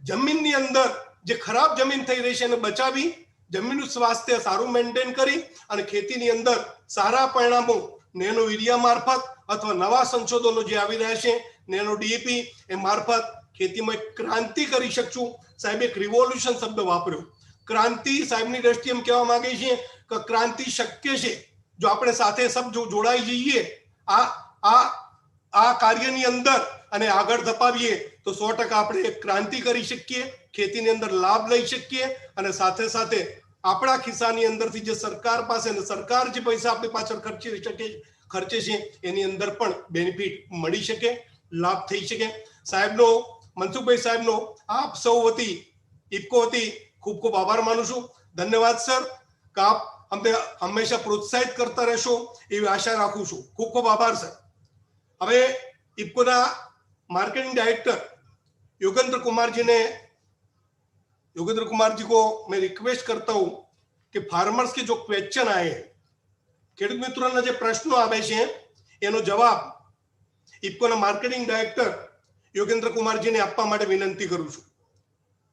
Speaker 1: જમીનની અંદર જે ખરાબ જમીન થઈ રહી છે એને બચાવી, જમીનનું સ્વાસ્થ્ય સારું મેન્ટેન કરી અને ખેતીની અંદર સારા પરિણામો નેનો યુરિયા મારફત અથવા નવા સંશોધનો જે આવી રહ્યા છે નેનો ડીએપી એ મારફત ખેતીમાં એક ક્રાંતિ કરી શકશું. સાહેબ એક રિવોલ્યુશન શબ્દ વાપર્યો. ક્રાંતિ સાહેબની દ્રષ્ટિએ એમ કહેવા માંગે છે કે ક્રાંતિ શક્ય છે જો આપણે સાથે સબ જોડાઈ જઈએ આ કાર્યની અંદર અને આગળ ધપાવીએ તો 100% આપણે એક ક્રાંતિ કરી શકીએ, ખેતીની અંદર લાભ લઈ શકીએ અને સાથે સાથે આપણા ખિસ્સાની અંદરથી જે સરકાર પાસે અને સરકાર જે પૈસા આપણી પાછળ ખર્ચે છે એની અંદર પણ બેનિફિટ મળી શકે, લાભ થઈ શકે. સાહેબનો, મનસુખભાઈ સાહેબનો આપ સૌ વતી ઇફકો વતી ખૂબ ખૂબ આભાર માનું છું. ધન્યવાદ સર કે આપ અમને હંમેશા પ્રોત્સાહિત કરતા રહેશો એવી આશા રાખું છું. ખૂબ ખૂબ આભાર સર. હવે ઇફકોના मार्केटिंग डायरेक्टर योगेंद्र कुमार जी को मैं रिक्वेस्ट करता हूं कि फार्मर्स के जो क्वेश्चन आए हैं, ખેડૂત મિત્રોના જે પ્રશ્નો આવે છે એનો જવાબ ઇફકોના માર્કેટિંગ ડાયરેક્ટર योगेंद्र कुमार जी ने આપવા માટે વિનંતી કરું છું.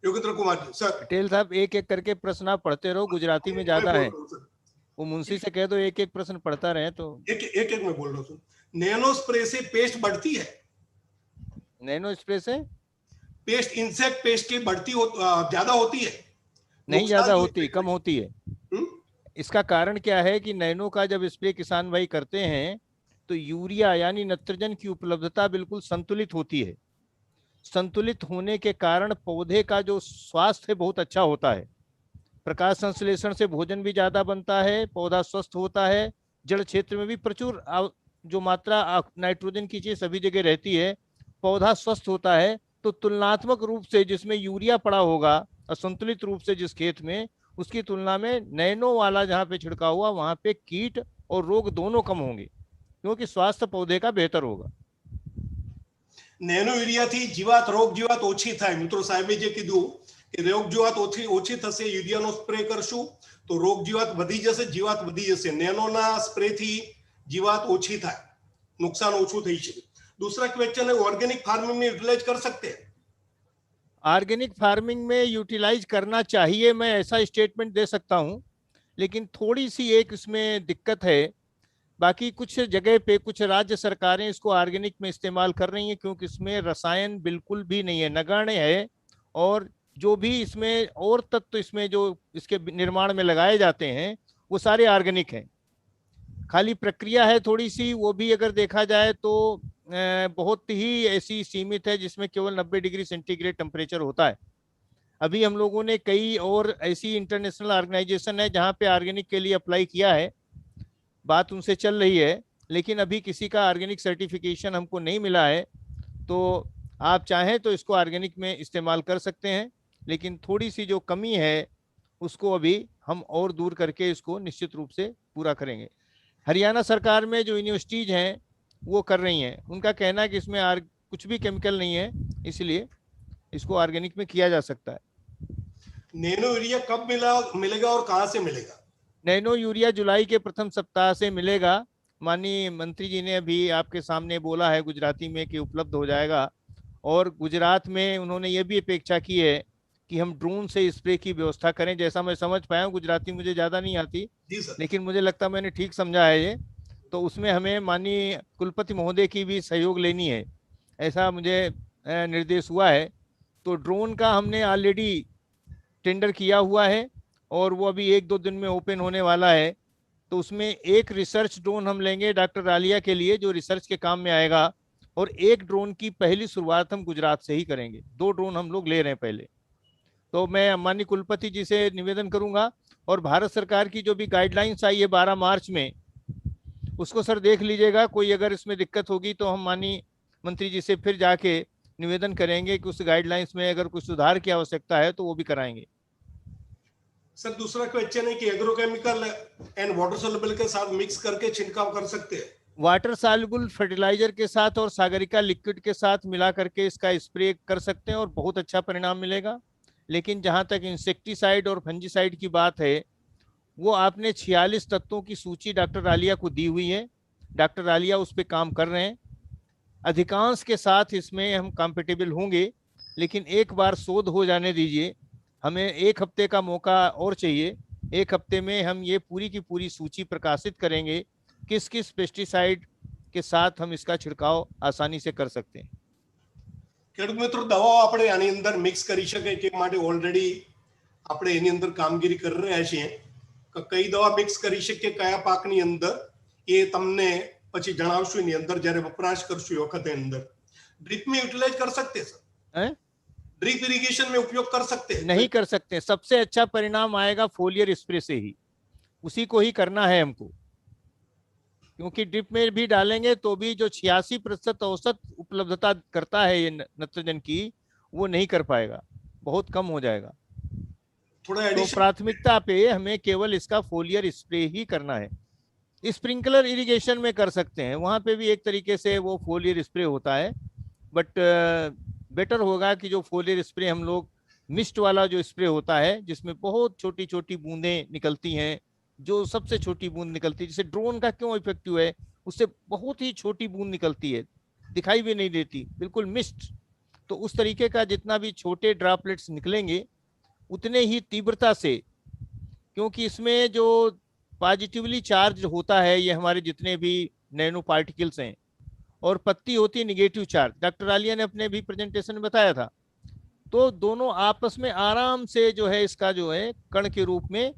Speaker 1: योगेंद्र कुमार जी सर.
Speaker 2: पटेल साहब एक एक करके प्रश्न आप पढ़ते रहो, गुजराती में ज्यादा है, वो मुंशी से कह दो एक एक प्रश्न पढ़ता रहे. तो
Speaker 1: एक मैं बोल रहा हूँ. नैनो स्प्रे से पेस्ट बढ़ती है?
Speaker 2: नैनो स्प्रे से
Speaker 1: पेस्ट, इंसेक्ट पेस्ट की बढ़ती ज्यादा होती है?
Speaker 2: नहीं ज्यादा होती, कम होती है. इसका कारण क्या है कि नैनो का जब स्प्रे किसान भाई करते हैं तो यूरिया यानी नाइट्रोजन की उपलब्धता बिल्कुल संतुलित होती है. संतुलित होने के कारण पौधे का जो स्वास्थ्य है बहुत अच्छा होता है, प्रकाश संश्लेषण से भोजन भी ज्यादा बनता है, पौधा स्वस्थ होता है, जड़ क्षेत्र में भी प्रचुर जो मात्रा नाइट्रोजन की चीज सभी जगह रहती है, पौधा स्वस्थ होता है. तो तुलनात्मक रूप से जिसमें यूरिया पड़ा होगा असंतुलित रूप से जिस खेत में, उसकी तुलना में नैनो वाला जहाँ पे छिड़काव हुआ वहां पे कीट और रोग दोनों कम होंगे क्योंकि स्वास्थ्य पौधे का बेहतर होगा.
Speaker 1: નેનો યુરિયાથી જીવાત, રોગ જીવાત ઓછી થાય. મિત્રો સાહેબે જે કીધું કે રોગ જીવાત ઓછી થશે, યુરિયાનો સ્પ્રે કરશું તો રોગ જીવાત વધી જશે, જીવાત વધી જશે. નેનોના સ્પ્રેથી જીવાત ઓછી થાય, નુકસાન ઓછું થઈ શકે. दूसरा क्वेश्चन है ऑर्गेनिक फार्मिंग में यूटिलाइज कर सकते हैं?
Speaker 2: ऑर्गेनिक फार्मिंग में यूटिलाइज करना चाहिए, मैं ऐसा स्टेटमेंट दे सकता हूं, लेकिन थोड़ी सी एक इसमें दिक्कत है. बाकी कुछ जगह पे कुछ राज्य सरकारें इसको ऑर्गेनिक में इस्तेमाल कर रही हैं क्योंकि इसमें रसायन बिल्कुल भी नहीं है, नगण्य है, और जो भी इसमें और तत्व इसमें जो इसके निर्माण में लगाए जाते हैं वो सारे ऑर्गेनिक हैं. खाली प्रक्रिया है थोड़ी सी, वो भी अगर देखा जाए तो बहुत ही ऐसी सीमित है जिसमें केवल 90 डिग्री सेंटीग्रेड टेम्परेचर होता है. अभी हम लोगों ने कई और ऐसी इंटरनेशनल ऑर्गेनाइजेशन है जहाँ पे ऑर्गेनिक के लिए अप्लाई किया है, बात उनसे चल रही है, लेकिन अभी किसी का ऑर्गेनिक सर्टिफिकेशन हमको नहीं मिला है. तो आप चाहें तो इसको ऑर्गेनिक में इस्तेमाल कर सकते हैं, लेकिन थोड़ी सी जो कमी है उसको अभी हम और दूर करके इसको निश्चित रूप से पूरा करेंगे. हरियाणा सरकार में जो यूनिवर्सिटीज हैं वो कर रही हैं, उनका कहना है कि इसमें कुछ भी केमिकल नहीं है, इसलिए इसको ऑर्गेनिक में किया जा सकता है।
Speaker 1: नैनो यूरिया कब मिलेगा और कहाँ से मिलेगा?
Speaker 2: नैनो यूरिया जुलाई के प्रथम सप्ताह से मिलेगा। माननीय मंत्री जी ने अभी आपके सामने बोला है गुजराती में कि उपलब्ध हो जाएगा, और गुजरात में उन्होंने ये भी अपेक्षा की है कि हम ड्रोन से स्प्रे की व्यवस्था करें। जैसा मैं समझ पाया हूँ, गुजराती मुझे ज़्यादा नहीं आती,
Speaker 1: जी सर।
Speaker 2: लेकिन मुझे लगता मैंने ठीक समझा है ये। तो उसमें हमें माननीय कुलपति महोदय की भी सहयोग लेनी है, ऐसा मुझे निर्देश हुआ है। तो ड्रोन का हमने ऑलरेडी टेंडर किया हुआ है और वो अभी 1-2 दिन में ओपन होने वाला है। तो उसमें एक रिसर्च ड्रोन हम लेंगे डॉक्टर आलिया के लिए, जो रिसर्च के काम में आएगा, और एक ड्रोन की पहली शुरुआत हम गुजरात से ही करेंगे। 2 ड्रोन हम लोग ले रहे हैं पहले। तो मैं माननीय कुलपति जी से निवेदन करूंगा, और भारत सरकार की जो भी गाइडलाइंस आई है 12 मार्च में, उसको सर देख लीजिएगा। कोई अगर इसमें दिक्कत होगी तो हम माननीय मंत्री जी से फिर जाके निवेदन करेंगे कि उस गाइडलाइंस में अगर कुछ सुधार की आवश्यकता है तो वो भी कराएंगे।
Speaker 1: सर दूसरा क्वेश्चन है कि एग्रोकेमिकल एंड वाटर सोल्युबल के साथ मिक्स करके छिड़काव कर सकते हैं?
Speaker 2: वाटर सॉल्युबल फर्टिलाइजर के साथ और सागरिका लिक्विड के साथ मिला करके इसका स्प्रे कर सकते हैं और बहुत अच्छा परिणाम मिलेगा। लेकिन जहां तक इंसेक्टिसाइड और फंजीसाइड की बात है, वो आपने 46 तत्वों की सूची डॉक्टर आलिया को दी हुई है। डॉक्टर आलिया उस पर काम कर रहे हैं। अधिकांश के साथ इसमें हम कंपेटेबल होंगे, लेकिन एक बार शोध हो जाने दीजिए। हमें 1 हफ्ते का मौका और चाहिए। 1 हफ्ते में हम ये पूरी की पूरी सूची प्रकाशित करेंगे, किस किस पेस्टिसाइड के साथ हम इसका छिड़काव आसानी से कर सकते हैं।
Speaker 1: ખેડૂત મિત્રો, દવાઓ આપણે આની અંદર મિક્સ કરી શકાય તે માટે ઓલરેડી આપણે એની અંદર કામગીરી કરી રહ્યા છીએ કે કઈ દવા મિક્સ કરી શકીએ કયા પાકની અંદર, એ તમને પછી જણાવશું એની અંદર જ્યારે વપરાશ કરશું એ વખતે અંદર। ड्रिप में यूटिलाइज कर सकते हैं सर? ड्रिप इरिगेशन में उपयोग कर सकते हैं?
Speaker 2: नहीं कर सकते। सबसे अच्छा परिणाम आएगा फोलियर स्प्रे से ही, उसी को ही करना है हमको, क्योंकि ड्रिप में भी डालेंगे तो भी जो 86% औसत उपलब्धता करता है ये नत्रजन की, वो नहीं कर पाएगा, बहुत कम हो जाएगा।
Speaker 1: थोड़ा
Speaker 2: तो प्राथमिकता पे हमें केवल इसका फोलियर स्प्रे ही करना है। स्प्रिंकलर इरिगेशन में कर सकते हैं, वहां पे भी एक तरीके से वो फोलियर स्प्रे होता है, बट बेटर होगा कि जो फोलियर स्प्रे हम लोग मिस्ट वाला जो स्प्रे होता है, जिसमें बहुत छोटी छोटी बूंदें निकलती हैं, जो सबसे छोटी बूंद निकलती है, जैसे ड्रोन का क्यों इफेक्टिव है, उससे बहुत ही छोटी बूंद निकलती है, दिखाई भी नहीं देती, बिल्कुल मिस्ट। तो उस तरीके का जितना भी छोटे ड्रॉपलेट्स निकलेंगे उतने ही तीव्रता से, क्योंकि इसमें जो पॉजिटिवली चार्ज होता है ये हमारे जितने भी नैनो पार्टिकल्स हैं, और पत्ती होती है निगेटिव चार्ज, डॉक्टर आलिया ने अपने भी प्रेजेंटेशन में बताया था। तो दोनों आपस में आराम से जो है इसका जो है कण के रूप में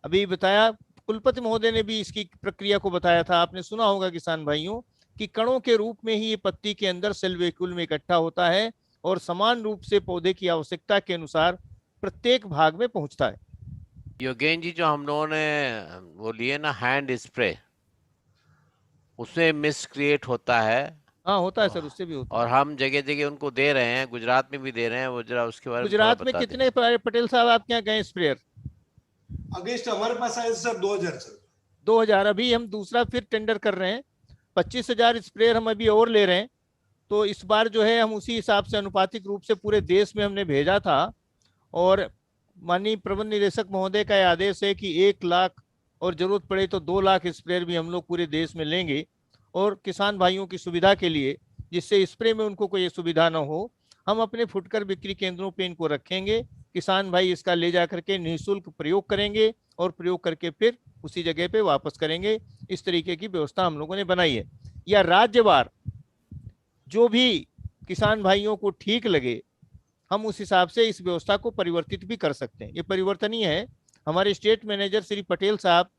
Speaker 2: अभी बताया, कुलपति महोदय ने भी इसकी प्रक्रिया को बताया था, आपने सुना होगा किसान भाइयों, कि कणों के रूप में ही ये पत्ती के अंदर सेल वैक्यूल में इकट्ठा होता है और समान रूप से पौधे की आवश्यकता के अनुसार प्रत्येक भाग में पहुंचता है।
Speaker 3: योगेन जी, जो हम लोगों ने वो लिए ना हैंड स्प्रे, उसमें मिस क्रिएट होता है।
Speaker 2: हाँ होता है सर, उससे भी होता है।
Speaker 3: और हम जगह जगह उनको दे रहे हैं, गुजरात में भी दे रहे हैं, वो जरा उसके बारे में
Speaker 2: गुजरात में कितने पटेल साहब आपके यहाँ गए स्प्रेयर?
Speaker 1: अगेंस्ट हमारे पास आए सर 2000 सर।
Speaker 2: 2000। अभी हम दूसरा फिर टेंडर कर रहे हैं, 25,000 स्प्रेयर हम अभी और ले रहे हैं। तो इस बार जो है हम उसी हिसाब से अनुपातिक रूप से पूरे देश में हमने भेजा था, और माननीय प्रबंध निदेशक महोदय का आदेश है कि 1 लाख और जरूरत पड़े तो 2 लाख स्प्रेयर भी हम लोग पूरे देश में लेंगे, और किसान भाइयों की सुविधा के लिए, जिससे स्प्रे में उनको कोई सुविधा ना हो, हम अपने फुटकर बिक्री केंद्रों पे इनको रखेंगे। किसान भाई इसका ले जा करके निःशुल्क प्रयोग करेंगे और प्रयोग करके फिर उसी जगह पे वापस करेंगे। इस तरीके की व्यवस्था हम लोगों ने बनाई है। या राज्यवार जो भी किसान भाइयों को ठीक लगे, हम उस हिसाब से इस व्यवस्था को परिवर्तित भी कर सकते हैं। ये परिवर्तनीय है। हमारे स्टेट मैनेजर श्री पटेल साहब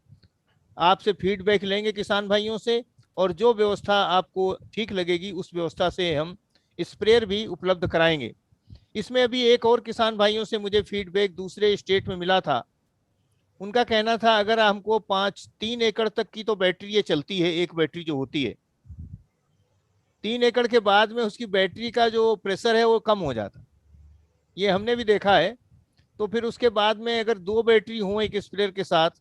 Speaker 2: आपसे फीडबैक लेंगे किसान भाइयों से, और जो व्यवस्था आपको ठीक लगेगी उस व्यवस्था से हम स्प्रेयर भी उपलब्ध कराएंगे। इसमें अभी एक और किसान भाइयों से मुझे फीडबैक दूसरे स्टेट में मिला था। उनका कहना था अगर हमको 3 एकड़ तक की तो बैटरी ये चलती है, एक बैटरी जो होती है, 3 एकड़ के बाद में उसकी बैटरी का जो प्रेशर है वो कम हो जाता, ये हमने भी देखा है। तो फिर उसके बाद में अगर 2 बैटरी हो एक स्प्रेयर के साथ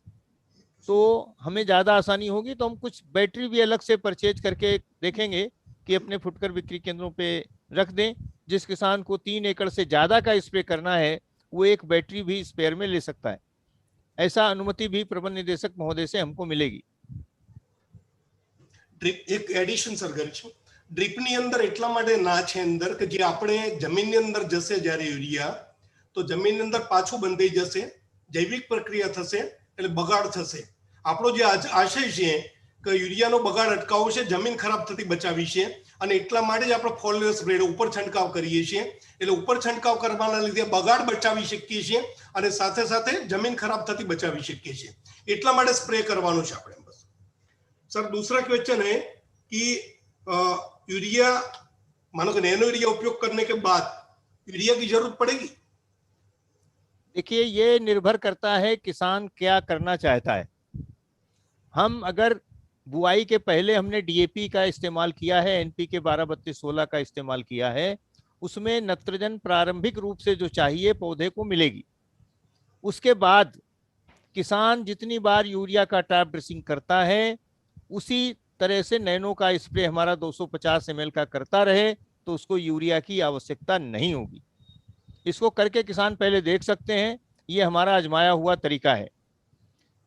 Speaker 2: तो हमें ज़्यादा आसानी होगी। तो हम कुछ बैटरी भी अलग से परचेज करके देखेंगे कि अपने फुटकर बिक्री केंद्रों पे रख दें, जिस किसान को 3 एकड़ से ज्यादा का स्प्रे करना है वो एक बैटरी भी स्पेयर में ले सकता है। ऐसा अनुमति भी प्रबंध निदेशक महोदय से हमको मिलेगी।
Speaker 1: એક એડિશન સર કરીશું, ડ્રીપની અંદર એટલા માટે ના છે અંદર કે જે આપણે જમીનની અંદર જશે જ્યારે યુરિયા, તો જમીનની અંદર પાછું બંધાઈ જશે, જૈવિક પ્રક્રિયા થશે એટલે બગાડ થશે. આપણો જે આશય છે કે યુરિયાનો બગાડ અટકાવવો છે, જમીન ખરાબ થતી બચાવી છે, અને એટલા માટે જ આપણે ફોલિયર સ્પ્રે ઉપર છંટકાવ કરીએ છીએ. એટલે ઉપર છંટકાવ કરવાના લીધે બગાડ બચાવી શકીએ છીએ અને સાથે સાથે જમીન ખરાબ થતી બચાવી શકીએ છીએ. એટલા માટે સ્પ્રે કરવાનું છે આપણે. બસ સર, दूसरा क्वेश्चन है कि यूरिया, मानो कि नैनो यूरिया उपयोग करने के बाद यूरिया की जरूरत पड़ेगी?
Speaker 2: देखिए, ये निर्भर करता है किसान क्या करना चाहता है। हम अगर बुआई के पहले हमने डीएपी का इस्तेमाल किया है, एनपीके 12-32-16 का इस्तेमाल किया है, उसमें नत्रजन प्रारंभिक रूप से जो चाहिए पौधे को मिलेगी। उसके बाद किसान जितनी बार यूरिया का टैप ड्रेसिंग करता है उसी तरह से नैनो का स्प्रे हमारा 250 ml का करता रहे तो उसको यूरिया की आवश्यकता नहीं होगी। इसको करके किसान पहले देख सकते हैं, ये हमारा आजमाया हुआ तरीका है।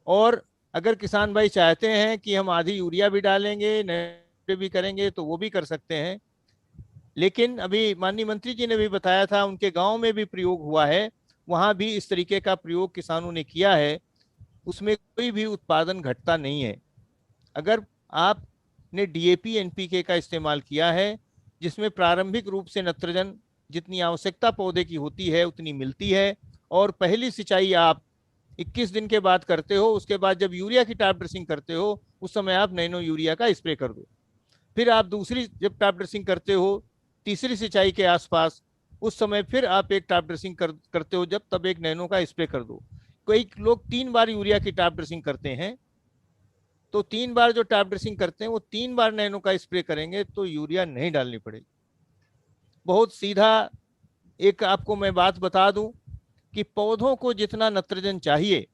Speaker 2: और अगर किसान भाई चाहते हैं कि हम आधी यूरिया भी डालेंगे, नैनो भी करेंगे, तो वो भी कर सकते हैं। लेकिन अभी माननीय मंत्री जी ने भी बताया था, उनके गांव में भी प्रयोग हुआ है, वहां भी इस तरीके का प्रयोग किसानों ने किया है, उसमें कोई भी उत्पादन घटता नहीं है। अगर आपने डीएपी एनपीके का इस्तेमाल किया है जिसमें प्रारंभिक रूप से नत्रजन जितनी आवश्यकता पौधे की होती है उतनी मिलती है, और पहली सिंचाई आप 21 दिन के बाद करते हो, उसके बाद जब यूरिया की टैप ड्रेसिंग करते हो उस समय आप नैनो यूरिया का स्प्रे कर दो। फिर आप दूसरी जब टैप ड्रेसिंग करते हो तीसरी सिंचाई के आसपास, उस समय फिर आप एक टैप ड्रेसिंग करते हो, जब तब एक नैनो का स्प्रे कर दो। कई लोग 3 बार यूरिया की टैप ड्रेसिंग करते हैं, तो 3 बार जो टैप ड्रेसिंग करते हैं वो 3 बार नैनो का स्प्रे करेंगे तो यूरिया नहीं डालनी पड़ेगी। बहुत सीधा एक आपको मैं बात बता दूं कि पौधों को जितना नत्रजन चाहिए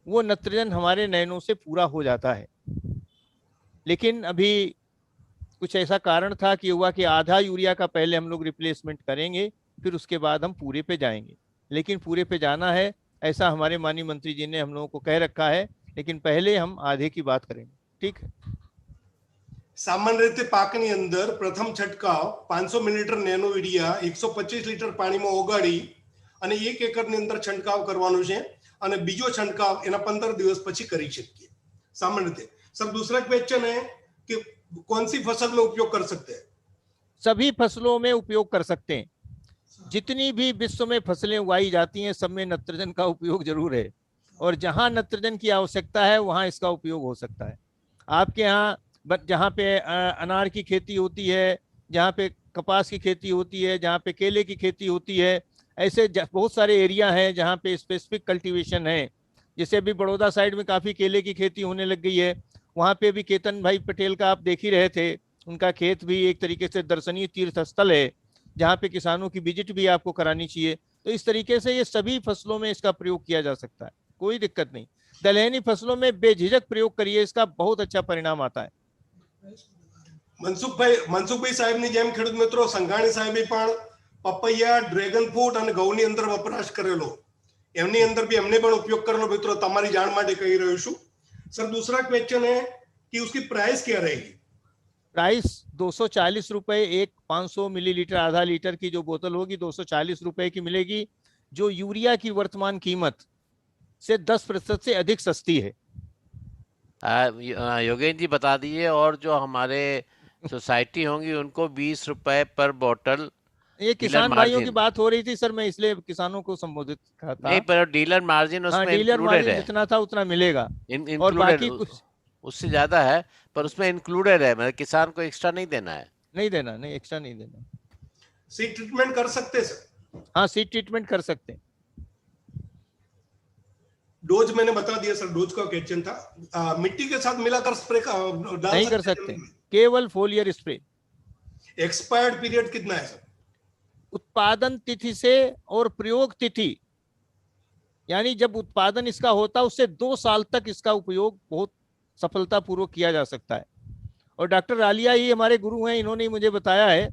Speaker 2: वो नत्रजन हमारे नैनो से पूरा हो जाता है। लेकिन अभी कुछ ऐसा कारण था कि हुआ कि आधा यूरिया का पहले हम लोग रिप्लेसमेंट करेंगे, फिर उसके बाद हम पूरे पे जाएंगे। लेकिन पूरे पे जाना है ऐसा हमारे माननीय मंत्री जी ने हम लोगों को कह रखा है, लेकिन पहले हम आधे की बात करेंगे। ठीक है।
Speaker 1: सामान्य रीते पाकनी अंदर प्रथम छटकाव 500 मिलीलीटर नैनो यूरिया 125 लीटर पाણીમાં ઓગાળી અને 1 એકરની અંદર છંટકાવ કરવાનો છે, અને બીજો છંટકાવ એના 15 દિવસ પછી કરી શકીએ सामान्य रीते। सर, दूसरा क्वेश्चन है कि कौन सी फसल में उपयोग कर सकते हैं?
Speaker 2: सभी फसलों में उपयोग कर सकते हैं। जितनी भी विश्व में फसलें उगाई जाती हैं सब में नत्रजन का उपयोग जरूर है, और जहां नत्रजन की आवश्यकता है वहां इसका उपयोग हो सकता है। आपके यहाँ जहाँ पे अनार की खेती होती है, जहाँ पे कपास की खेती होती है, जहाँ पे केले की खेती होती है, ऐसे बहुत सारे एरिया हैं जहाँ पे स्पेसिफिक कल्टीवेशन है। जैसे अभी बड़ौदा साइड में काफ़ी केले की खेती होने लग गई है, वहाँ पे भी केतन भाई पटेल का आप देख ही रहे थे, उनका खेत भी एक तरीके से दर्शनीय तीर्थ स्थल है जहाँ पे किसानों की विजिट भी आपको करानी चाहिए। तो इस तरीके से ये सभी फसलों में इसका प्रयोग किया जा सकता है, कोई दिक्कत नहीं। दलहनी फसलों में बेझिझक प्रयोग करिए, इसका बहुत अच्छा परिणाम आता है।
Speaker 1: મનસુખભાઈ સાહેબની જેમ ખેડૂત મિત્રો સંઘાણી સાહેબે પણ પપૈયા, ડ્રેગન ફ્રૂટ અને ઘઉંની અંદર વપરાશ કરેલો, એમની અંદર બી એમને પણ ઉપયોગ કરેલો મિત્રો, તમારી જાણ માટે કહી રહ્યો છું। સર, दूसरा क्वेश्चन है कि उसकी प्राइस क्या रहेगी?
Speaker 2: प्राइस 240 रुपए एक 500 मिलीलीटर आधा लीटर की जो बोतल होगी 240 रुपए की मिलेगी, जो यूरिया की वर्तमान कीमत से 10% से अधिक सस्ती है।
Speaker 3: योगेंद्र जी बता दीजिए, और जो हमारे सोसाइटी होंगी उनको 20 रुपए पर बोतल।
Speaker 2: ये किसान भाइयों की बात हो रही थी सर, मैं इसलिए किसानों को संबोधित कहा था।
Speaker 3: नहीं, पर डीलर मार्जिन उसमें
Speaker 2: डीलर मार्जिन
Speaker 3: है,
Speaker 2: जितना था उतना मिलेगा,
Speaker 3: और बाकी कुछ उससे ज्यादा है, पर उसमें इंक्लूडेड है, मतलब किसान को एक्स्ट्रा नहीं देना है।
Speaker 2: नहीं देना, नहीं एक्स्ट्रा नहीं देना।
Speaker 1: सीड ट्रीटमेंट कर सकते हैं सर?
Speaker 2: हाँ, सीड ट्रीटमेंट कर सकते हैं।
Speaker 1: डोज मैंने बता दिया सर, डोज का क्वेश्चन था। मिट्टी के साथ मिलाकर स्प्रे का
Speaker 2: नहीं कर सकते, केवल फोलियर स्प्रे।
Speaker 1: एक्सपायर्ड पीरियड कितना है सर?
Speaker 2: उत्पादन तिथि से और प्रयोग तिथि, यानी जब उत्पादन इसका होता है उससे 2 साल तक इसका उपयोग बहुत सफलतापूर्वक किया जा सकता है। और डॉक्टर रालिया ही हमारे गुरु हैं, इन्होंने मुझे बताया है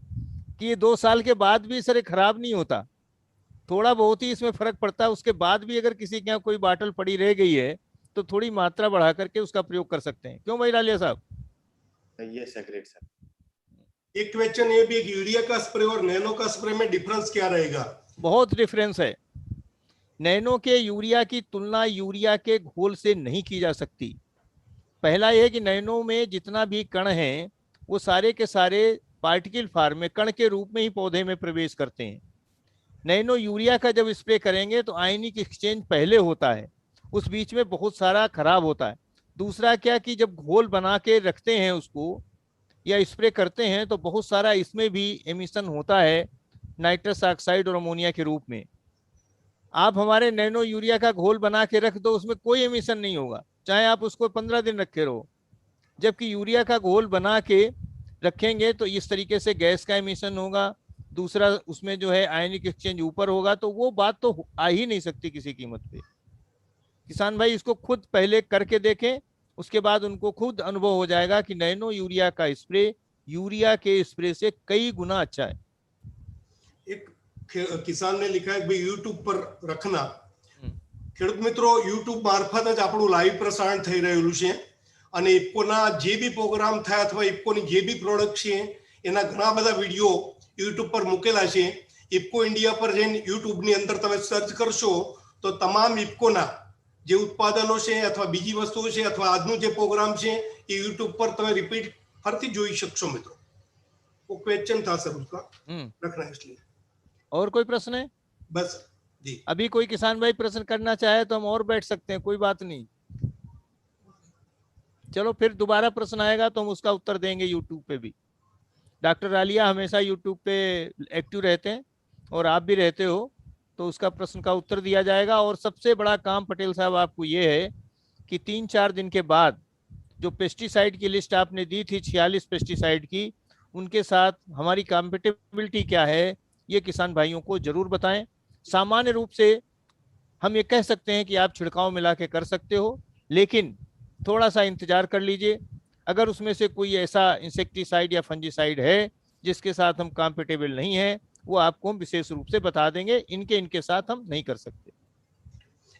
Speaker 2: कि ये 2 साल के बाद भी सर ये खराब नहीं होता, थोड़ा बहुत ही इसमें फर्क पड़ता है। उसके बाद भी अगर किसी के यहाँ कोई बाटल पड़ी रह गई है तो थोड़ी मात्रा बढ़ा करके उसका प्रयोग कर सकते हैं। क्यों भाई लालिया साहब?
Speaker 5: Yes great sir.
Speaker 1: एक क्वेश्चन ये भी है कि यूरिया का स्प्रे और नैनो का स्प्रे में डिफरेंस क्या रहेगा?
Speaker 2: बहुत डिफरेंस है। नैनो के यूरिया की तुलना यूरिया के घोल से नहीं की जा सकती। पहला यह कि नैनो में जितना भी कण है वो सारे के सारे पार्टिकल फॉर्म में कण के रूप में ही पौधे में प्रवेश करते हैं। नैनो यूरिया का जब स्प्रे करेंगे तो आयनिक एक्सचेंज पहले होता है, उस बीच में बहुत सारा खराब होता है। दूसरा क्या कि जब घोल बना के रखते हैं उसको या स्प्रे करते हैं तो बहुत सारा इसमें भी एमिशन होता है नाइट्रस ऑक्साइड और अमोनिया के रूप में। आप हमारे नैनो यूरिया का घोल बना के रख दो, उसमें कोई एमिशन नहीं होगा, चाहे आप उसको 15 दिन रखे रहो। जबकि यूरिया का घोल बना के रखेंगे तो इस तरीके से गैस का एमिशन होगा, दूसरा उसमें जो है आयनिक एक्सचेंज ऊपर होगा, तो वो बात तो आ ही नहीं सकती किसी कीमत पे। किसान भाई इसको खुद पहले करके देखें, उसके बाद उनको खुद अनुभव हो जाएगा कि नैनो यूरिया का स्प्रे यूरिया के स्प्रे से कई गुना अच्छा है।
Speaker 1: एक किसान ने लिखा है भाई यूट्यूब पर रखना। ખેડૂત મિત્રો યુટ્યુબ મારફત જ આપણું લાઈવ પ્રસારણ થઈ રહેલું છે અને ઇફકોના જે બી પ્રોગ્રામ થાય અથવા ઇફકોની જે બી પ્રોડક્ટ છે એના ઘણા બધા વિડીયો યુટ્યુબ પર મૂકેલા છે। ઇફકો ઇન્ડિયા પર જઈને યુટ્યુબની અંદર તમે સર્ચ કરશો તો તમામ ઇફકોના જે ઉત્પાદનો છે અથવા બીજી વસ્તુઓ છે અથવા આજનો જે પ્રોગ્રામ છે એ યુટ્યુબ પર તમે રિપીટ ફરતી જોઈ શકશો મિત્રો। वो क्वेश्चन था सर उसका रखना इसलिए।
Speaker 2: और कोई प्रश्न है?
Speaker 1: बस जी।
Speaker 2: अभी कोई किसान भाई प्रश्न करना चाहे तो हम और बैठ सकते हैं, कोई बात नहीं। चलो फिर दोबारा प्रश्न आएगा तो हम उसका उत्तर देंगे यूट्यूब पे भी। डॉक्टर आलिया हमेशा यूट्यूब पे एक्टिव रहते हैं और आप भी रहते हो, तो उसका प्रश्न का उत्तर दिया जाएगा। और सबसे बड़ा काम पटेल साहब आपको ये है कि 3-4 दिन के बाद जो पेस्टिसाइड की लिस्ट आपने दी थी 46 पेस्टिसाइड की, उनके साथ हमारी कॉम्पेटिबिलिटी क्या है ये किसान भाइयों को जरूर बताएं। सामान्य रूप से हम ये कह सकते हैं कि आप छिड़काव मिला के कर सकते हो, लेकिन थोड़ा सा इंतजार कर लीजिए। अगर उसमें से कोई ऐसा इंसेक्टिसाइड या फंजीसाइड है जिसके साथ हम कॉम्पेटेबल नहीं है, वो आपको हम विशेष रूप से बता देंगे। इनके साथ हम नहीं कर सकते।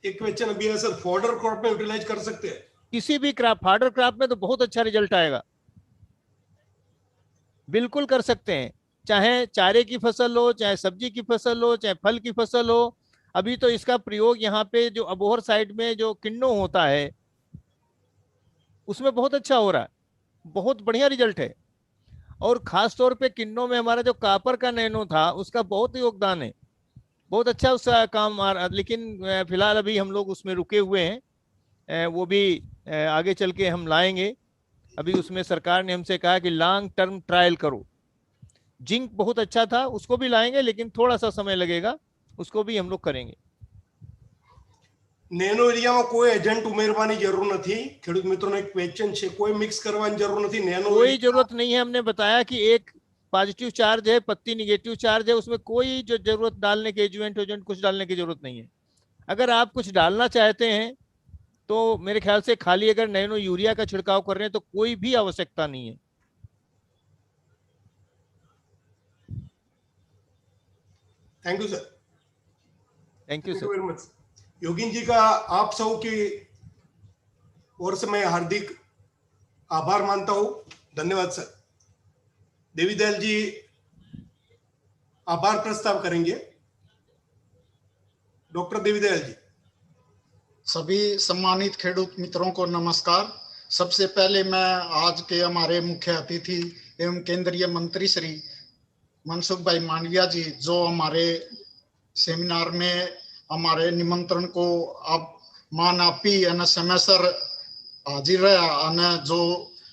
Speaker 1: एक क्वेश्चन अभी है सर, फॉडर क्रॉप में यूटिलाइज कर सकते हैं?
Speaker 2: किसी भी क्रॉप, फॉडर क्रॉप में तो बहुत अच्छा रिजल्ट आएगा, बिल्कुल कर सकते हैं। चाहे चारे की फसल हो, चाहे सब्जी की फसल हो, चाहे फल की फसल हो। अभी तो इसका प्रयोग यहाँ पे जो अबोहर साइड में जो किन्नो होता है उसमें बहुत अच्छा हो रहा है, बहुत बढ़िया रिजल्ट है। और खास तौर पे किन्नो में हमारा जो कापर का नैनो था उसका बहुत योगदान है, बहुत अच्छा उसका काम आ रहा। लेकिन फिलहाल अभी हम लोग उसमें रुके हुए हैं, वो भी आगे चल के हम लाएंगे। अभी उसमें सरकार ने हमसे कहा कि लॉन्ग टर्म ट्रायल करो। जिंक बहुत अच्छा था, उसको भी लाएंगे, लेकिन थोड़ा सा समय लगेगा, उसको भी हम लोग करेंगे।
Speaker 1: નેનો એરિયામાં કોઈ એજન્ટ ઉમેરવાની જરૂર નથી। ખેડૂત મિત્રોનો એક ક્વેશ્ચન છે, કોઈ મિક્સ કરવાની જરૂર નથી। નેનો
Speaker 2: कोई जरूरत नहीं है। हमने बताया कि एक पॉजिटिव चार्ज है, पत्ती निगेटिव चार्ज है, उसमें कोई जो जरूरत डालने के एजेंट कुछ डालने की जरूरत नहीं है। अगर आप कुछ डालना चाहते हैं तो मेरे ख्याल से खाली अगर नैनो यूरिया का छिड़काव कर रहे हैं तो कोई भी आवश्यकता नहीं है।
Speaker 1: Thank you sir.
Speaker 2: Thank you sir.
Speaker 1: Very much. Yogin ji का आप सब की ओर से मैं हार्दिक आभार मानता हूं। धन्यवाद सर। देवीदयाल जी आभार प्रस्ताव करेंगे। डॉक्टर देवीदयाल जी।
Speaker 11: सभी सम्मानित खेडूत मित्रों को नमस्कार। सबसे पहले मैं आज के हमारे मुख्य अतिथि एवं केंद्रीय मंत्री श्री मनसुख भाई मांडविया जी, जो हमारे सेमिनार में हमारे निमंत्रण को आप मान आपी અને સમયસર हाजिर रहा અને जो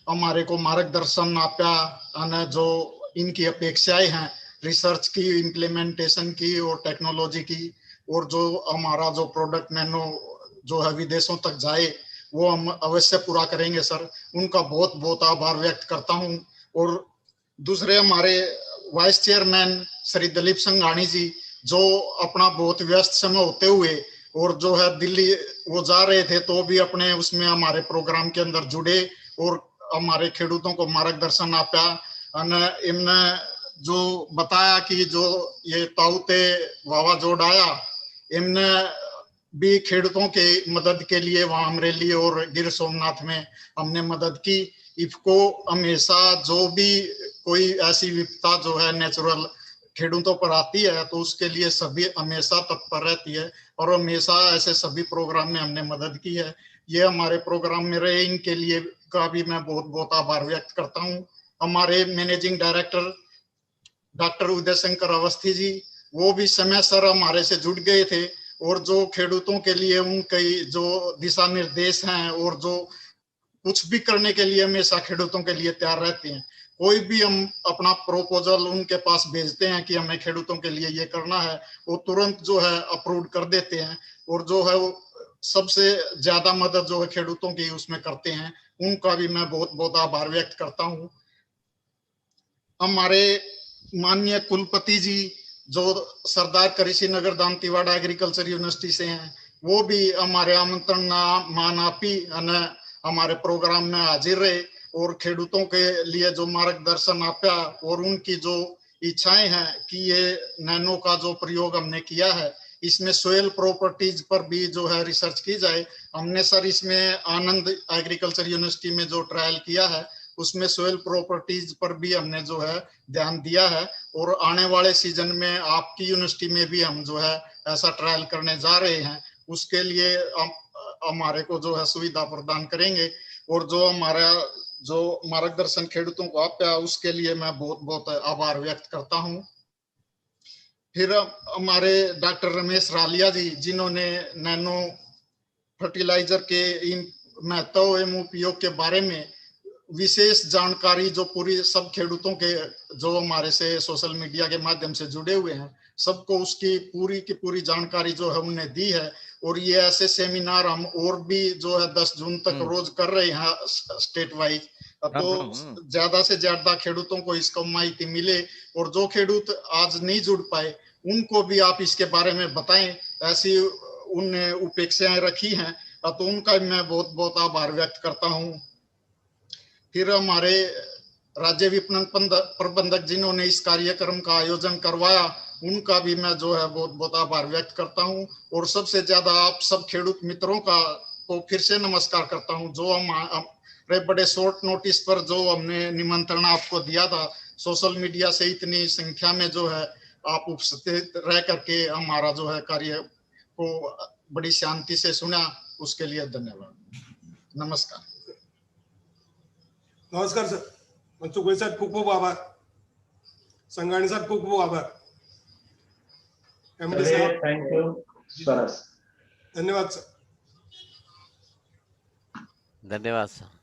Speaker 11: हमारे को मार्गदर्शन आप्या અને जो इनकी अपेक्षाएं हैं रिसर्च की, इम्प्लीमेंटेशन की और टेक्नोलॉजी की, और जो हमारा जो प्रोडक्ट नैनो जो है विदेशों तक जाए वो हम अवश्य पूरा करेंगे सर। उनका बहुत बहुत आभार व्यक्त करता हूं। और दूसरे हमारे वाइस चेयरमैन श्री दिलीप संघानी जी, जो अपना बहुत व्यस्त समय होते हुए और जो है दिल्ली वो जा रहे थे तो भी अपने उसमें हमारे प्रोग्राम के अंदर जुड़े और हमारे खेडूतों को मार्गदर्शन आप्या। અને એમને जो बताया कि जो ये ताउते वावाजोड़ आया, इनने भी खेडूतों के मदद के लिए वहां अमरेली और गिर सोमनाथ में हमने मदद की। इफको हमेशा जो भी कोई ऐसी विपदा जो है नेचुरल खेडूतों पर आती है तो उसके लिए सभी हमेशा तत्पर रहती है और हमेशा ऐसे सभी प्रोग्राम में हमने मदद की है। ये हमारे प्रोग्राम में रहे, इनके लिए का भी मैं बहुत बहुत आभार व्यक्त करता हूँ। हमारे managing director doctor Uday Shankar Awasthi ji, वो भी समय सर हमारे से जुड़ गए थे और जो खेडूतों के लिए उनके जो दिशा निर्देश हैं और जो कुछ भी करने के लिए हमेशा खेडूतों के लिए तैयार रहते हैं। कोई भी हम अपना प्रोपोजल उनके पास भेजते हैं कि हमें खेडूतों के लिए ये करना है, वो तुरंत जो है अप्रूव कर देते हैं और जो है वो सबसे ज्यादा मदद जो है खेडूतों की उसमें करते हैं। उनका भी मैं बहुत बहुत आभार व्यक्त करता हूँ। हमारे माननीय कुलपति जी जो सरदार करिशी नगर दांतीवाड़ा एग्रीकल्चर यूनिवर्सिटी से हैं, वो भी हमारे आमंत्रण मान आपी हमारे प्रोग्राम में हाजिर रहे और खेडूतों के लिए जो मार्गदर्शन आपा और उनकी जो इच्छाएं हैं कि ये नैनो का जो प्रयोग हमने किया है इसमें सोयल प्रॉपर्टीज पर भी जो है रिसर्च की जाए। हमने सर इसमें आनंद एग्रीकल्चर यूनिवर्सिटी में जो ट्रायल किया है उसमें सोयल प्रॉपर्टीज पर भी हमने जो है ध्यान दिया है और आने वाले सीजन में आपकी यूनिवर्सिटी में भी हम जो है ऐसा ट्रायल करने जा रहे हैं। उसके लिए हमारे को जो है सुविधा प्रदान करेंगे और जो हमारा जो मार्गदर्शन खेडूतों को आपका उसके लिए मैं बहुत बहुत आभार व्यक्त करता हूँ। फिर हमारे डॉक्टर रमेश रालिया जी, जिन्होंने नैनो फर्टिलाइजर के इन महत्व एवं उपयोग के बारे में विशेष जानकारी जो पूरी सब खेडूतों के जो हमारे से सोशल मीडिया के माध्यम से जुड़े हुए हैं सबको उसकी पूरी की पूरी जानकारी जो है उन्हें दी है। और ये ऐसे सेमिनार हम और भी जो है 10 जून तक रोज कर रहे हैं स्टेट वाइज, तो ज्यादा से ज्यादा खेडूतों को इसका माहिती मिले और जो खेडूत आज नहीं जुड़ पाए उनको भी आप इसके बारे में बताएं। ऐसी उनने उपेक्षाएं रखी हैं तो उनका मैं बहुत बहुत आभार व्यक्त करता हूँ। फिर हमारे राज्य विपणन प्रबंधक जिन्होंने इस कार्यक्रम का आयोजन करवाया उनका भी मैं जो है बहुत बहुत आभार व्यक्त करता हूं और सबसे ज्यादा आप सब खेडूत मित्रों का को फिर से नमस्कार करता हूं जो हमारे बड़े शॉर्ट नोटिस पर जो हमने निमंत्रण आपको दिया था सोशल मीडिया से इतनी संख्या में जो है आप उपस्थित रह करके हमारा जो है कार्य को बड़ी शांति से सुना, उसके लिए धन्यवाद। नमस्कार।
Speaker 1: नमस्कार सर, मनसुख भाई साहब खूप खूप आभार, संघाणी साहब खूप खूप आभार, एमडी साहब
Speaker 10: थैंक यू, सरस,
Speaker 1: धन्यवाद सर।
Speaker 3: धन्यवाद सर।